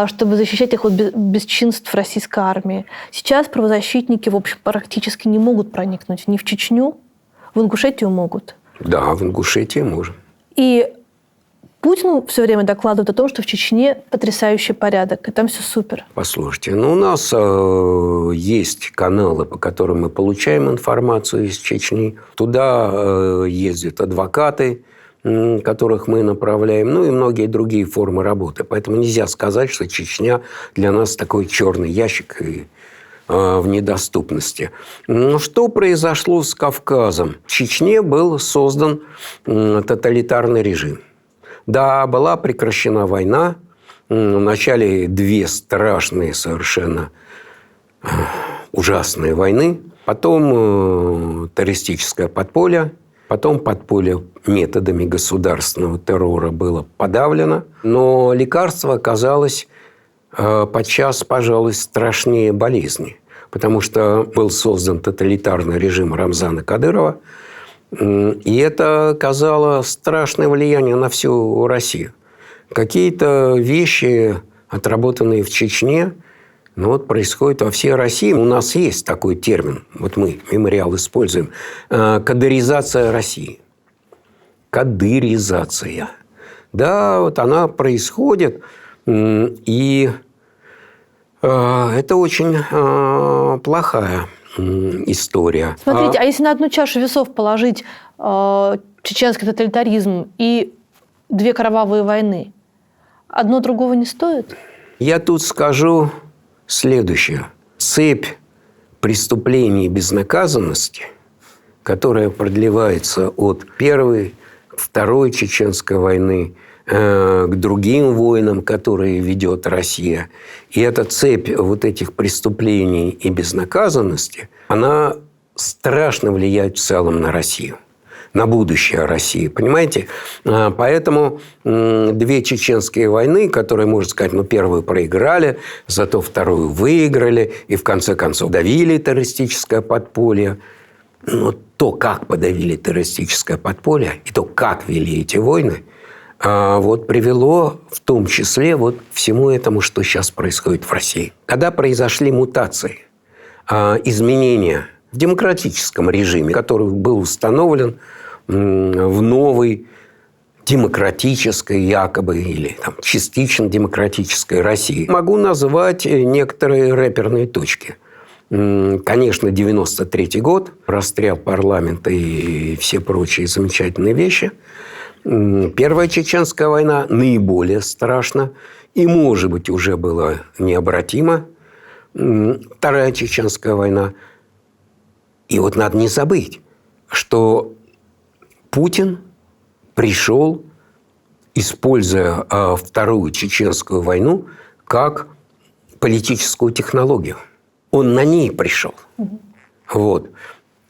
чтобы защищать их от бесчинств российской армии. Сейчас правозащитники, в общем, практически не могут проникнуть ни в Чечню, в Ингушетию могут. Да, в Ингушетии можем. И Путину все время докладывают о том, что в Чечне потрясающий порядок, и там все супер. Послушайте, у нас есть каналы, по которым мы получаем информацию из Чечни. Туда ездят адвокаты которых мы направляем, ну и многие другие формы работы. Поэтому нельзя сказать, что Чечня для нас такой черный ящик и в недоступности. Что произошло с Кавказом? В Чечне был создан тоталитарный режим. Да, была прекращена война. Вначале 2 страшные, совершенно ужасные войны. Потом террористическое подполье. Потом подполье методами государственного террора было подавлено. Но лекарство оказалось подчас, пожалуй, страшнее болезни. Потому что был создан тоталитарный режим Рамзана Кадырова. И это оказало страшное влияние на всю Россию. Какие-то вещи, отработанные в Чечне, происходят во всей России. У нас есть такой термин, мы мемориал используем, кадыризация России. Кадыризация. Да, она происходит, и это очень плохая история. Смотрите, а если на одну чашу весов положить чеченский тоталитаризм и 2 кровавые войны, одно другого не стоит? Я тут скажу следующее. Цепь преступлений безнаказанности, которая продлевается от Первой, Второй Чеченской войны к другим войнам, которые ведет Россия. И эта цепь этих преступлений и безнаказанности, она страшно влияет в целом на Россию, на будущее России. Понимаете? Поэтому 2 чеченские войны, которые, можно сказать, первую проиграли, зато вторую выиграли, и в конце концов давили террористическое подполье. Но то, как подавили террористическое подполье, и то, как вели эти войны, привело в том числе всему этому, что сейчас происходит в России. Когда произошли мутации, изменения в демократическом режиме, который был установлен в новой демократической якобы или частично демократической России, могу назвать некоторые реперные точки. Конечно, 93-й год, расстрел парламента и все прочие замечательные вещи. Первая Чеченская война наиболее страшна и, может быть, уже была необратима. Вторая Чеченская война. И надо не забыть, что Путин пришел, используя Вторую Чеченскую войну, как политическую технологию. Он на ней пришел.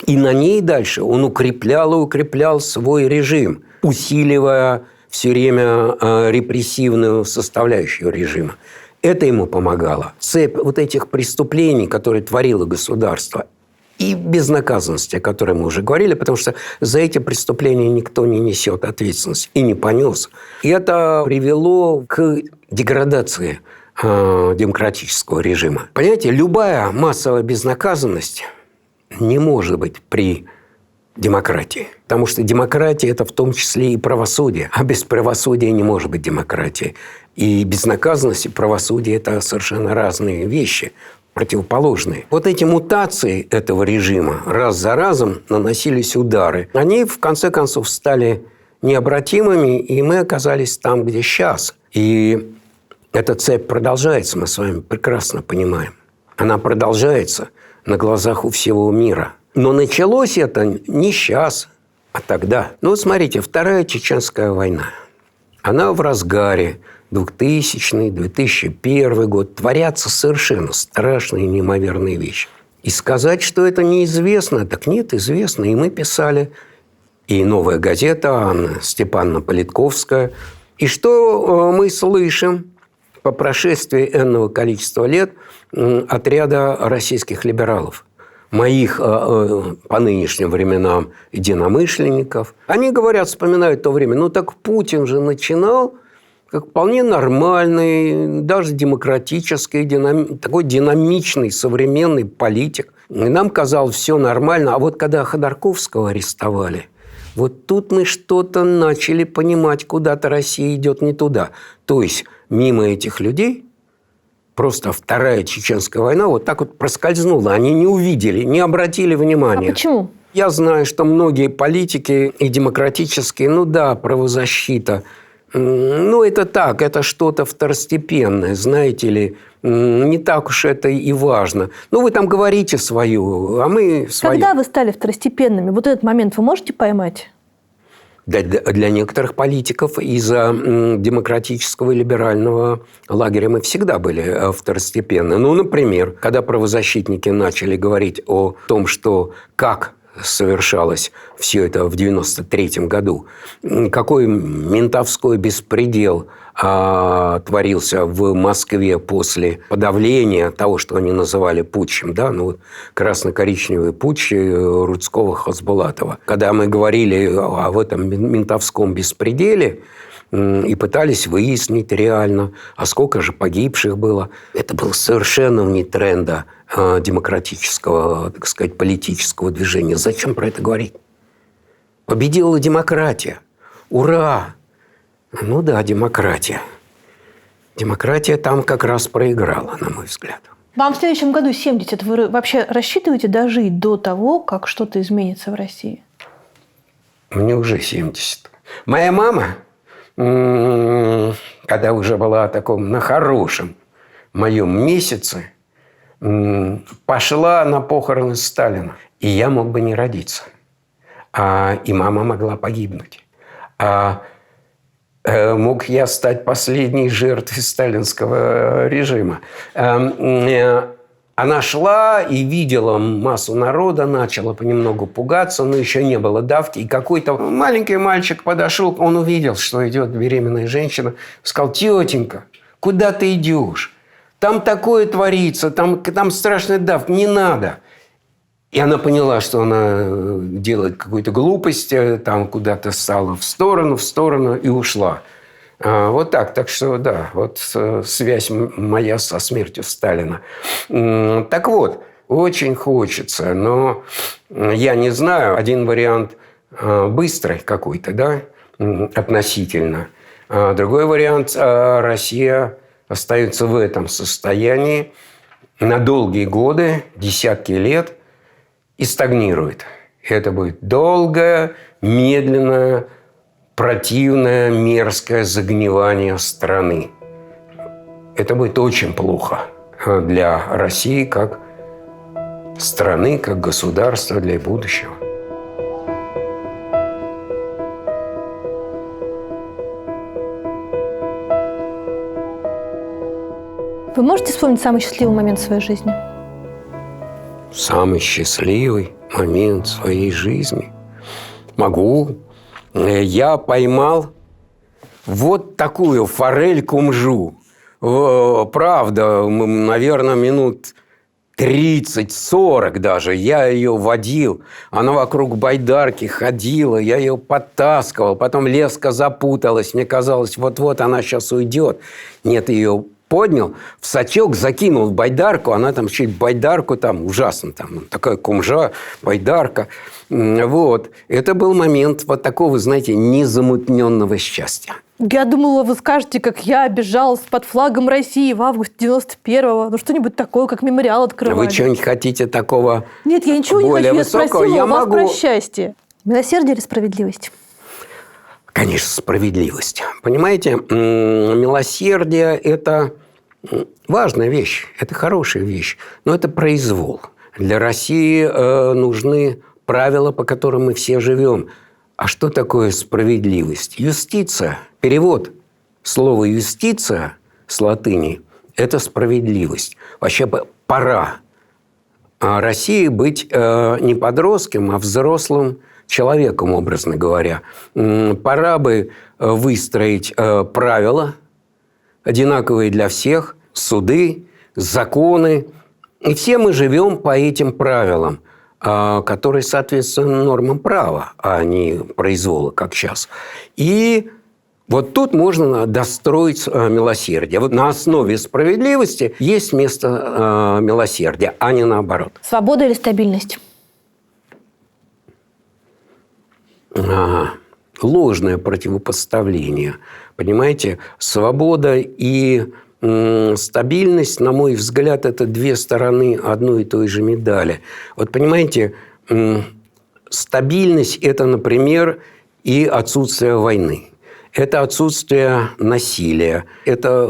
И на ней дальше он укреплял и укреплял свой режим, усиливая все время репрессивную составляющую режима. Это ему помогало. Цепь этих преступлений, которые творило государство, и безнаказанности, о которой мы уже говорили, потому что за эти преступления никто не несет ответственность и не понес. И это привело к деградации демократического режима. Понимаете, любая массовая безнаказанность не может быть при демократии. Потому что демократия – это в том числе и правосудие. А без правосудия не может быть демократии. И безнаказанность и правосудие – это совершенно разные вещи, противоположные. Эти мутации этого режима раз за разом наносились удары. Они, в конце концов, стали необратимыми, и мы оказались там, где сейчас. И эта цепь продолжается, мы с вами прекрасно понимаем. Она продолжается на глазах у всего мира. Но началось это не сейчас, а тогда. Смотрите, Вторая Чеченская война. Она в разгаре. 2000-й, 2001 год. Творятся совершенно страшные, неимоверные вещи. И сказать, что это неизвестно, так нет, известно. И мы писали, и «Новая газета», Анна Степановна Политковская. И что мы слышим по прошествии энного количества лет от ряда российских либералов, моих по нынешним временам единомышленников. Они говорят, вспоминают то время, так Путин же начинал как вполне нормальный, даже демократический, такой динамичный, современный политик. И нам казалось, все нормально. А когда Ходорковского арестовали, тут мы что-то начали понимать, куда-то Россия идет не туда. То есть мимо этих людей просто Вторая Чеченская война так проскользнула. Они не увидели, не обратили внимания. А почему? Я знаю, что многие политики и демократические, ну да, правозащита, ну это так, это что-то второстепенное, знаете ли, не так уж это и важно. Ну вы там говорите свою, а мы свою. Когда вы стали второстепенными? Вот этот момент вы можете поймать? Для некоторых политиков из-за демократического и либерального лагеря мы всегда были второстепенны. Ну, например, когда правозащитники начали говорить о том, что как совершалось все это в 93-м году, какой ментовской беспредел творился в Москве после подавления того, что они называли путчем, да, ну, красно-коричневый путч Рудского, Хасбулатова. Когда мы говорили об этом ментовском беспределе и пытались выяснить реально, а сколько же погибших было, это был совершенно вне тренда демократического, так сказать, политического движения. Зачем про это говорить? Победила демократия. Ура! Ну да, демократия. Демократия там как раз проиграла, на мой взгляд. Вам в следующем году 70. Вы вообще рассчитываете дожить до того, как что-то изменится в России? Мне уже 70. Моя мама, когда уже была таком на хорошем моем месяце, пошла на похороны Сталина. И я мог бы не родиться. И мама могла погибнуть. Мог я стать последней жертвой сталинского режима. Она шла и видела массу народа, начала понемногу пугаться, но еще не было давки. И какой-то маленький мальчик подошел, он увидел, что идет беременная женщина, сказал: «Тетенька, куда ты идешь? Там такое творится, там страшная давка, не надо». И она поняла, что она делает какую-то глупость, там куда-то стала в сторону и ушла. Вот так. Так что, да, вот связь моя со смертью Сталина. Так вот, очень хочется, но я не знаю, один вариант быстрый какой-то, да, относительно. Другой вариант, Россия остается в этом состоянии на долгие годы, десятки лет, и стагнирует. Это будет долгое, медленное, противное, мерзкое загнивание страны. Это будет очень плохо для России как страны, как государства, для будущего. Вы можете вспомнить самый счастливый момент в своей жизни? Самый счастливый момент своей жизни? Могу. Я поймал вот такую форель-кумжу. Правда, наверное, минут 30-40 даже. Я ее водил. Она вокруг байдарки ходила. Я ее подтаскивал. Потом леска запуталась. Мне казалось, вот-вот она сейчас уйдет. Нет, ее поднял, в сачок закинул в байдарку, она там чуть байдарку, там ужасно, там такая кумжа, байдарка. Вот. Это был момент вот такого, знаете, незамутненного счастья. Я думала, вы скажете, как я бежал под флагом России в августе 91-го. Ну, что-нибудь такое, как мемориал открывали. Вы что-нибудь хотите такого? Нет, я ничего не хочу. Я спросила у вас про счастье. Милосердие или справедливость? Конечно, справедливость. Понимаете, милосердие – это важная вещь, это хорошая вещь, но это произвол. Для России нужны правила, по которым мы все живем. А что такое справедливость? Юстиция. Перевод слова «юстиция» с латыни – это справедливость. Вообще пора России быть не подростком, а взрослым человеком, образно говоря. Пора бы выстроить правила, одинаковые для всех, суды, законы. И все мы живем по этим правилам, которые соответствуют нормам права, а не произвола, как сейчас. И вот тут можно достроить милосердие. Вот на основе справедливости есть место милосердия, а не наоборот. Свобода или стабильность? Ложное противопоставление. Понимаете, свобода и стабильность, на мой взгляд, это две стороны одной и той же медали. Вот понимаете, стабильность – это, например, и отсутствие войны. Это отсутствие насилия. Это,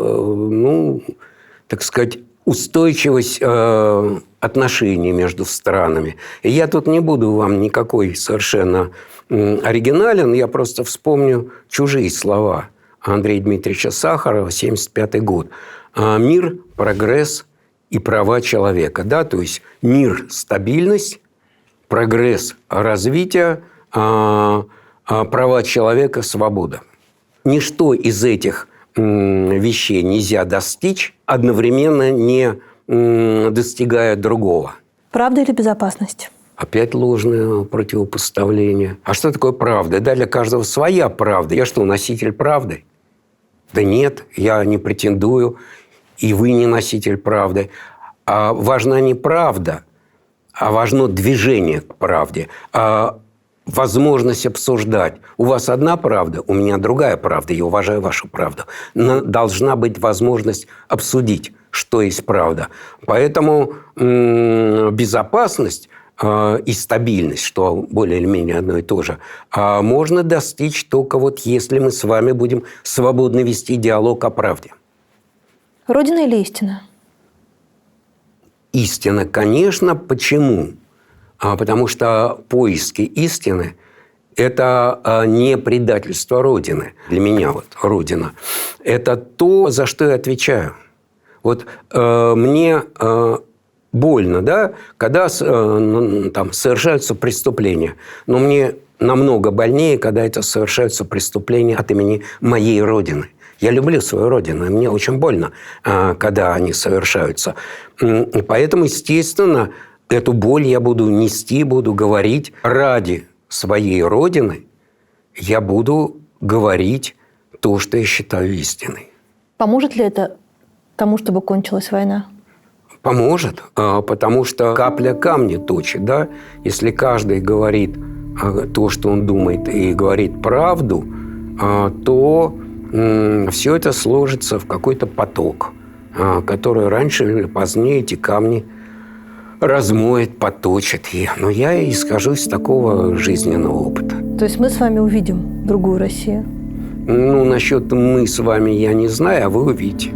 так сказать, устойчивость отношений между странами. И я тут не буду вам никакой совершенно оригинален, я просто вспомню чужие слова Андрея Дмитриевича Сахарова, 1975 год. «Мир, прогресс и права человека». Да? То есть мир – стабильность, прогресс – развитие, права человека – свобода. Ничто из этих вещей нельзя достичь, одновременно не достигая другого. Правда или безопасность? Опять ложное противопоставление. А что такое правда? Да, для каждого своя правда. Я что, носитель правды? Да нет, я не претендую, и вы не носитель правды. А важна не правда, а важно движение к правде. Возможность обсуждать. У вас одна правда, у меня другая правда. Я уважаю вашу правду. Но должна быть возможность обсудить, что есть правда. Поэтому безопасность и стабильность, что более или менее одно и то же, можно достичь только вот если мы с вами будем свободно вести диалог о правде. Родина или истина? Истина, конечно. Почему? Потому что поиски истины – это не предательство Родины. Для меня вот Родина – это то, за что я отвечаю. Вот мне больно, да, когда там совершаются преступления. Но мне намного больнее, когда это совершаются преступления от имени моей Родины. Я люблю свою Родину, и мне очень больно, когда они совершаются. Поэтому, естественно, эту боль я буду нести, буду говорить ради своей Родины. Я буду говорить то, что я считаю истиной. Поможет ли это тому, чтобы кончилась война? Поможет, потому что капля камня точит, да? Если каждый говорит то, что он думает, и говорит правду, то все это сложится в какой-то поток, который раньше или позднее эти камни размоет, поточит. Но я исхожу из такого жизненного опыта. То есть мы с вами увидим другую Россию? Насчет «мы с вами» я не знаю, а вы увидите.